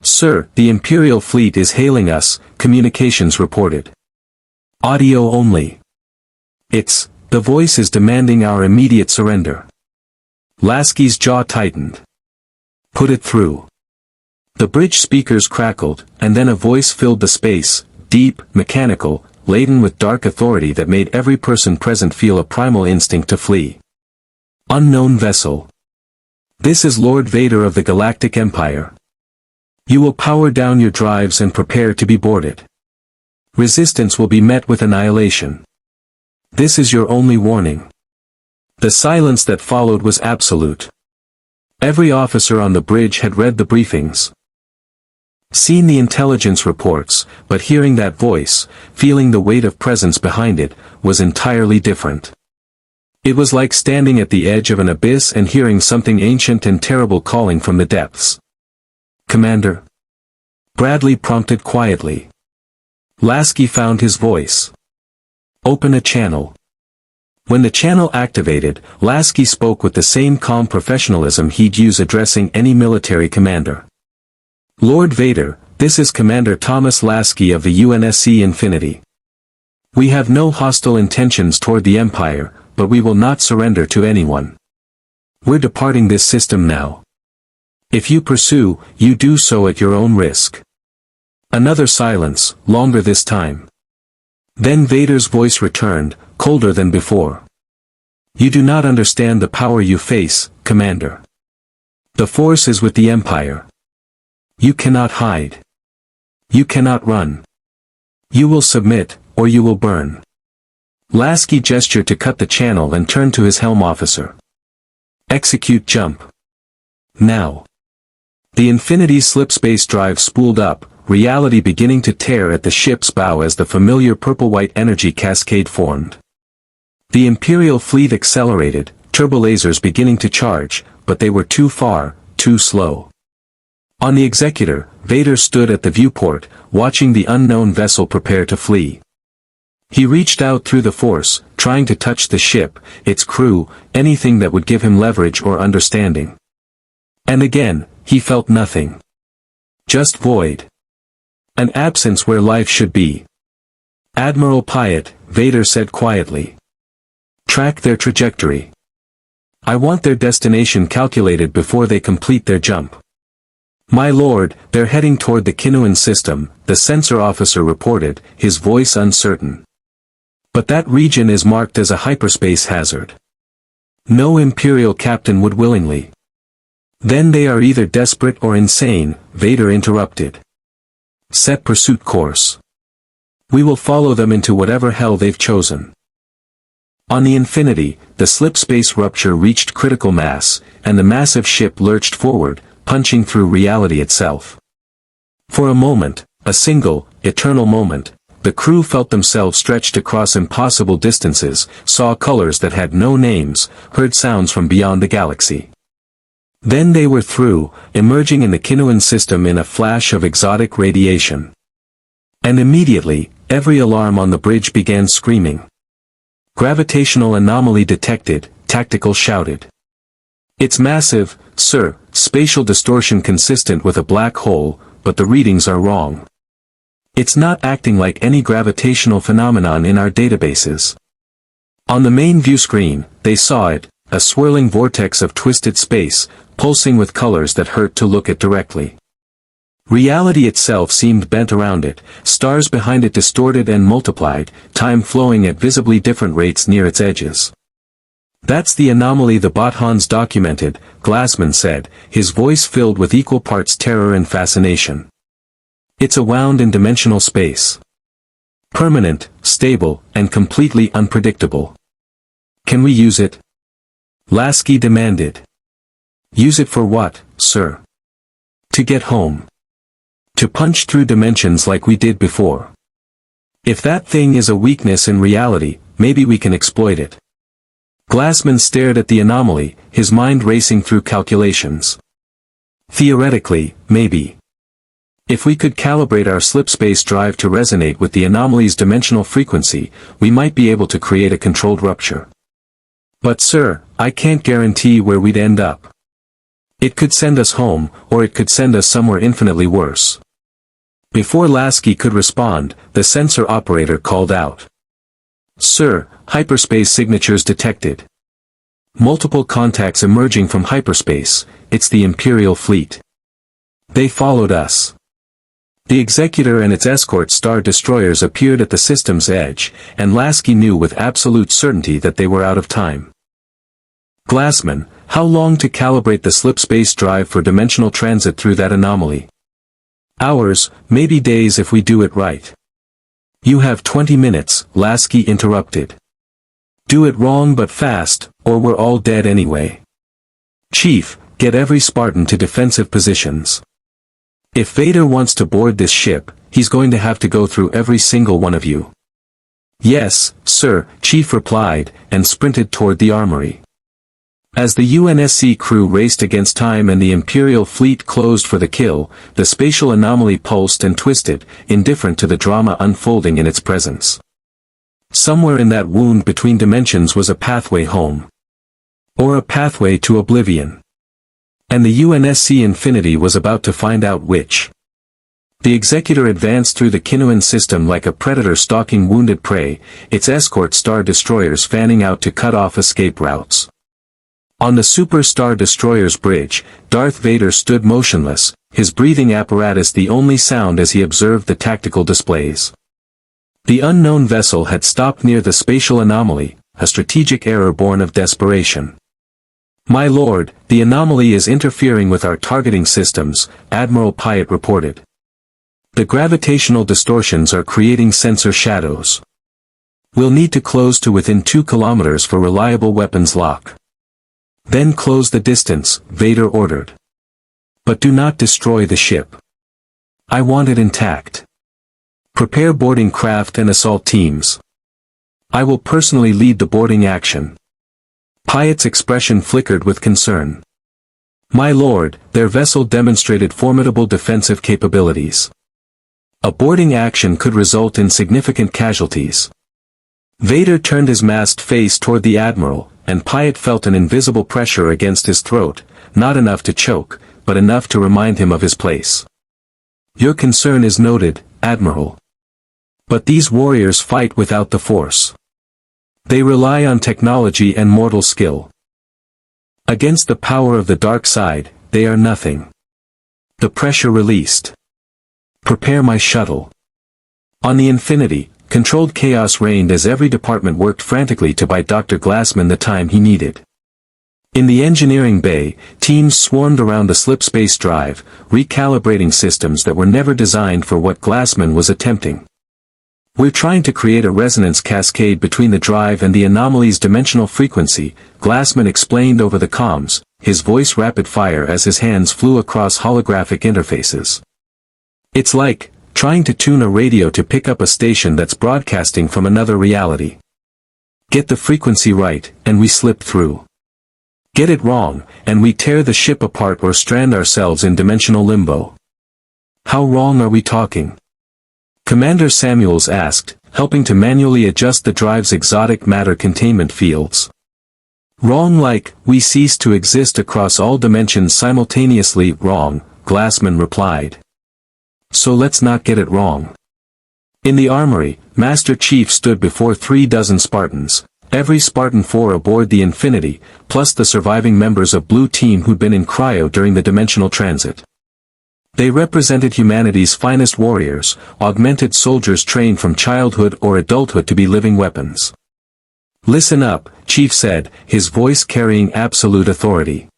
Sir, the Imperial fleet is hailing us, communications reported. Audio only. It's The voice is demanding our immediate surrender. Lasky's jaw tightened. Put it through. The bridge speakers crackled, and then a voice filled the space, deep, mechanical, laden with dark authority that made every person present feel a primal instinct to flee. Unknown vessel. This is Lord Vader of the Galactic Empire. You will power down your drives and prepare to be boarded. Resistance will be met with annihilation. This is your only warning. The silence that followed was absolute. Every officer on the bridge had read the briefings, seen the intelligence reports, but hearing that voice, feeling the weight of presence behind it, was entirely different. It was like standing at the edge of an abyss and hearing something ancient and terrible calling from the depths. Commander? Bradley prompted quietly. Lasky found his voice. Open a channel. When the channel activated, Lasky spoke with the same calm professionalism he'd use addressing any military commander. Lord Vader, this is Commander Thomas Lasky of the UNSC Infinity. We have no hostile intentions toward the Empire, but we will not surrender to anyone. We're departing this system now. If you pursue, you do so at your own risk. Another silence, longer this time. Then Vader's voice returned, colder than before. You do not understand the power you face, Commander. The Force is with the Empire. You cannot hide. You cannot run. You will submit, or you will burn. Lasky gestured to cut the channel and turned to his helm officer. Execute jump. Now. The Infinity's slipspace drive spooled up, reality beginning to tear at the ship's bow as the familiar purple-white energy cascade formed. The Imperial fleet accelerated, turbolasers beginning to charge, but they were too far, too slow. On the Executor, Vader stood at the viewport, watching the unknown vessel prepare to flee. He reached out through the Force, trying to touch the ship, its crew, anything that would give him leverage or understanding. And again, he felt nothing. Just void. An absence where life should be. Admiral Pyatt, Vader said quietly. Track their trajectory. I want their destination calculated before they complete their jump. My lord, they're heading toward the Kinnuan system, the sensor officer reported, his voice uncertain. But that region is marked as a hyperspace hazard. No Imperial captain would willingly. Then they are either desperate or insane, Vader interrupted. Set pursuit course. We will follow them into whatever hell they've chosen. On the Infinity, the slipspace rupture reached critical mass, and the massive ship lurched forward, punching through reality itself. For a moment, a single, eternal moment, the crew felt themselves stretched across impossible distances, saw colors that had no names, heard sounds from beyond the galaxy. Then they were through, emerging in the Kinnuan system in a flash of exotic radiation. And immediately, every alarm on the bridge began screaming. Gravitational anomaly detected, Tactical shouted. It's massive, sir, spatial distortion consistent with a black hole, but the readings are wrong. It's not acting like any gravitational phenomenon in our databases. On the main view screen, they saw it, a swirling vortex of twisted space, pulsing with colors that hurt to look at directly. Reality itself seemed bent around it, stars behind it distorted and multiplied, time flowing at visibly different rates near its edges. That's the anomaly the Bothans documented, Glassman said, his voice filled with equal parts terror and fascination. It's a wound in dimensional space. Permanent, stable, and completely unpredictable. Can we use it? Lasky demanded. Use it for what, sir? To get home. To punch through dimensions like we did before. If that thing is a weakness in reality, maybe we can exploit it. Glassman stared at the anomaly, his mind racing through calculations. Theoretically, maybe. If we could calibrate our slipspace drive to resonate with the anomaly's dimensional frequency, we might be able to create a controlled rupture. But sir, I can't guarantee where we'd end up. It could send us home, or it could send us somewhere infinitely worse. Before Lasky could respond, the sensor operator called out. Sir, hyperspace signatures detected. Multiple contacts emerging from hyperspace, it's the Imperial fleet. They followed us. The Executor and its escort star destroyers appeared at the system's edge, and Lasky knew with absolute certainty that they were out of time. Glassman, how long to calibrate the Slipspace drive for dimensional transit through that anomaly? Hours, maybe days if we do it right. You have 20 minutes, Lasky interrupted. Do it wrong but fast, or we're all dead anyway. Chief, get every Spartan to defensive positions. If Vader wants to board this ship, he's going to have to go through every single one of you. Yes, sir, Chief replied, and sprinted toward the armory. As the UNSC crew raced against time and the Imperial fleet closed for the kill, the spatial anomaly pulsed and twisted, indifferent to the drama unfolding in its presence. Somewhere in that wound between dimensions was a pathway home. Or a pathway to oblivion. And the UNSC Infinity was about to find out which. The Executor advanced through the Kinnuan system like a predator stalking wounded prey, its escort star destroyers fanning out to cut off escape routes. On the Super Star Destroyer's bridge, Darth Vader stood motionless, his breathing apparatus the only sound as he observed the tactical displays. The unknown vessel had stopped near the spatial anomaly, a strategic error born of desperation. My lord, the anomaly is interfering with our targeting systems, Admiral Pyatt reported. The gravitational distortions are creating sensor shadows. We'll need to close to within 2 kilometers for reliable weapons lock. Then close the distance, Vader ordered. But do not destroy the ship. I want it intact. Prepare boarding craft and assault teams. I will personally lead the boarding action. Pyatt's expression flickered with concern. My lord, their vessel demonstrated formidable defensive capabilities. A boarding action could result in significant casualties. Vader turned his masked face toward the Admiral, and Pyatt felt an invisible pressure against his throat, not enough to choke, but enough to remind him of his place. Your concern is noted, Admiral. But these warriors fight without the Force. They rely on technology and mortal skill. Against the power of the dark side, they are nothing. The pressure released. Prepare my shuttle. On the Infinity, controlled chaos reigned as every department worked frantically to buy Dr. Glassman the time he needed. In the engineering bay, teams swarmed around the Slipspace drive, recalibrating systems that were never designed for what Glassman was attempting. We're trying to create a resonance cascade between the drive and the anomaly's dimensional frequency, Glassman explained over the comms, his voice rapid fire as his hands flew across holographic interfaces. It's like trying to tune a radio to pick up a station that's broadcasting from another reality. Get the frequency right, and we slip through. Get it wrong, and we tear the ship apart or strand ourselves in dimensional limbo. How wrong are we talking? Commander Samuels asked, helping to manually adjust the drive's exotic matter containment fields. Wrong like, we cease to exist across all dimensions simultaneously. Wrong, Glassman replied. So let's not get it wrong. In the armory, Master Chief stood before 36 Spartans, every Spartan 4 aboard the Infinity, plus the surviving members of Blue Team who'd been in cryo during the dimensional transit. They represented humanity's finest warriors, augmented soldiers trained from childhood or adulthood to be living weapons. Listen up, Chief said, his voice carrying absolute authority.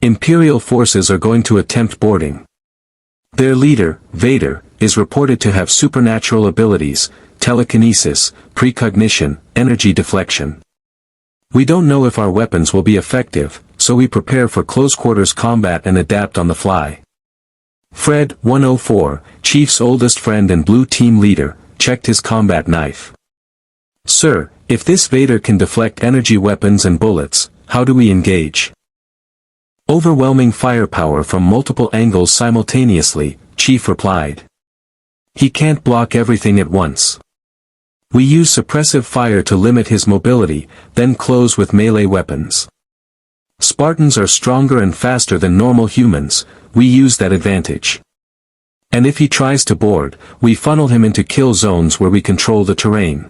Imperial forces are going to attempt boarding. Their leader, Vader, is reported to have supernatural abilities, telekinesis, precognition, energy deflection. We don't know if our weapons will be effective, so we prepare for close-quarters combat and adapt on the fly. Fred, 104, Chief's oldest friend and Blue Team leader, checked his combat knife. Sir, if this Vader can deflect energy weapons and bullets, how do we engage? Overwhelming firepower from multiple angles simultaneously, Chief replied. He can't block everything at once. We use suppressive fire to limit his mobility, then close with melee weapons. Spartans are stronger and faster than normal humans, we use that advantage. And if he tries to board, we funnel him into kill zones where we control the terrain.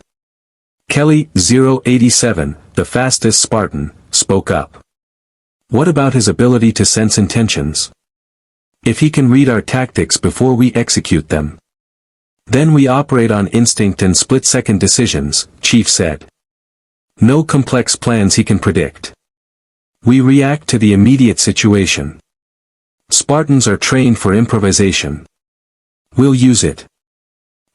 Kelly 087, the fastest Spartan, spoke up. What about his ability to sense intentions? If he can read our tactics before we execute them. Then we operate on instinct and split-second decisions, Chief said. No complex plans he can predict. We react to the immediate situation. Spartans are trained for improvisation. We'll use it.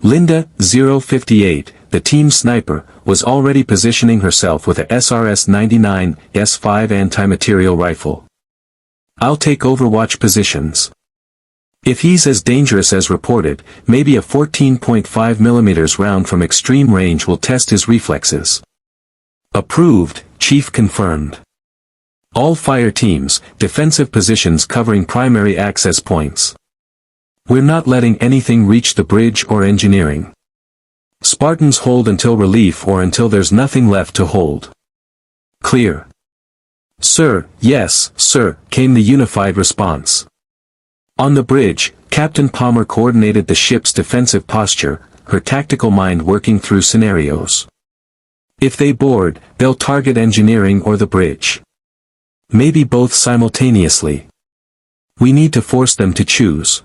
Linda 058, the team sniper, was already positioning herself with a SRS-99 S5 anti-material rifle. I'll take overwatch positions. If he's as dangerous as reported, maybe a 14.5mm round from extreme range will test his reflexes. Approved, Chief confirmed. All fire teams, defensive positions covering primary access points. We're not letting anything reach the bridge or engineering. Spartans hold until relief or until there's nothing left to hold. Clear. Sir, yes, sir, came the unified response. On the bridge, Captain Palmer coordinated the ship's defensive posture, her tactical mind working through scenarios. If they board, they'll target engineering or the bridge. Maybe both simultaneously. We need to force them to choose.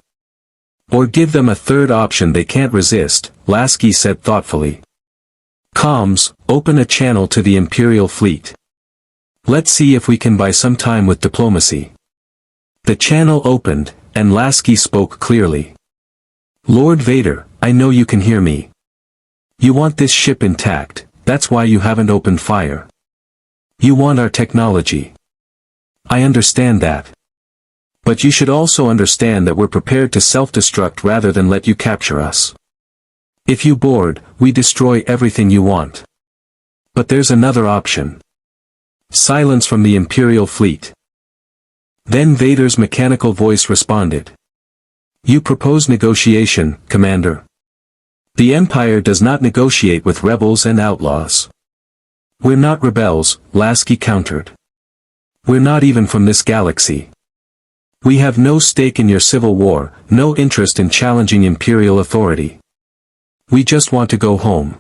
Or give them a third option they can't resist, Lasky said thoughtfully. Comms, open a channel to the Imperial fleet. Let's see if we can buy some time with diplomacy. The channel opened, and Lasky spoke clearly. Lord Vader, I know you can hear me. You want this ship intact, that's why you haven't opened fire. You want our technology. I understand that. But you should also understand that we're prepared to self-destruct rather than let you capture us. If you board, we destroy everything you want. But there's another option. Silence from the Imperial fleet. Then Vader's mechanical voice responded. You propose negotiation, Commander. The Empire does not negotiate with rebels and outlaws. We're not rebels, Lasky countered. We're not even from this galaxy. We have no stake in your civil war, no interest in challenging Imperial authority. We just want to go home.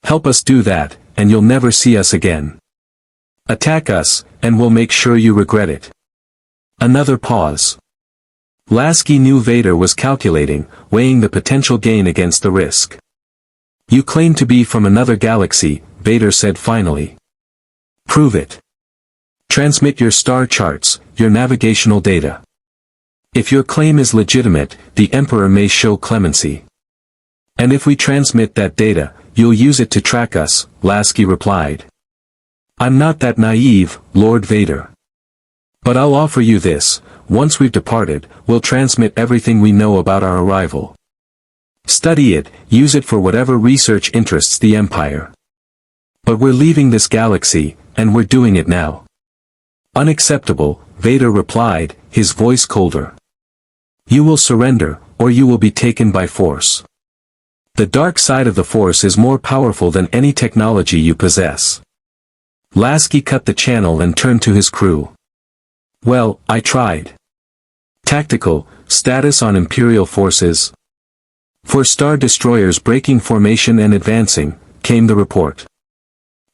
Help us do that, and you'll never see us again. Attack us, and we'll make sure you regret it. Another pause. Lasky knew Vader was calculating, weighing the potential gain against the risk. You claim to be from another galaxy, Vader said finally. Prove it. Transmit your star charts, your navigational data. If your claim is legitimate, the Emperor may show clemency. And if we transmit that data, you'll use it to track us, Lasky replied. I'm not that naive, Lord Vader. But I'll offer you this, once we've departed, we'll transmit everything we know about our arrival. Study it, use it for whatever research interests the Empire. But we're leaving this galaxy, and we're doing it now. Unacceptable, Vader replied, his voice colder. You will surrender, or you will be taken by force. The dark side of the Force is more powerful than any technology you possess. Lasky cut the channel and turned to his crew. Well, I tried. Tactical, status on Imperial forces. For Star Destroyers breaking formation and advancing, came the report.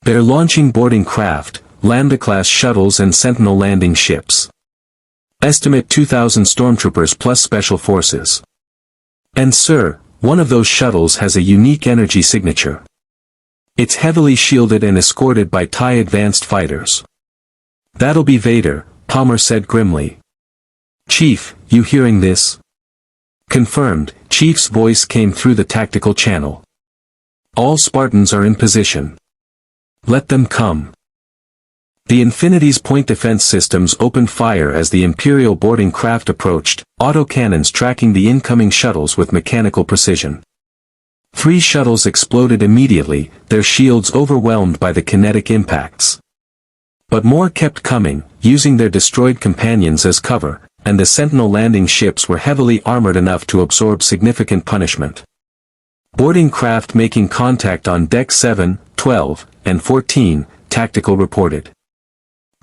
They're launching boarding craft, Lambda-class shuttles and Sentinel landing ships. Estimate 2,000 stormtroopers plus special forces. And sir, one of those shuttles has a unique energy signature. It's heavily shielded and escorted by TIE advanced fighters. That'll be Vader, Palmer said grimly. Chief, you hearing this? Confirmed, Chief's voice came through the tactical channel. All Spartans are in position. Let them come. The Infinity's point defense systems opened fire as the Imperial boarding craft approached, autocannons tracking the incoming shuttles with mechanical precision. 3 shuttles exploded immediately, their shields overwhelmed by the kinetic impacts. But more kept coming, using their destroyed companions as cover, and the Sentinel landing ships were heavily armored enough to absorb significant punishment. Boarding craft making contact on Deck 7, 12, and 14, Tactical reported.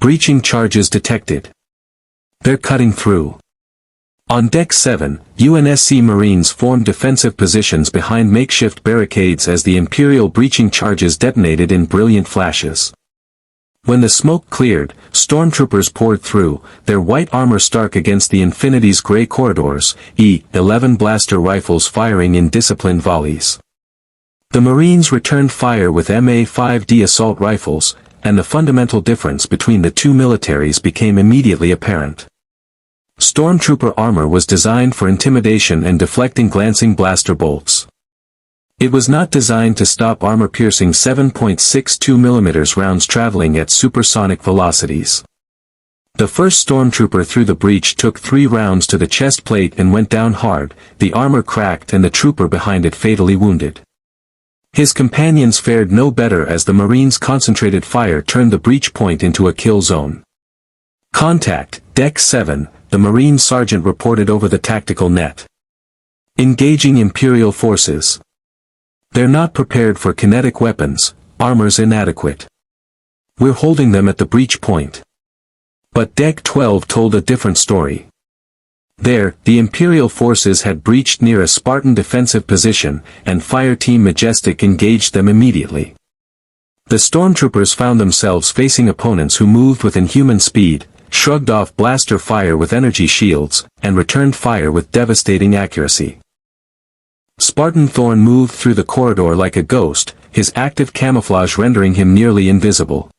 Breaching charges detected. They're cutting through. On Deck 7, UNSC Marines formed defensive positions behind makeshift barricades as the Imperial breaching charges detonated in brilliant flashes. When the smoke cleared, stormtroopers poured through, their white armor stark against the Infinity's gray corridors, E-11 blaster rifles firing in disciplined volleys. The Marines returned fire with MA-5D assault rifles, and the fundamental difference between the two militaries became immediately apparent. Stormtrooper armor was designed for intimidation and deflecting glancing blaster bolts. It was not designed to stop armor-piercing 7.62mm rounds traveling at supersonic velocities. The first stormtrooper through the breach took 3 rounds to the chest plate and went down hard, the armor cracked and the trooper behind it fatally wounded. His companions fared no better as the Marines' concentrated fire turned the breach point into a kill zone. Contact, Deck 7, the Marine sergeant reported over the tactical net. Engaging Imperial forces. They're not prepared for kinetic weapons, armor's inadequate. We're holding them at the breach point. But Deck 12 told a different story. There, the Imperial forces had breached near a Spartan defensive position, and Fire Team Majestic engaged them immediately. The stormtroopers found themselves facing opponents who moved with inhuman speed, shrugged off blaster fire with energy shields, and returned fire with devastating accuracy. Spartan Thorn moved through the corridor like a ghost, his active camouflage rendering him nearly invisible.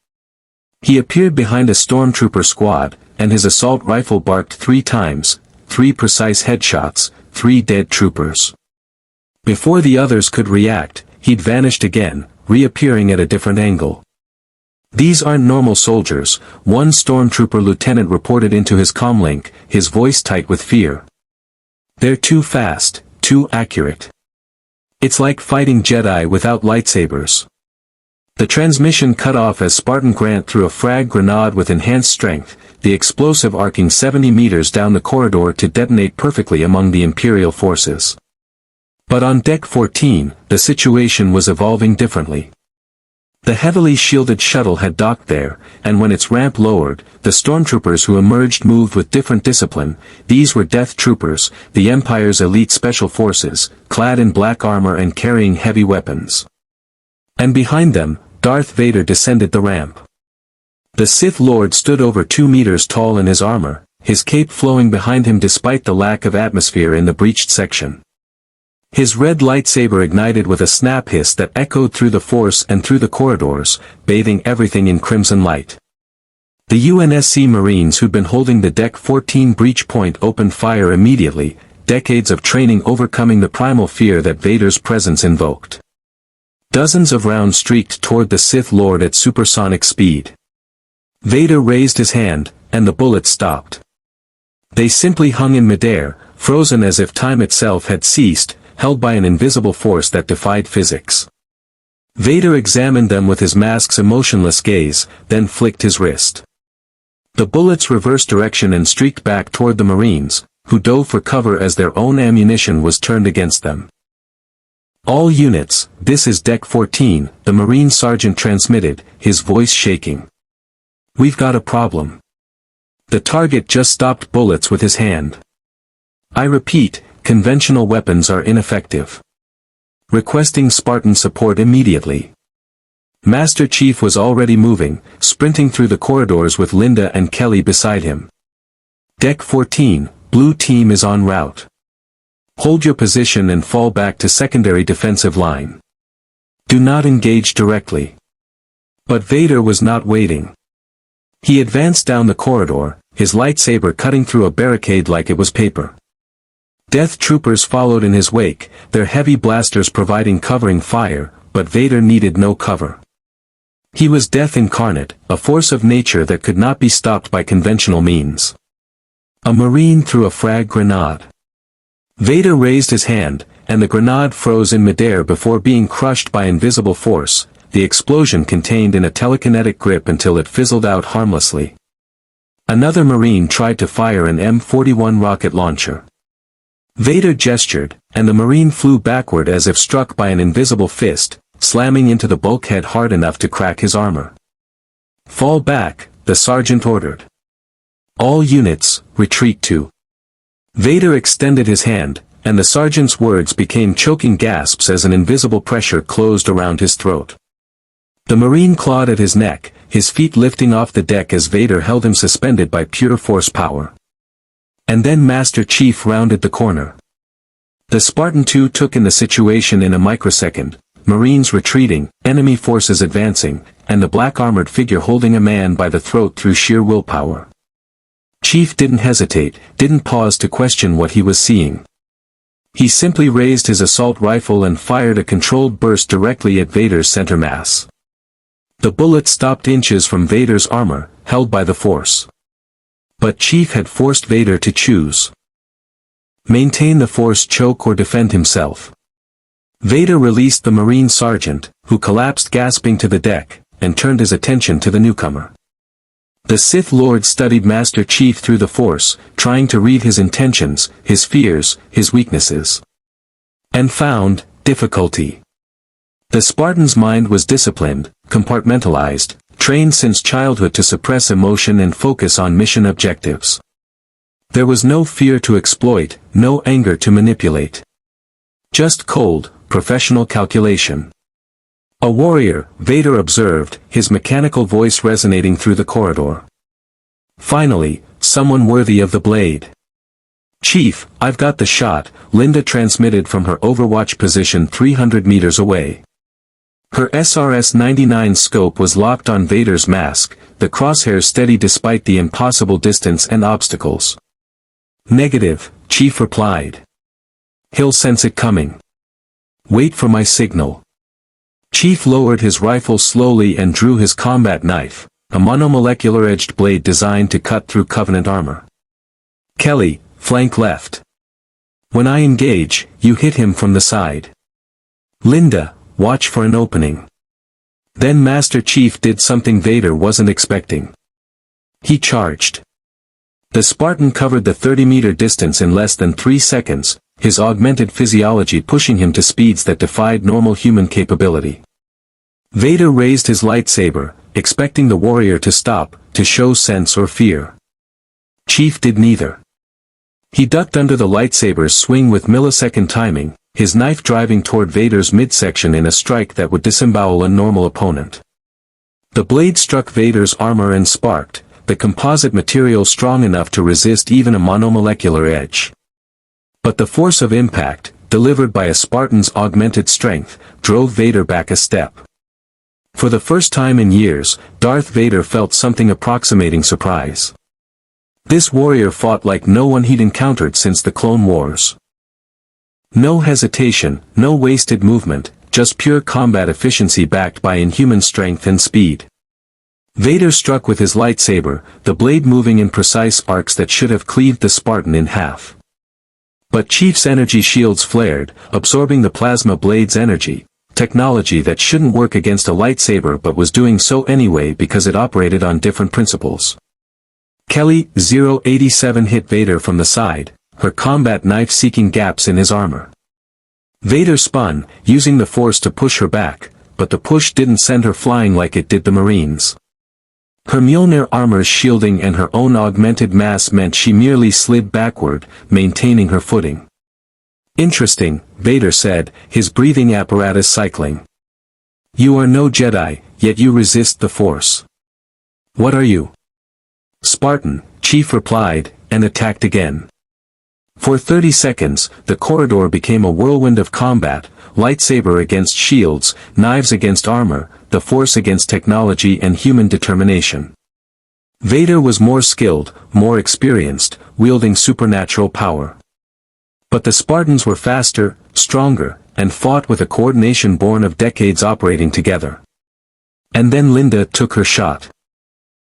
He appeared behind a stormtrooper squad, and his assault rifle barked 3 times, 3 precise headshots, 3 dead troopers. Before the others could react, he'd vanished again, reappearing at a different angle. These aren't normal soldiers, one stormtrooper lieutenant reported into his comlink, his voice tight with fear. They're too fast, too accurate. It's like fighting Jedi without lightsabers. The transmission cut off as Spartan Grant threw a frag grenade with enhanced strength, the explosive arcing 70 meters down the corridor to detonate perfectly among the Imperial forces. But on Deck 14, the situation was evolving differently. The heavily shielded shuttle had docked there, and when its ramp lowered, the stormtroopers who emerged moved with different discipline. These were Death Troopers, the Empire's elite special forces, clad in black armor and carrying heavy weapons. And behind them, Darth Vader descended the ramp. The Sith Lord stood over 2 meters tall in his armor, his cape flowing behind him despite the lack of atmosphere in the breached section. His red lightsaber ignited with a snap hiss that echoed through the Force and through the corridors, bathing everything in crimson light. The UNSC Marines who'd been holding the Deck 14 breach point opened fire immediately, decades of training overcoming the primal fear that Vader's presence invoked. Dozens of rounds streaked toward the Sith Lord at supersonic speed. Vader raised his hand, and the bullets stopped. They simply hung in midair, frozen as if time itself had ceased, held by an invisible force that defied physics. Vader examined them with his mask's emotionless gaze, then flicked his wrist. The bullets reversed direction and streaked back toward the Marines, who dove for cover as their own ammunition was turned against them. All units, this is Deck 14, the Marine sergeant transmitted, his voice shaking. We've got a problem. The target just stopped bullets with his hand. I repeat, conventional weapons are ineffective. Requesting Spartan support immediately. Master Chief was already moving, sprinting through the corridors with Linda and Kelly beside him. Deck 14, Blue Team is en route. Hold your position and fall back to secondary defensive line. Do not engage directly. But Vader was not waiting. He advanced down the corridor, his lightsaber cutting through a barricade like it was paper. Death Troopers followed in his wake, their heavy blasters providing covering fire, but Vader needed no cover. He was death incarnate, a force of nature that could not be stopped by conventional means. A Marine threw a frag grenade. Vader raised his hand, and the grenade froze in midair before being crushed by invisible force, the explosion contained in a telekinetic grip until it fizzled out harmlessly. Another Marine tried to fire an M41 rocket launcher. Vader gestured, and the Marine flew backward as if struck by an invisible fist, slamming into the bulkhead hard enough to crack his armor. Fall back, the sergeant ordered. All units, retreat to Vader extended his hand, and the sergeant's words became choking gasps as an invisible pressure closed around his throat. The Marine clawed at his neck, his feet lifting off the deck as Vader held him suspended by pure force power. And then Master Chief rounded the corner. The Spartan II took in the situation in a microsecond, Marines retreating, enemy forces advancing, and the black-armored figure holding a man by the throat through sheer willpower. Chief didn't hesitate, didn't pause to question what he was seeing. He simply raised his assault rifle and fired a controlled burst directly at Vader's center mass. The bullet stopped inches from Vader's armor, held by the Force. But Chief had forced Vader to choose. Maintain the Force choke or defend himself. Vader released the Marine sergeant, who collapsed gasping to the deck, and turned his attention to the newcomer. The Sith Lord studied Master Chief through the Force, trying to read his intentions, his fears, his weaknesses. And found difficulty. The Spartan's mind was disciplined, compartmentalized, trained since childhood to suppress emotion and focus on mission objectives. There was no fear to exploit, no anger to manipulate. Just cold, professional calculation. A warrior, Vader observed, his mechanical voice resonating through the corridor. Finally, someone worthy of the blade. Chief, I've got the shot, Linda transmitted from her overwatch position 300 meters away. Her SRS-99 scope was locked on Vader's mask, the crosshairs steady despite the impossible distance and obstacles. Negative, Chief replied. He'll sense it coming. Wait for my signal. Chief lowered his rifle slowly and drew his combat knife, a monomolecular edged blade designed to cut through Covenant armor. Kelly, flank left. When I engage, you hit him from the side. Linda, watch for an opening. Then Master Chief did something Vader wasn't expecting. He charged. The Spartan covered the 30-meter distance in less than 3 seconds, his augmented physiology pushing him to speeds that defied normal human capability. Vader raised his lightsaber, expecting the warrior to stop, to show sense or fear. Chief did neither. He ducked under the lightsaber's swing with millisecond timing, his knife driving toward Vader's midsection in a strike that would disembowel a normal opponent. The blade struck Vader's armor and sparked, the composite material strong enough to resist even a monomolecular edge. But the force of impact, delivered by a Spartan's augmented strength, drove Vader back a step. For the first time in years, Darth Vader felt something approximating surprise. This warrior fought like no one he'd encountered since the Clone Wars. No hesitation, no wasted movement, just pure combat efficiency backed by inhuman strength and speed. Vader struck with his lightsaber, the blade moving in precise arcs that should have cleaved the Spartan in half. But Chief's energy shields flared, absorbing the plasma blade's energy, technology that shouldn't work against a lightsaber but was doing so anyway because it operated on different principles. Kelly 087 hit Vader from the side, her combat knife seeking gaps in his armor. Vader spun, using the force to push her back, but the push didn't send her flying like it did the Marines. Her Mjolnir armor's shielding and her own augmented mass meant she merely slid backward, maintaining her footing. Interesting, Vader said, his breathing apparatus cycling. You are no Jedi, yet you resist the Force. What are you? Spartan, Chief replied, and attacked again. For 30 seconds, the corridor became a whirlwind of combat, lightsaber against shields, knives against armor, the Force against technology and human determination. Vader was more skilled, more experienced, wielding supernatural power. But the Spartans were faster, stronger, and fought with a coordination born of decades operating together. And then Linda took her shot.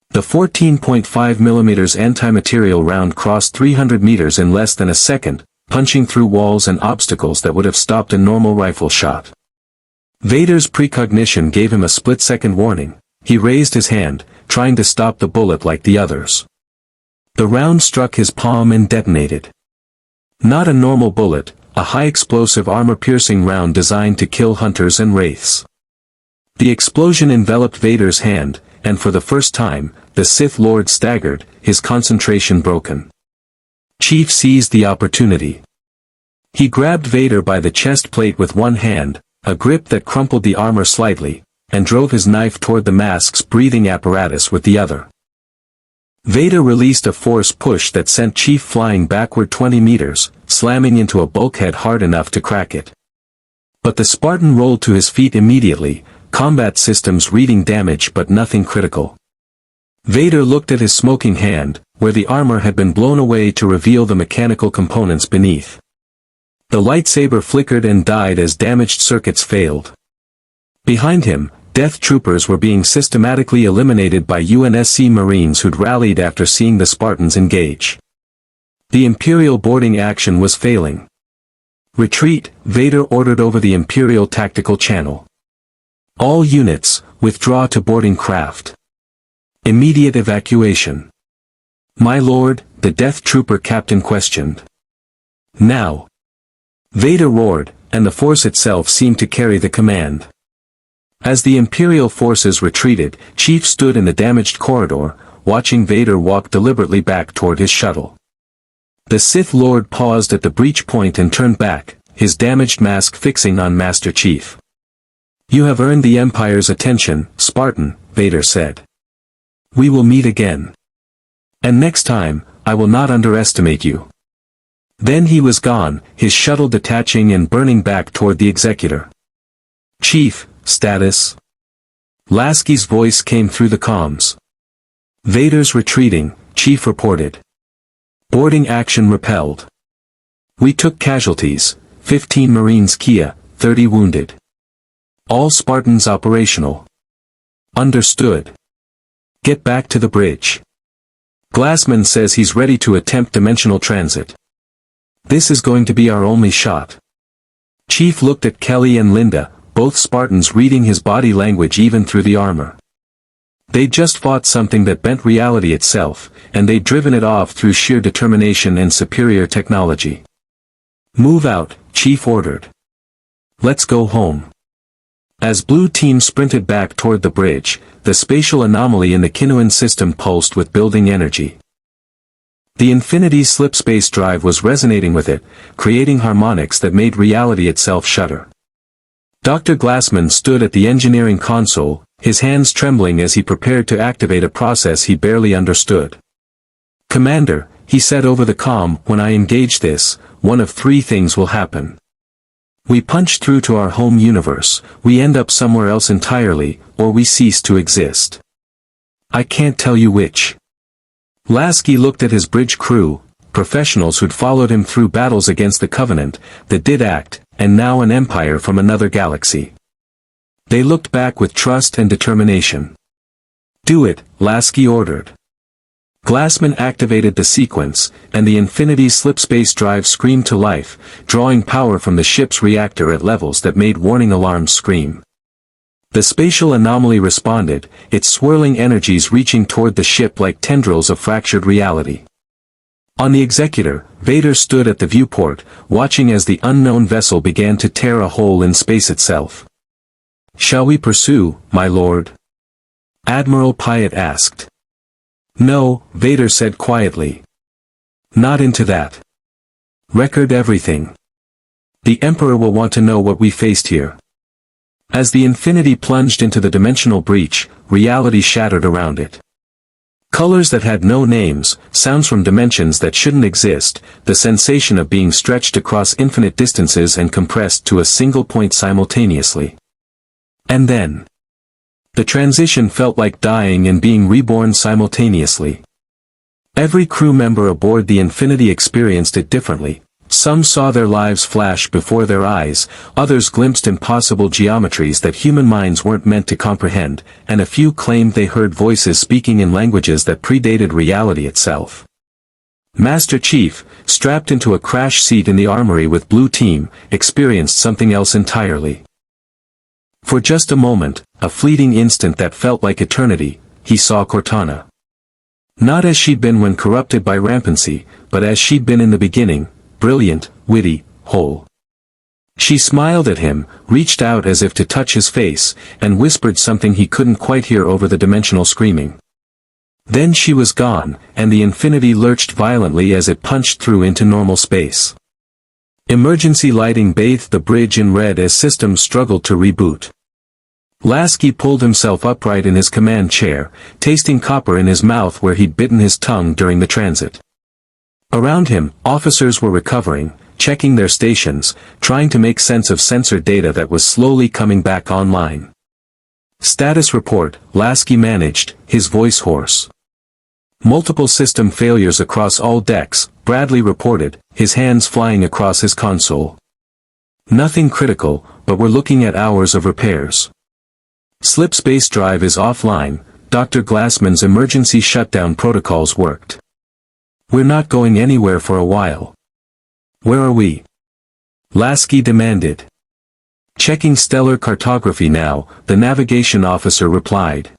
The 14.5mm anti-material round crossed 300 meters in less than a second, punching through walls and obstacles that would have stopped a normal rifle shot. Vader's precognition gave him a split-second warning. He raised his hand, trying to stop the bullet like the others. The round struck his palm and detonated. Not a normal bullet, a high-explosive armor-piercing round designed to kill hunters and wraiths. The explosion enveloped Vader's hand, and for the first time, the Sith Lord staggered, his concentration broken. Chief seized the opportunity. He grabbed Vader by the chest plate with one hand, a grip that crumpled the armor slightly, and drove his knife toward the mask's breathing apparatus with the other. Vader released a force push that sent Chief flying backward 20 meters, slamming into a bulkhead hard enough to crack it. But the Spartan rolled to his feet immediately, combat systems reading damage but nothing critical. Vader looked at his smoking hand, where the armor had been blown away to reveal the mechanical components beneath. The lightsaber flickered and died as damaged circuits failed. Behind him, Death Troopers were being systematically eliminated by UNSC Marines who'd rallied after seeing the Spartans engage. The Imperial boarding action was failing. Retreat, Vader ordered over the Imperial tactical channel. All units, withdraw to boarding craft. Immediate evacuation. My lord, the Death Trooper captain questioned. Now. Vader roared, and the force itself seemed to carry the command. As the Imperial forces retreated, Chief stood in the damaged corridor, watching Vader walk deliberately back toward his shuttle. The Sith Lord paused at the breach point and turned back, his damaged mask fixing on Master Chief. You have earned the Empire's attention, Spartan, Vader said. We will meet again. And next time, I will not underestimate you. Then he was gone, his shuttle detaching and burning back toward the Executor. Chief, status? Lasky's voice came through the comms. Vader's retreating, Chief reported. Boarding action repelled. We took casualties, 15 Marines Kia, 30 wounded. All Spartans operational. Understood. Get back to the bridge. Glassman says he's ready to attempt dimensional transit. This is going to be our only shot. Chief looked at Kelly and Linda, both Spartans reading his body language even through the armor. They'd just fought something that bent reality itself, and they'd driven it off through sheer determination and superior technology. Move out, Chief ordered. Let's go home. As Blue Team sprinted back toward the bridge, the spatial anomaly in the Kinnuan system pulsed with building energy. The Infinity's Slipspace drive was resonating with it, creating harmonics that made reality itself shudder. Dr. Glassman stood at the engineering console, his hands trembling as he prepared to activate a process he barely understood. Commander, he said over the comm, when I engage this, one of three things will happen. We punch through to our home universe, we end up somewhere else entirely, or we cease to exist. I can't tell you which. Lasky looked at his bridge crew, professionals who'd followed him through battles against the Covenant, that did act, and now an empire from another galaxy. They looked back with trust and determination. Do it, Lasky ordered. Glassman activated the sequence, and the Infinity's Slipspace drive screamed to life, drawing power from the ship's reactor at levels that made warning alarms scream. The spatial anomaly responded, its swirling energies reaching toward the ship like tendrils of fractured reality. On the Executor, Vader stood at the viewport, watching as the unknown vessel began to tear a hole in space itself. Shall we pursue, my lord? Admiral Pyatt asked. No, Vader said quietly. Not into that. Record everything. The Emperor will want to know what we faced here. As the Infinity plunged into the dimensional breach, reality shattered around it. Colors that had no names, sounds from dimensions that shouldn't exist, the sensation of being stretched across infinite distances and compressed to a single point simultaneously. And then. The transition felt like dying and being reborn simultaneously. Every crew member aboard the Infinity experienced it differently. Some saw their lives flash before their eyes, others glimpsed impossible geometries that human minds weren't meant to comprehend, and a few claimed they heard voices speaking in languages that predated reality itself. Master Chief, strapped into a crash seat in the armory with Blue Team, experienced something else entirely. For just a moment, a fleeting instant that felt like eternity, he saw Cortana. Not as she'd been when corrupted by rampancy, but as she'd been in the beginning, brilliant, witty, whole. She smiled at him, reached out as if to touch his face, and whispered something he couldn't quite hear over the dimensional screaming. Then she was gone, and the Infinity lurched violently as it punched through into normal space. Emergency lighting bathed the bridge in red as systems struggled to reboot. Lasky pulled himself upright in his command chair, tasting copper in his mouth where he'd bitten his tongue during the transit. Around him, officers were recovering, checking their stations, trying to make sense of sensor data that was slowly coming back online. Status report, Lasky managed, his voice hoarse. Multiple system failures across all decks, Bradley reported, his hands flying across his console. Nothing critical, but we're looking at hours of repairs. Slipspace drive is offline, Dr. Glassman's emergency shutdown protocols worked. We're not going anywhere for a while. Where are we? Lasky demanded. Checking stellar cartography now, the navigation officer replied.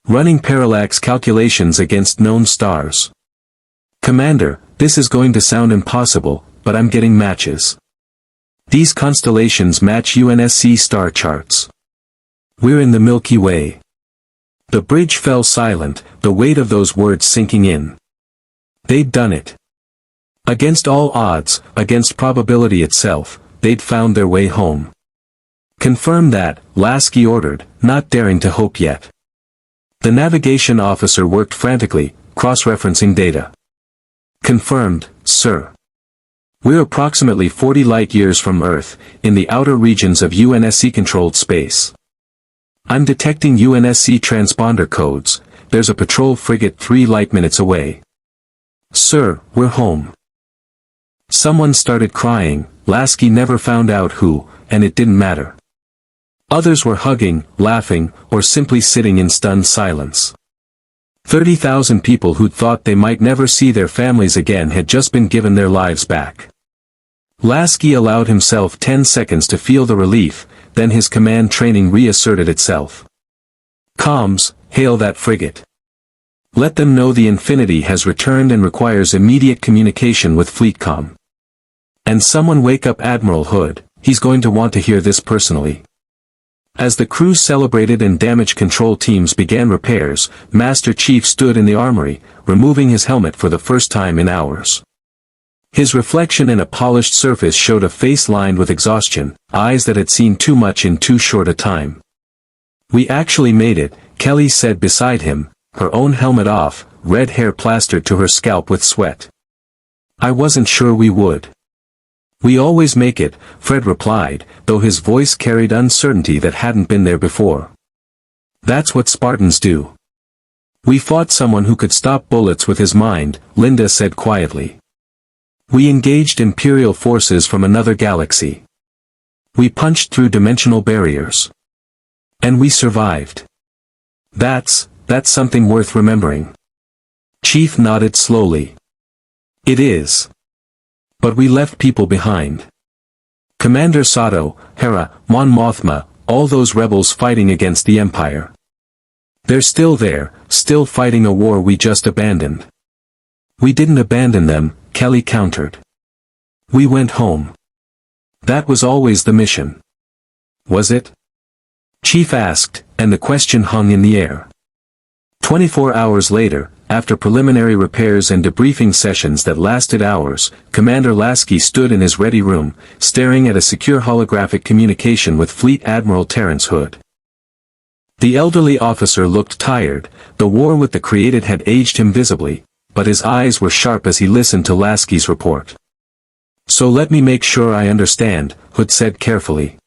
Running parallax calculations against known stars. Commander, this is going to sound impossible, but I'm getting matches. These constellations match UNSC star charts. We're in the Milky Way. The bridge fell silent, the weight of those words sinking in. They'd done it. Against all odds, against probability itself, they'd found their way home. Confirm that, Lasky ordered, not daring to hope yet. The navigation officer worked frantically, cross-referencing data. Confirmed, sir. We're approximately 40 light-years from Earth, in the outer regions of UNSC-controlled space. I'm detecting UNSC transponder codes, there's a patrol frigate 3 light-minutes away. Sir, we're home. Someone started crying, Lasky never found out who, and it didn't matter. Others were hugging, laughing, or simply sitting in stunned silence. 30,000 people who'd thought they might never see their families again had just been given their lives back. Lasky allowed himself 10 seconds to feel the relief, then his command training reasserted itself. Comms, hail that frigate. Let them know the Infinity has returned and requires immediate communication with FleetCom. And someone wake up Admiral Hood, he's going to want to hear this personally. As the crew celebrated and damage control teams began repairs, Master Chief stood in the armory, removing his helmet for the first time in hours. His reflection in a polished surface showed a face lined with exhaustion, eyes that had seen too much in too short a time. We actually made it, Kelly said beside him, her own helmet off, red hair plastered to her scalp with sweat. I wasn't sure we would. We always make it, Fred replied, though his voice carried uncertainty that hadn't been there before. That's what Spartans do. We fought someone who could stop bullets with his mind, Linda said quietly. We engaged Imperial forces from another galaxy. We punched through dimensional barriers. And we survived. That's something worth remembering. Chief nodded slowly. It is. But we left people behind. Commander Sato, Hera, Mon Mothma, all those rebels fighting against the Empire. They're still there, still fighting a war we just abandoned. We didn't abandon them, Kelly countered. We went home. That was always the mission. Was it? Chief asked, and the question hung in the air. 24 hours later, after preliminary repairs and debriefing sessions that lasted hours, Commander Lasky stood in his ready room, staring at a secure holographic communication with Fleet Admiral Terrence Hood. The elderly officer looked tired, the war with the Created had aged him visibly, but his eyes were sharp as he listened to Lasky's report. So let me make sure I understand, Hood said carefully.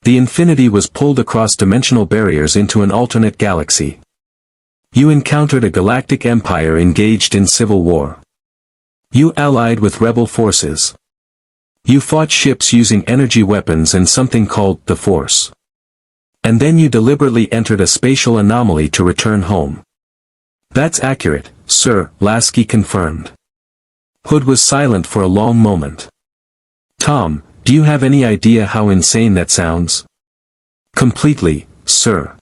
The Infinity was pulled across dimensional barriers into an alternate galaxy. You encountered a galactic empire engaged in civil war. You allied with rebel forces. You fought ships using energy weapons and something called the Force. And then you deliberately entered a spatial anomaly to return home. That's accurate, sir, Lasky confirmed. Hood was silent for a long moment. Tom, do you have any idea how insane that sounds? Completely, sir.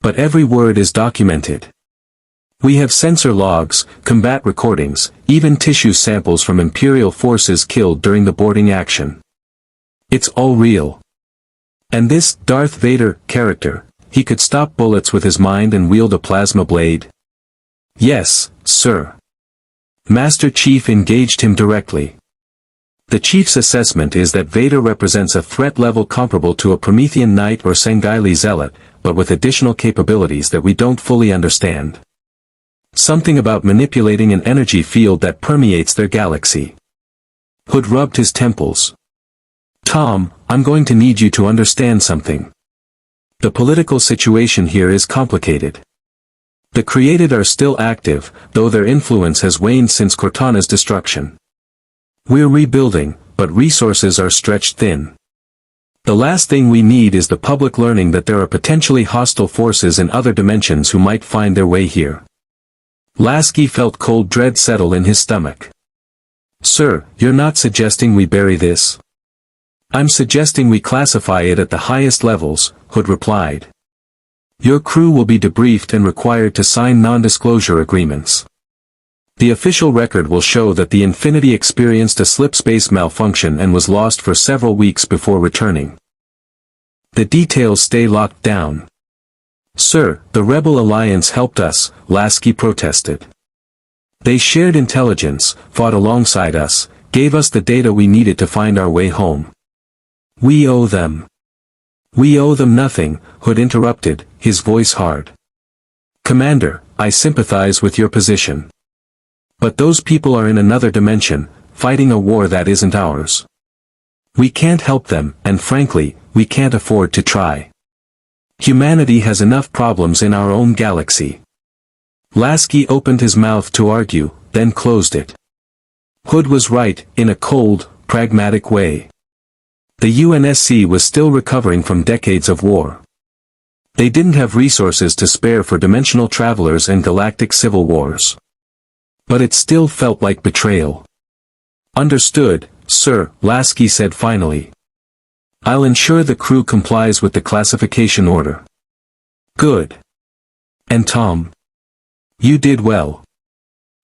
But every word is documented. We have sensor logs, combat recordings, even tissue samples from Imperial forces killed during the boarding action. It's all real. And this Darth Vader character, he could stop bullets with his mind and wield a plasma blade. Yes, sir. Master Chief engaged him directly. The Chief's assessment is that Vader represents a threat level comparable to a Promethean Knight or Sanghaili Zealot, but with additional capabilities that we don't fully understand. Something about manipulating an energy field that permeates their galaxy. Hood rubbed his temples. Tom, I'm going to need you to understand something. The political situation here is complicated. The created are still active, though their influence has waned since Cortana's destruction. We're rebuilding, but resources are stretched thin. The last thing we need is the public learning that there are potentially hostile forces in other dimensions who might find their way here. Lasky felt cold dread settle in his stomach. Sir, you're not suggesting we bury this? I'm suggesting we classify it at the highest levels, Hood replied. Your crew will be debriefed and required to sign non-disclosure agreements. The official record will show that the Infinity experienced a slipspace malfunction and was lost for several weeks before returning. The details stay locked down. Sir, the Rebel Alliance helped us, Lasky protested. They shared intelligence, fought alongside us, gave us the data we needed to find our way home. We owe them. We owe them nothing, Hood interrupted, his voice hard. Commander, I sympathize with your position. But those people are in another dimension, fighting a war that isn't ours. We can't help them, and frankly, we can't afford to try. Humanity has enough problems in our own galaxy. Lasky opened his mouth to argue, then closed it. Hood was right, in a cold, pragmatic way. The UNSC was still recovering from decades of war. They didn't have resources to spare for dimensional travelers and galactic civil wars. But it still felt like betrayal. Understood, sir, Lasky said finally. I'll ensure the crew complies with the classification order. Good. And Tom? You did well.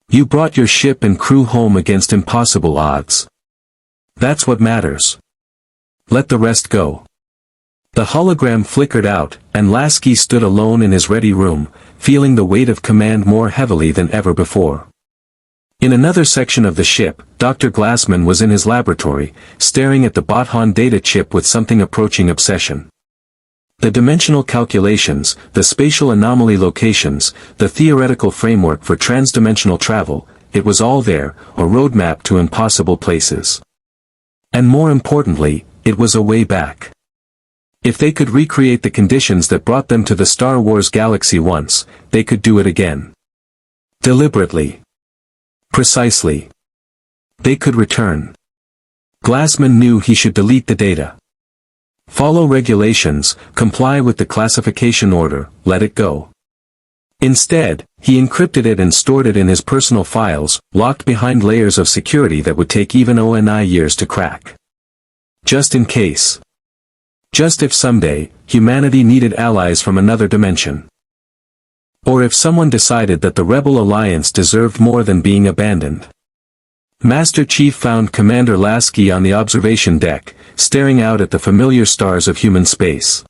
You brought your ship and crew home against impossible odds. That's what matters. Let the rest go. The hologram flickered out, and Lasky stood alone in his ready room, feeling the weight of command more heavily than ever before. In another section of the ship, Dr. Glassman was in his laboratory, staring at the Bothan data chip with something approaching obsession. The dimensional calculations, the spatial anomaly locations, the theoretical framework for transdimensional travel, it was all there, a roadmap to impossible places. And more importantly, it was a way back. If they could recreate the conditions that brought them to the Star Wars galaxy once, they could do it again. Deliberately. Precisely. They could return. Glassman knew he should delete the data. Follow regulations, comply with the classification order, let it go. Instead, he encrypted it and stored it in his personal files, locked behind layers of security that would take even ONI years to crack. Just in case. Just if someday, humanity needed allies from another dimension. Or if someone decided that the Rebel Alliance deserved more than being abandoned. Master Chief found Commander Lasky on the observation deck, staring out at the familiar stars of human space.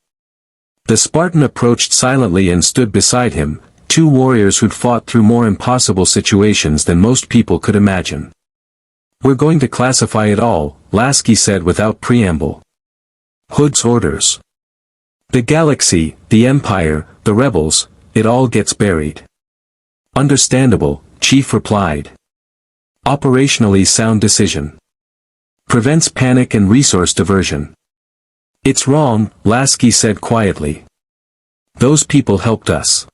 The Spartan approached silently and stood beside him, two warriors who'd fought through more impossible situations than most people could imagine. We're going to classify it all, Lasky said without preamble. Hood's orders. The galaxy, the Empire, the rebels, it all gets buried. Understandable, Chief replied. Operationally sound decision. Prevents panic and resource diversion. It's wrong, Lasky said quietly. Those people helped us.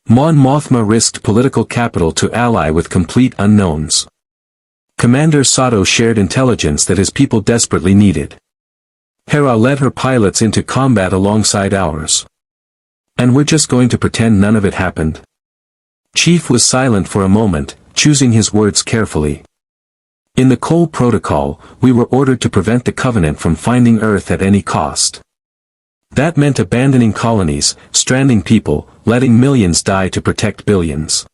Mon Mothma risked political capital to ally with complete unknowns. Commander Sato shared intelligence that his people desperately needed. Hera led her pilots into combat alongside ours. And we're just going to pretend none of it happened? Chief was silent for a moment, choosing his words carefully. In the Cole Protocol, we were ordered to prevent the Covenant from finding Earth at any cost. That meant abandoning colonies, stranding people, letting millions die to protect billions.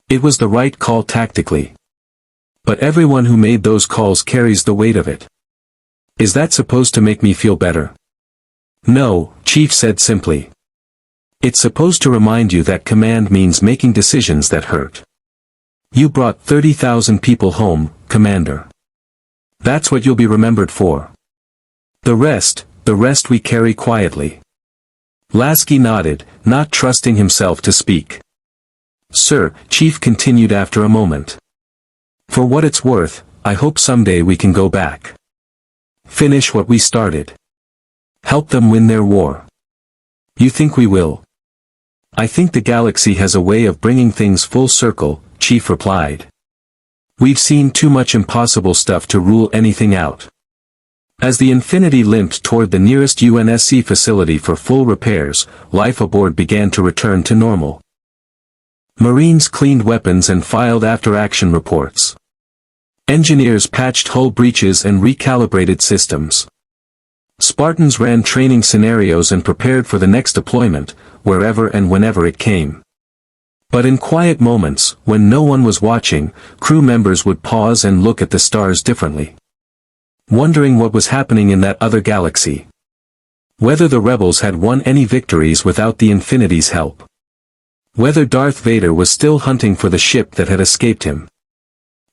It was the right call tactically. But everyone who made those calls carries the weight of it. Is that supposed to make me feel better? No, Chief said simply. It's supposed to remind you that command means making decisions that hurt. You brought 30,000 people home, Commander. That's what you'll be remembered for. The rest we carry quietly. Lasky nodded, not trusting himself to speak. Sir, Chief continued after a moment. For what it's worth, I hope someday we can go back. Finish what we started. Help them win their war. You think we will? I think the galaxy has a way of bringing things full circle, Chief replied. We've seen too much impossible stuff to rule anything out. As the Infinity limped toward the nearest UNSC facility for full repairs, life aboard began to return to normal. Marines cleaned weapons and filed after-action reports. Engineers patched hull breaches and recalibrated systems. Spartans ran training scenarios and prepared for the next deployment, wherever and whenever it came. But in quiet moments, when no one was watching, crew members would pause and look at the stars differently. Wondering what was happening in that other galaxy. Whether the rebels had won any victories without the Infinity's help. Whether Darth Vader was still hunting for the ship that had escaped him.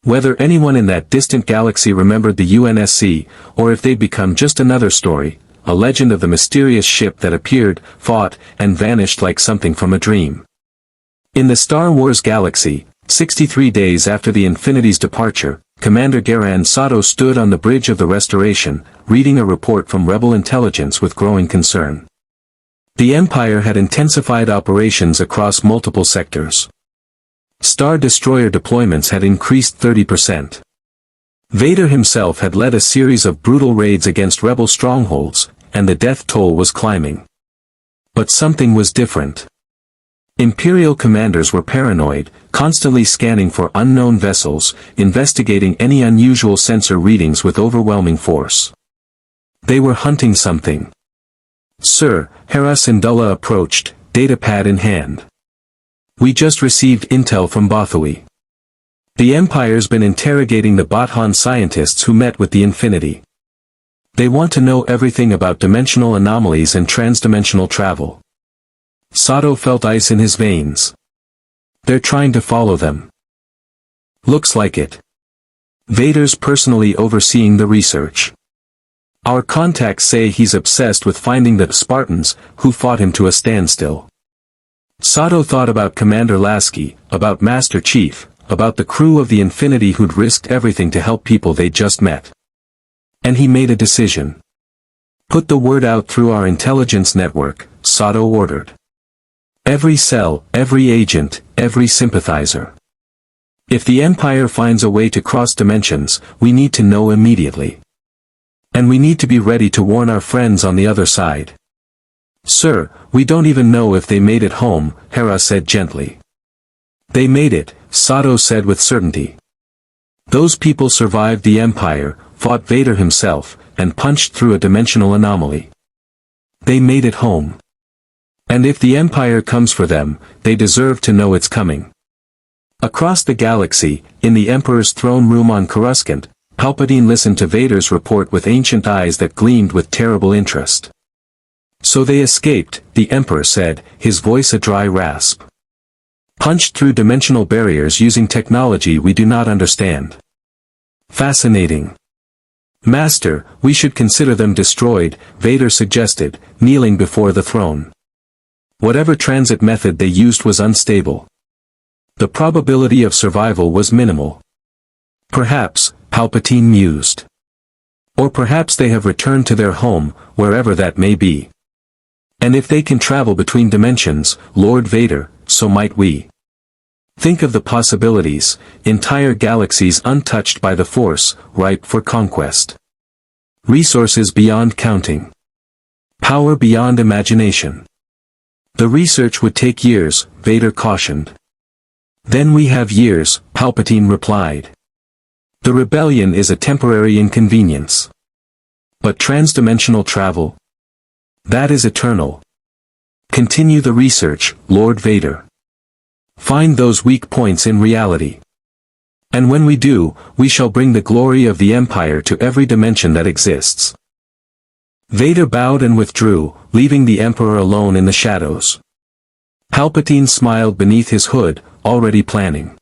Whether anyone in that distant galaxy remembered the UNSC, or if they'd become just another story, a legend of the mysterious ship that appeared, fought, and vanished like something from a dream. In the Star Wars galaxy, 63 days after the Infinity's departure, Commander Garan Sato stood on the bridge of the Restoration, reading a report from Rebel intelligence with growing concern. The Empire had intensified operations across multiple sectors. Star Destroyer deployments had increased 30%. Vader himself had led a series of brutal raids against Rebel strongholds, and the death toll was climbing. But something was different. Imperial commanders were paranoid, constantly scanning for unknown vessels, investigating any unusual sensor readings with overwhelming force. They were hunting something. Sir, Hera Syndulla approached, datapad in hand. We just received intel from Bothui. The Empire's been interrogating the Bothan scientists who met with the Infinity. They want to know everything about dimensional anomalies and transdimensional travel. Sato felt ice in his veins. They're trying to follow them. Looks like it. Vader's personally overseeing the research. Our contacts say he's obsessed with finding the Spartans, who fought him to a standstill. Sato thought about Commander Lasky, about Master Chief, about the crew of the Infinity who'd risked everything to help people they'd just met. And he made a decision. Put the word out through our intelligence network, Sato ordered. Every cell, every agent, every sympathizer. If the Empire finds a way to cross dimensions, we need to know immediately. And we need to be ready to warn our friends on the other side. Sir, we don't even know if they made it home, Hera said gently. They made it, Sato said with certainty. Those people survived the Empire, fought Vader himself, and punched through a dimensional anomaly. They made it home. And if the Empire comes for them, they deserve to know it's coming. Across the galaxy, in the Emperor's throne room on Coruscant, Palpatine listened to Vader's report with ancient eyes that gleamed with terrible interest. So they escaped, the Emperor said, his voice a dry rasp. Punched through dimensional barriers using technology we do not understand. Fascinating. Master, we should consider them destroyed, Vader suggested, kneeling before the throne. Whatever transit method they used was unstable. The probability of survival was minimal. Perhaps, Palpatine mused. Or perhaps they have returned to their home, wherever that may be. And if they can travel between dimensions, Lord Vader, so might we. Think of the possibilities, entire galaxies untouched by the Force, ripe for conquest. Resources beyond counting. Power beyond imagination. The research would take years, Vader cautioned. Then we have years, Palpatine replied. The rebellion is a temporary inconvenience. But transdimensional travel? That is eternal. Continue the research, Lord Vader. Find those weak points in reality. And when we do, we shall bring the glory of the Empire to every dimension that exists. Vader bowed and withdrew, leaving the Emperor alone in the shadows. Palpatine smiled beneath his hood, already planning.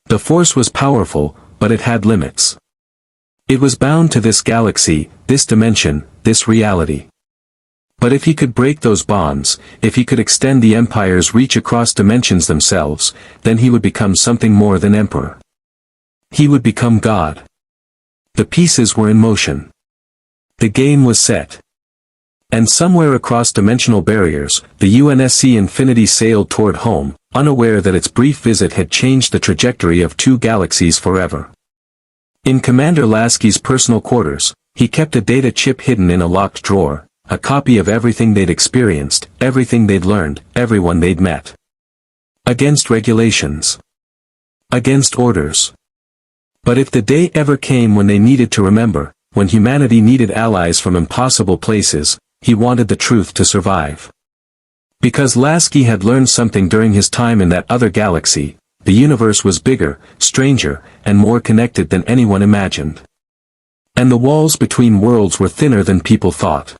The Force was powerful, but it had limits. It was bound to this galaxy, this dimension, this reality. But if he could break those bonds, if he could extend the Empire's reach across dimensions themselves, then he would become something more than Emperor. He would become God. The pieces were in motion. The game was set. And somewhere across dimensional barriers, the UNSC Infinity sailed toward home, unaware that its brief visit had changed the trajectory of two galaxies forever. In Commander Lasky's personal quarters, he kept a data chip hidden in a locked drawer, a copy of everything they'd experienced, everything they'd learned, everyone they'd met. Against regulations. Against orders. But if the day ever came when they needed to remember, when humanity needed allies from impossible places, he wanted the truth to survive. Because Lasky had learned something during his time in that other galaxy, the universe was bigger, stranger, and more connected than anyone imagined. And the walls between worlds were thinner than people thought.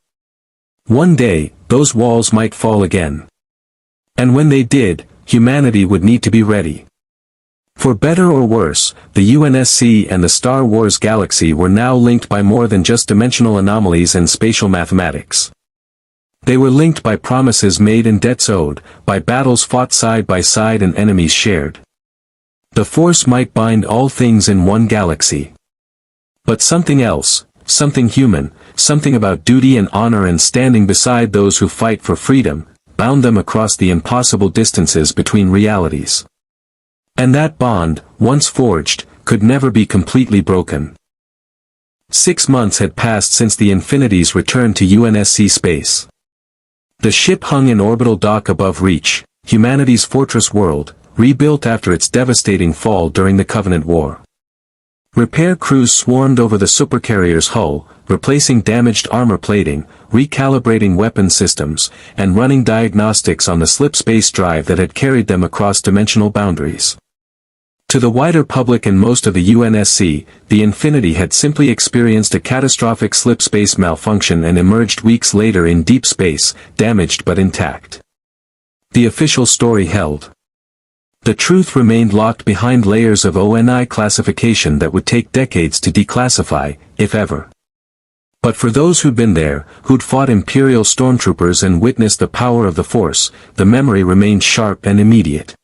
One day, those walls might fall again. And when they did, humanity would need to be ready. For better or worse, the UNSC and the Star Wars galaxy were now linked by more than just dimensional anomalies and spatial mathematics. They were linked by promises made and debts owed, by battles fought side by side and enemies shared. The Force might bind all things in one galaxy. But something else, something human, something about duty and honor and standing beside those who fight for freedom, bound them across the impossible distances between realities. And that bond, once forged, could never be completely broken. 6 months had passed since the Infinity's return to UNSC space. The ship hung in orbital dock above Reach, humanity's fortress world, rebuilt after its devastating fall during the Covenant War. Repair crews swarmed over the supercarrier's hull, replacing damaged armor plating, recalibrating weapon systems, and running diagnostics on the Slipspace drive that had carried them across dimensional boundaries. To the wider public and most of the UNSC, the Infinity had simply experienced a catastrophic Slipspace malfunction and emerged weeks later in deep space, damaged but intact. The official story held. The truth remained locked behind layers of ONI classification that would take decades to declassify, if ever. But for those who'd been there, who'd fought Imperial stormtroopers and witnessed the power of the Force, the memory remained sharp and immediate.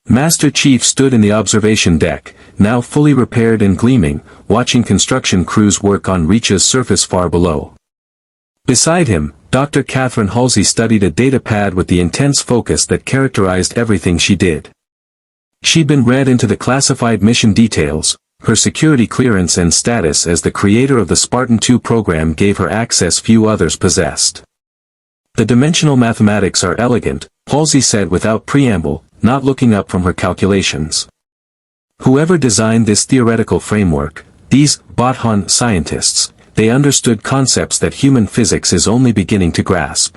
Master Chief stood in the observation deck, now fully repaired and gleaming, watching construction crews work on Reach's surface far below. Beside him, Dr. Catherine Halsey studied a data pad with the intense focus that characterized everything she did. She'd been read into the classified mission details, her security clearance and status as the creator of the Spartan 2 program gave her access few others possessed. The dimensional mathematics are elegant, Halsey said without preamble, not looking up from her calculations. Whoever designed this theoretical framework, these Bothan scientists, they understood concepts that human physics is only beginning to grasp.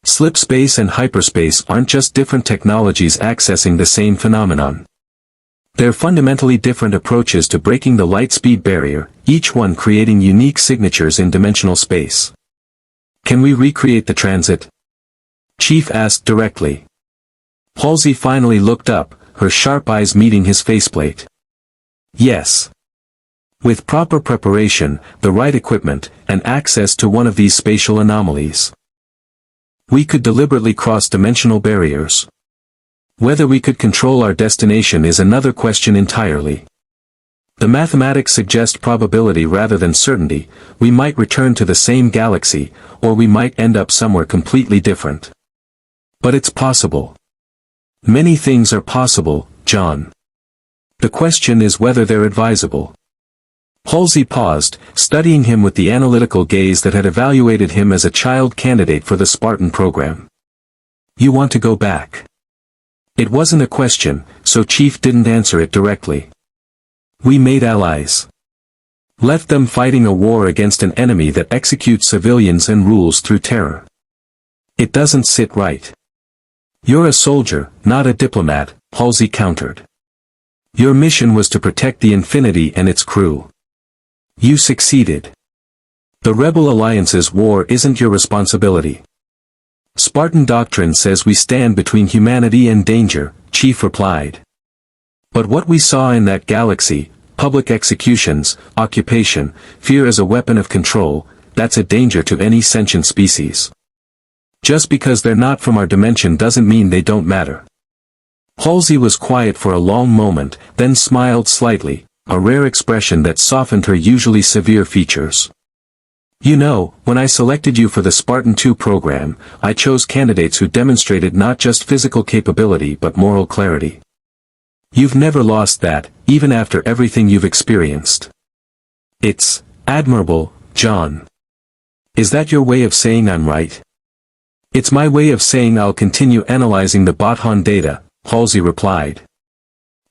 Slipspace and hyperspace aren't just different technologies accessing the same phenomenon. They're fundamentally different approaches to breaking the light-speed barrier, each one creating unique signatures in dimensional space. Can we recreate the transit? Chief asked directly. Halsey finally looked up, her sharp eyes meeting his faceplate. Yes. With proper preparation, the right equipment, and access to one of these spatial anomalies. We could deliberately cross dimensional barriers. Whether we could control our destination is another question entirely. The mathematics suggest probability rather than certainty. We might return to the same galaxy, or we might end up somewhere completely different. But it's possible. Many things are possible, John. The question is whether they're advisable. Halsey paused, studying him with the analytical gaze that had evaluated him as a child candidate for the Spartan program. You want to go back? It wasn't a question, so Chief didn't answer it directly. We made allies. Left them fighting a war against an enemy that executes civilians and rules through terror. It doesn't sit right. You're a soldier, not a diplomat, Halsey countered. Your mission was to protect the Infinity and its crew. You succeeded. The Rebel Alliance's war isn't your responsibility. Spartan doctrine says we stand between humanity and danger, Chief replied. But what we saw in that galaxy, public executions, occupation, fear as a weapon of control, that's a danger to any sentient species. Just because they're not from our dimension doesn't mean they don't matter. Halsey was quiet for a long moment, then smiled slightly, a rare expression that softened her usually severe features. You know, when I selected you for the Spartan 2 program, I chose candidates who demonstrated not just physical capability but moral clarity. You've never lost that, even after everything you've experienced. It's admirable, John. Is that your way of saying I'm right? It's my way of saying I'll continue analyzing the Bothan data, Halsey replied.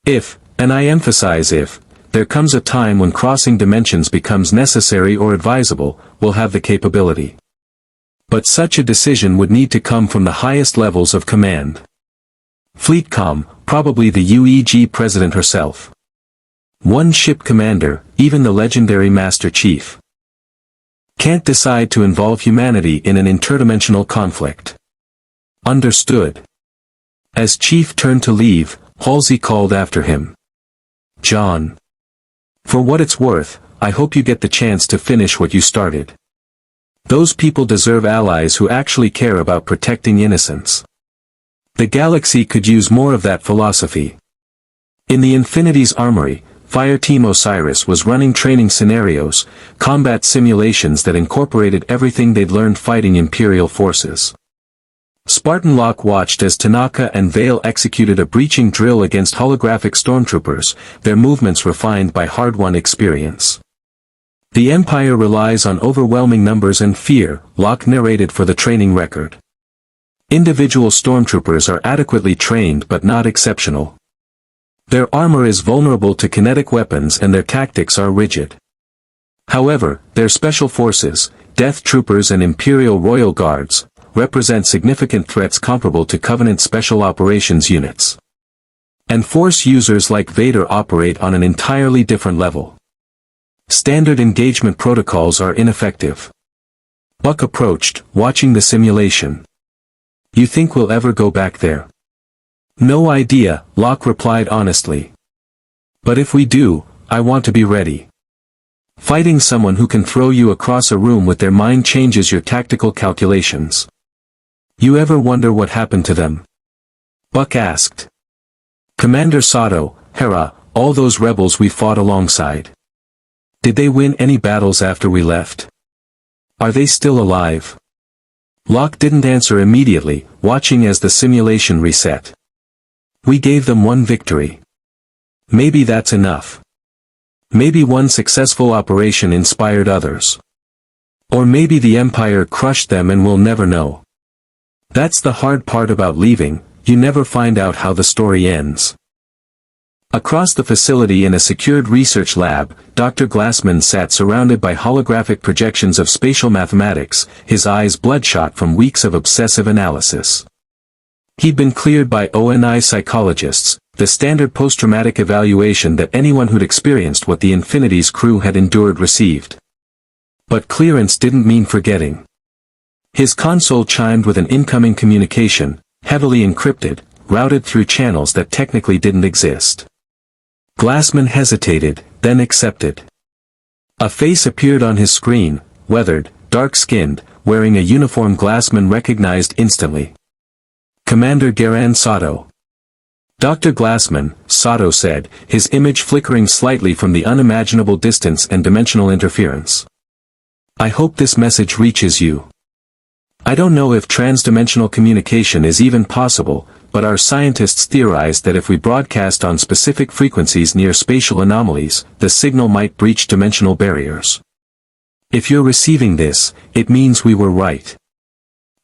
If, and I emphasize if, there comes a time when crossing dimensions becomes necessary or advisable, we'll have the capability. But such a decision would need to come from the highest levels of command. Fleetcom, probably the UEG president herself. One ship commander, even the legendary Master Chief. Can't decide to involve humanity in an interdimensional conflict. Understood. As Chief turned to leave, Halsey called after him. John. For what it's worth, I hope you get the chance to finish what you started. Those people deserve allies who actually care about protecting innocence. The galaxy could use more of that philosophy. In the Infinity's armory, Fireteam Osiris was running training scenarios, combat simulations that incorporated everything they'd learned fighting Imperial forces. Spartan Locke watched as Tanaka and Vale executed a breaching drill against holographic stormtroopers, their movements refined by hard-won experience. The Empire relies on overwhelming numbers and fear, Locke narrated for the training record. Individual stormtroopers are adequately trained but not exceptional. Their armor is vulnerable to kinetic weapons and their tactics are rigid. However, their special forces, Death Troopers and Imperial Royal Guards, represent significant threats comparable to Covenant Special Operations units. And Force users like Vader operate on an entirely different level. Standard engagement protocols are ineffective. Buck approached, watching the simulation. You think we'll ever go back there? No idea, Locke replied honestly. But if we do, I want to be ready. Fighting someone who can throw you across a room with their mind changes your tactical calculations. You ever wonder what happened to them? Buck asked. Commander Sato, Hera, all those rebels we fought alongside. Did they win any battles after we left? Are they still alive? Locke didn't answer immediately, watching as the simulation reset. We gave them one victory. Maybe that's enough. Maybe one successful operation inspired others. Or maybe the Empire crushed them and we'll never know. That's the hard part about leaving, you never find out how the story ends. Across the facility in a secured research lab, Dr. Glassman sat surrounded by holographic projections of spatial mathematics, his eyes bloodshot from weeks of obsessive analysis. He'd been cleared by ONI psychologists, the standard post-traumatic evaluation that anyone who'd experienced what the Infinity's crew had endured received. But clearance didn't mean forgetting. His console chimed with an incoming communication, heavily encrypted, routed through channels that technically didn't exist. Glassman hesitated, then accepted. A face appeared on his screen, weathered, dark-skinned, wearing a uniform Glassman recognized instantly. Commander Garan Sato. Dr. Glassman, Sato said, his image flickering slightly from the unimaginable distance and dimensional interference. I hope this message reaches you. I don't know if transdimensional communication is even possible, but our scientists theorized that if we broadcast on specific frequencies near spatial anomalies, the signal might breach dimensional barriers. If you're receiving this, it means we were right.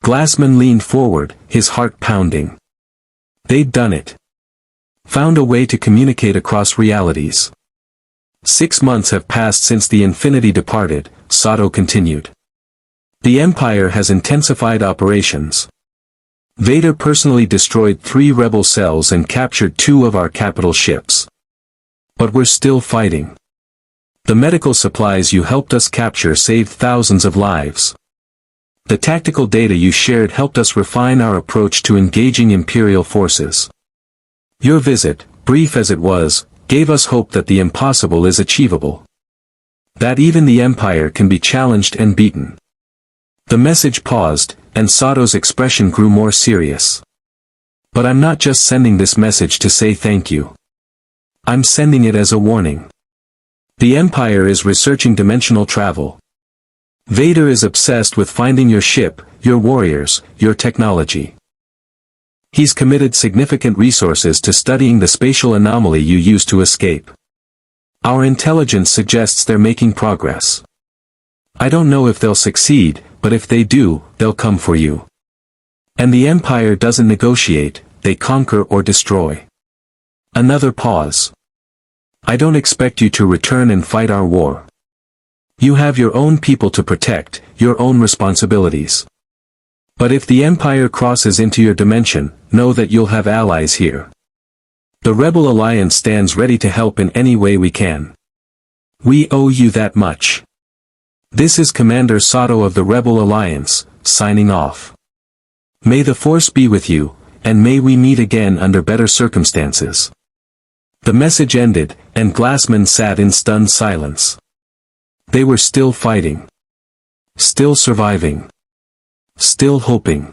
Glassman leaned forward, his heart pounding. They'd done it. Found a way to communicate across realities. 6 months have passed since the Infinity departed, Sato continued. The Empire has intensified operations. Vader personally destroyed 3 rebel cells and captured 2 of our capital ships. But we're still fighting. The medical supplies you helped us capture saved thousands of lives. The tactical data you shared helped us refine our approach to engaging Imperial forces. Your visit, brief as it was, gave us hope that the impossible is achievable. That even the Empire can be challenged and beaten. The message paused, and Sato's expression grew more serious. But I'm not just sending this message to say thank you. I'm sending it as a warning. The Empire is researching dimensional travel. Vader is obsessed with finding your ship, your warriors, your technology. He's committed significant resources to studying the spatial anomaly you used to escape. Our intelligence suggests they're making progress. I don't know if they'll succeed, but if they do, they'll come for you. And the Empire doesn't negotiate, they conquer or destroy. Another pause. I don't expect you to return and fight our war. You have your own people to protect, your own responsibilities. But if the Empire crosses into your dimension, know that you'll have allies here. The Rebel Alliance stands ready to help in any way we can. We owe you that much. This is Commander Sato of the Rebel Alliance, signing off. May the Force be with you, and may we meet again under better circumstances. The message ended, and Glassman sat in stunned silence. They were still fighting. Still surviving. Still hoping.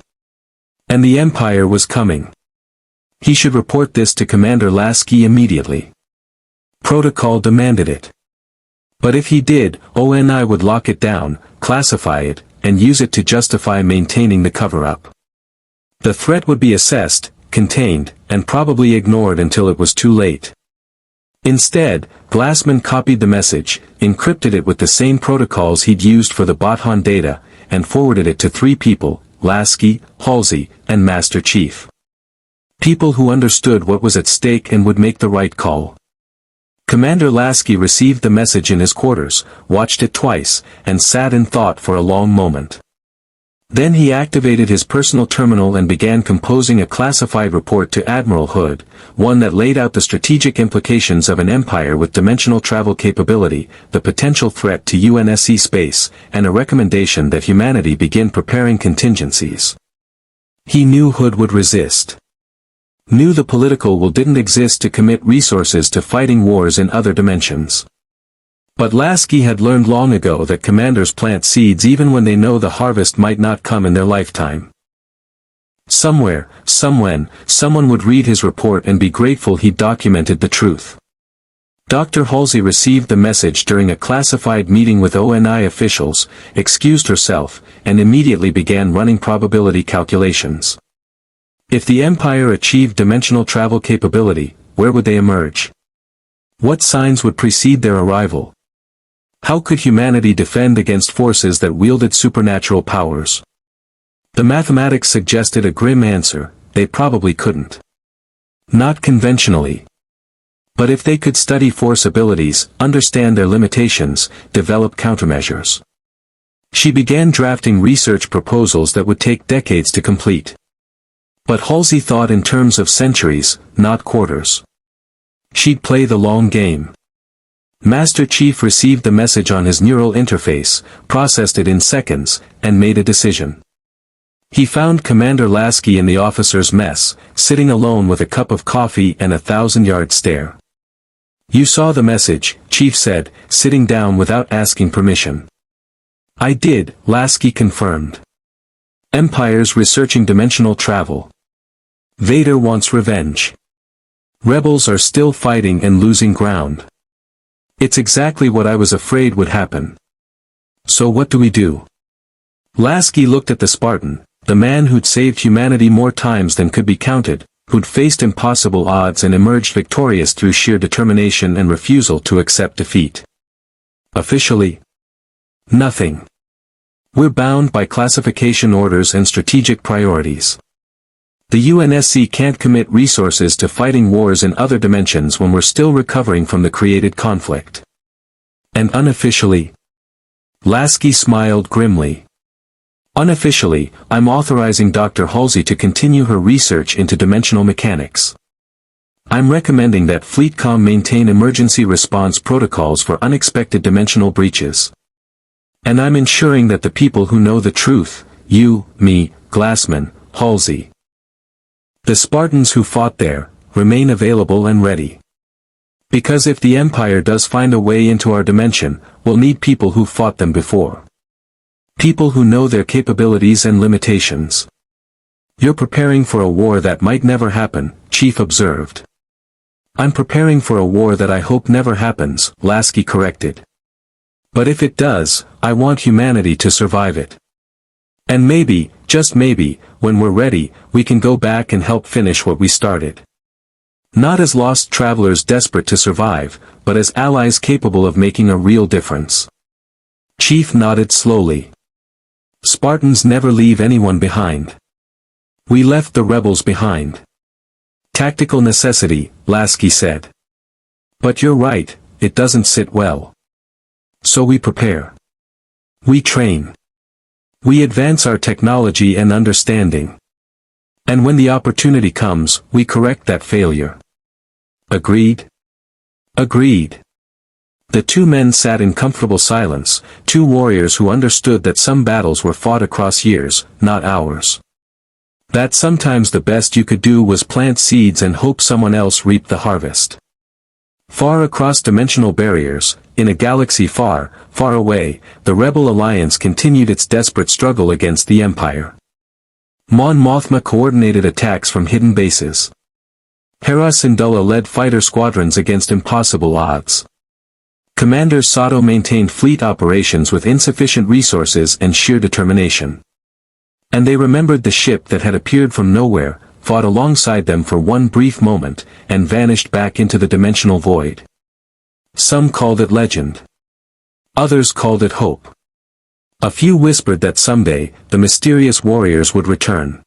And the Empire was coming. He should report this to Commander Lasky immediately. Protocol demanded it. But if he did, ONI would lock it down, classify it, and use it to justify maintaining the cover-up. The threat would be assessed, contained, and probably ignored until it was too late. Instead, Glassman copied the message, encrypted it with the same protocols he'd used for the Bothan data, and forwarded it to 3 people, Lasky, Halsey, and Master Chief. People who understood what was at stake and would make the right call. Commander Lasky received the message in his quarters, watched it twice, and sat in thought for a long moment. Then he activated his personal terminal and began composing a classified report to Admiral Hood, one that laid out the strategic implications of an empire with dimensional travel capability, the potential threat to UNSC space, and a recommendation that humanity begin preparing contingencies. He knew Hood would resist. Knew the political will didn't exist to commit resources to fighting wars in other dimensions. But Lasky had learned long ago that commanders plant seeds even when they know the harvest might not come in their lifetime. Somewhere, somewhen, someone would read his report and be grateful he'd documented the truth. Dr. Halsey received the message during a classified meeting with ONI officials, excused herself, and immediately began running probability calculations. If the Empire achieved dimensional travel capability, where would they emerge? What signs would precede their arrival? How could humanity defend against forces that wielded supernatural powers? The mathematics suggested a grim answer: they probably couldn't. Not conventionally. But if they could study force abilities, understand their limitations, develop countermeasures. She began drafting research proposals that would take decades to complete. But Halsey thought in terms of centuries, not quarters. She'd play the long game. Master Chief received the message on his neural interface, processed it in seconds, and made a decision. He found Commander Lasky in the officers' mess, sitting alone with a cup of coffee and a 1,000-yard stare. "You saw the message," Chief said, sitting down without asking permission. "I did," Lasky confirmed. "Empire's researching dimensional travel. Vader wants revenge. Rebels are still fighting and losing ground. It's exactly what I was afraid would happen. So what do we do?" Lasky looked at the Spartan, the man who'd saved humanity more times than could be counted, who'd faced impossible odds and emerged victorious through sheer determination and refusal to accept defeat. "Officially, nothing. We're bound by classification orders and strategic priorities. The UNSC can't commit resources to fighting wars in other dimensions when we're still recovering from the created conflict." "And unofficially?" Lasky smiled grimly. "Unofficially, I'm authorizing Dr. Halsey to continue her research into dimensional mechanics. I'm recommending that FleetCom maintain emergency response protocols for unexpected dimensional breaches. And I'm ensuring that the people who know the truth, you, me, Glassman, Halsey. The Spartans who fought there, remain available and ready. Because if the Empire does find a way into our dimension, we'll need people who fought them before. People who know their capabilities and limitations. You're preparing for a war that might never happen, Chief observed. I'm preparing for a war that I hope never happens, Lasky corrected. But if it does, I want humanity to survive it. And maybe, just maybe, when we're ready, we can go back and help finish what we started. Not as lost travelers desperate to survive, but as allies capable of making a real difference. Chief nodded slowly. Spartans never leave anyone behind. We left the rebels behind. Tactical necessity, Lasky said. But you're right, it doesn't sit well. So we prepare. We train. We advance our technology and understanding. And when the opportunity comes, we correct that failure. Agreed? Agreed. The two men sat in comfortable silence, two warriors who understood that some battles were fought across years, not hours. That sometimes the best you could do was plant seeds and hope someone else reaped the harvest. Far across dimensional barriers, in a galaxy far, far away, the Rebel Alliance continued its desperate struggle against the Empire. Mon Mothma coordinated attacks from hidden bases. Hera Syndulla led fighter squadrons against impossible odds. Commander Sato maintained fleet operations with insufficient resources and sheer determination. And they remembered the ship that had appeared from nowhere, fought alongside them for one brief moment, and vanished back into the dimensional void. Some called it legend. Others called it hope. A few whispered that someday, the mysterious warriors would return.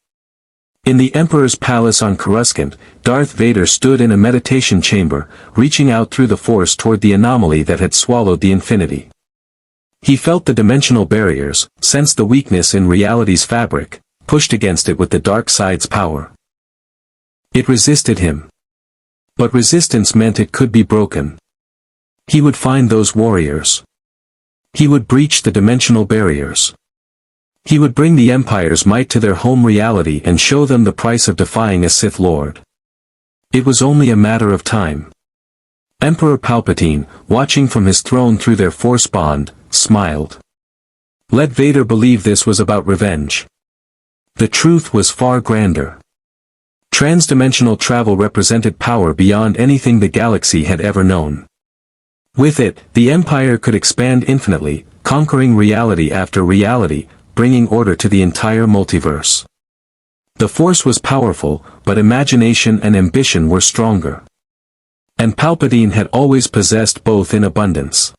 In the Emperor's palace on Coruscant, Darth Vader stood in a meditation chamber, reaching out through the Force toward the anomaly that had swallowed the Infinity. He felt the dimensional barriers, sensed the weakness in reality's fabric, pushed against it with the dark side's power. It resisted him. But resistance meant it could be broken. He would find those warriors. He would breach the dimensional barriers. He would bring the Empire's might to their home reality and show them the price of defying a Sith Lord. It was only a matter of time. Emperor Palpatine, watching from his throne through their Force bond, smiled. Let Vader believe this was about revenge. The truth was far grander. Transdimensional travel represented power beyond anything the galaxy had ever known. With it, the Empire could expand infinitely, conquering reality after reality, bringing order to the entire multiverse. The Force was powerful, but imagination and ambition were stronger. And Palpatine had always possessed both in abundance.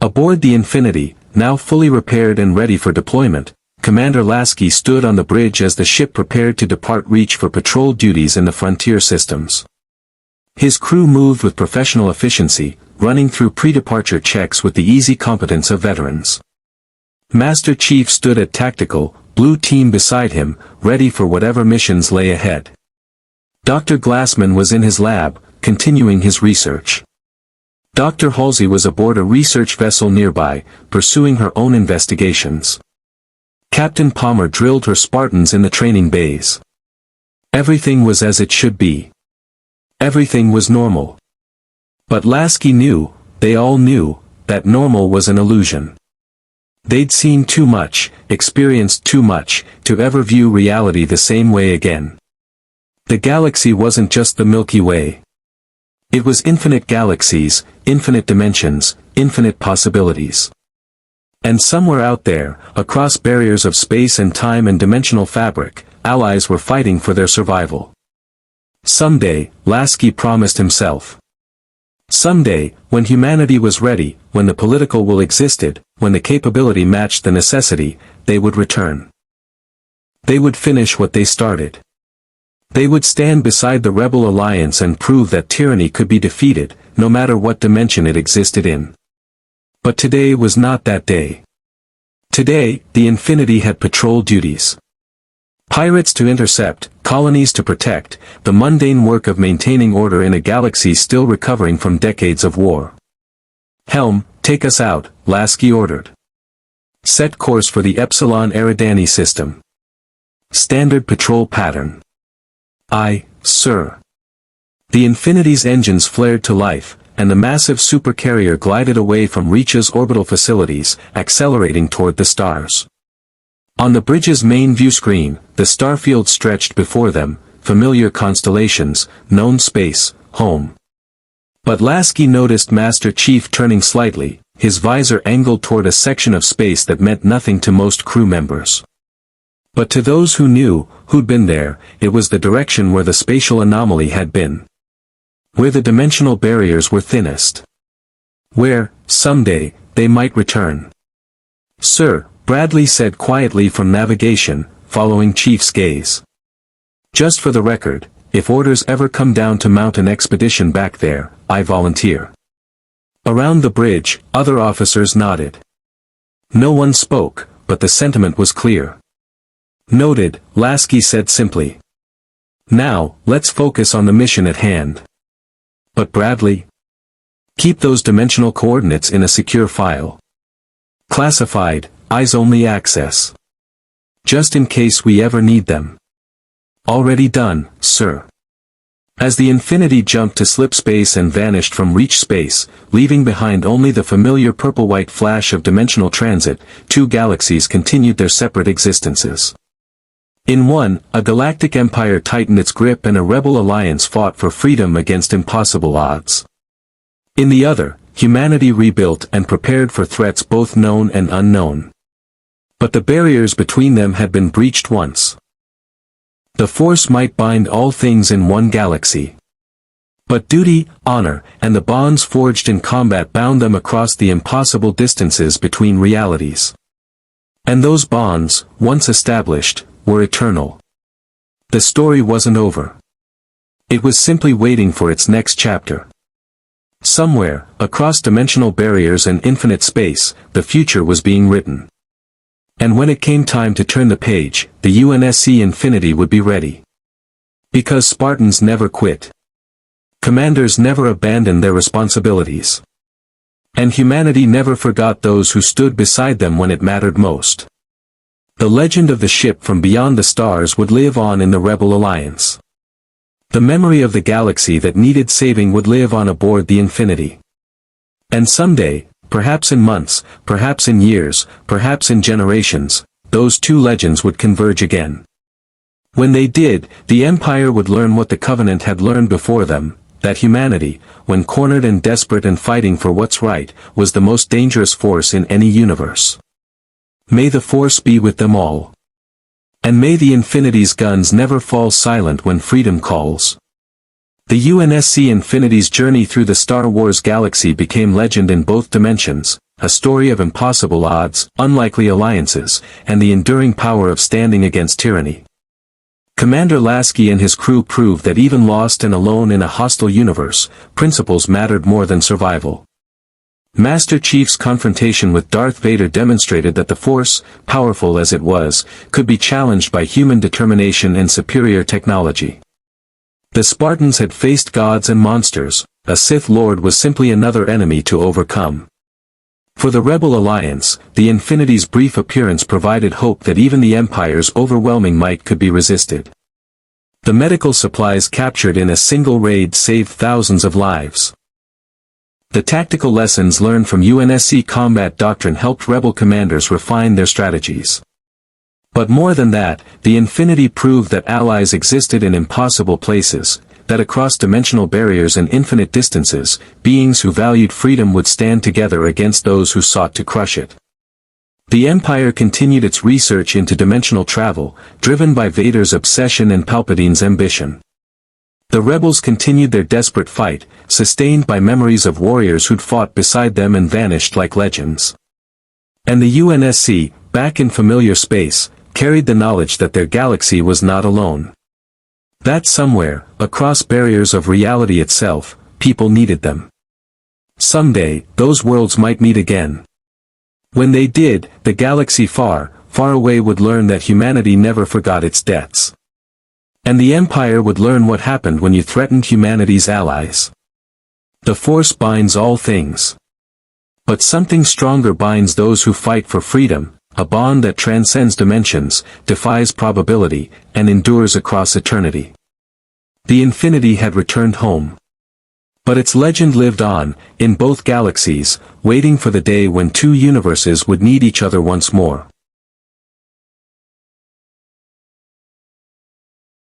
Aboard the Infinity, now fully repaired and ready for deployment, Commander Lasky stood on the bridge as the ship prepared to depart reach for patrol duties in the frontier systems. His crew moved with professional efficiency, running through pre-departure checks with the easy competence of veterans. Master Chief stood at tactical, blue team beside him, ready for whatever missions lay ahead. Dr. Glassman was in his lab, continuing his research. Dr. Halsey was aboard a research vessel nearby, pursuing her own investigations. Captain Palmer drilled her Spartans in the training bays. Everything was as it should be. Everything was normal. But Lasky knew, they all knew, that normal was an illusion. They'd seen too much, experienced too much, to ever view reality the same way again. The galaxy wasn't just the Milky Way. It was infinite galaxies, infinite dimensions, infinite possibilities. And somewhere out there, across barriers of space and time and dimensional fabric, allies were fighting for their survival. Someday, Lasky promised himself. Someday, when humanity was ready, when the political will existed, when the capability matched the necessity, they would return. They would finish what they started. They would stand beside the Rebel Alliance and prove that tyranny could be defeated, no matter what dimension it existed in. But today was not that day. Today, the Infinity had patrol duties. Pirates to intercept, colonies to protect, the mundane work of maintaining order in a galaxy still recovering from decades of war. Helm, take us out, Lasky ordered. Set course for the Epsilon Eridani system. Standard patrol pattern. Aye, sir. The Infinity's engines flared to life, and the massive supercarrier glided away from Reach's orbital facilities, accelerating toward the stars. On the bridge's main view screen, the starfield stretched before them, familiar constellations, known space, home. But Lasky noticed Master Chief turning slightly, his visor angled toward a section of space that meant nothing to most crew members. But to those who knew, who'd been there, it was the direction where the spatial anomaly had been. Where the dimensional barriers were thinnest. Where, someday, they might return. Sir, Bradley said quietly from navigation, following Chief's gaze. Just for the record, if orders ever come down to mount an expedition back there, I volunteer. Around the bridge, other officers nodded. No one spoke, but the sentiment was clear. Noted, Lasky said simply. Now, let's focus on the mission at hand. But Bradley? Keep those dimensional coordinates in a secure file. Classified, eyes-only access. Just in case we ever need them. Already done, sir. As the Infinity jumped to Slipspace and vanished from Reach space, leaving behind only the familiar purple-white flash of dimensional transit, two galaxies continued their separate existences. In one, a galactic empire tightened its grip and a rebel alliance fought for freedom against impossible odds. In the other, humanity rebuilt and prepared for threats both known and unknown. But the barriers between them had been breached once. The Force might bind all things in one galaxy. But duty, honor, and the bonds forged in combat bound them across the impossible distances between realities. And those bonds, once established, were eternal. The story wasn't over. It was simply waiting for its next chapter. Somewhere, across dimensional barriers and infinite space, the future was being written. And when it came time to turn the page, the UNSC Infinity would be ready. Because Spartans never quit. Commanders never abandoned their responsibilities. And humanity never forgot those who stood beside them when it mattered most. The legend of the ship from beyond the stars would live on in the Rebel Alliance. The memory of the galaxy that needed saving would live on aboard the Infinity. And someday, perhaps in months, perhaps in years, perhaps in generations, those two legends would converge again. When they did, the Empire would learn what the Covenant had learned before them, that humanity, when cornered and desperate and fighting for what's right, was the most dangerous force in any universe. May the Force be with them all. And may the Infinity's guns never fall silent when freedom calls. The UNSC Infinity's journey through the Star Wars galaxy became legend in both dimensions, a story of impossible odds, unlikely alliances, and the enduring power of standing against tyranny. Commander Lasky and his crew proved that even lost and alone in a hostile universe, principles mattered more than survival. Master Chief's confrontation with Darth Vader demonstrated that the Force, powerful as it was, could be challenged by human determination and superior technology. The Spartans had faced gods and monsters, a Sith Lord was simply another enemy to overcome. For the Rebel Alliance, the Infinity's brief appearance provided hope that even the Empire's overwhelming might could be resisted. The medical supplies captured in a single raid saved thousands of lives. The tactical lessons learned from UNSC combat doctrine helped Rebel commanders refine their strategies. But more than that, the Infinity proved that allies existed in impossible places, that across dimensional barriers and infinite distances, beings who valued freedom would stand together against those who sought to crush it. The Empire continued its research into dimensional travel, driven by Vader's obsession and Palpatine's ambition. The rebels continued their desperate fight, sustained by memories of warriors who'd fought beside them and vanished like legends. And the UNSC, back in familiar space, carried the knowledge that their galaxy was not alone. That somewhere, across barriers of reality itself, people needed them. Someday, those worlds might meet again. When they did, the galaxy far, far away would learn that humanity never forgot its debts. And the Empire would learn what happened when you threatened humanity's allies. The Force binds all things. But something stronger binds those who fight for freedom, a bond that transcends dimensions, defies probability, and endures across eternity. The Infinity had returned home. But its legend lived on, in both galaxies, waiting for the day when two universes would meet each other once more.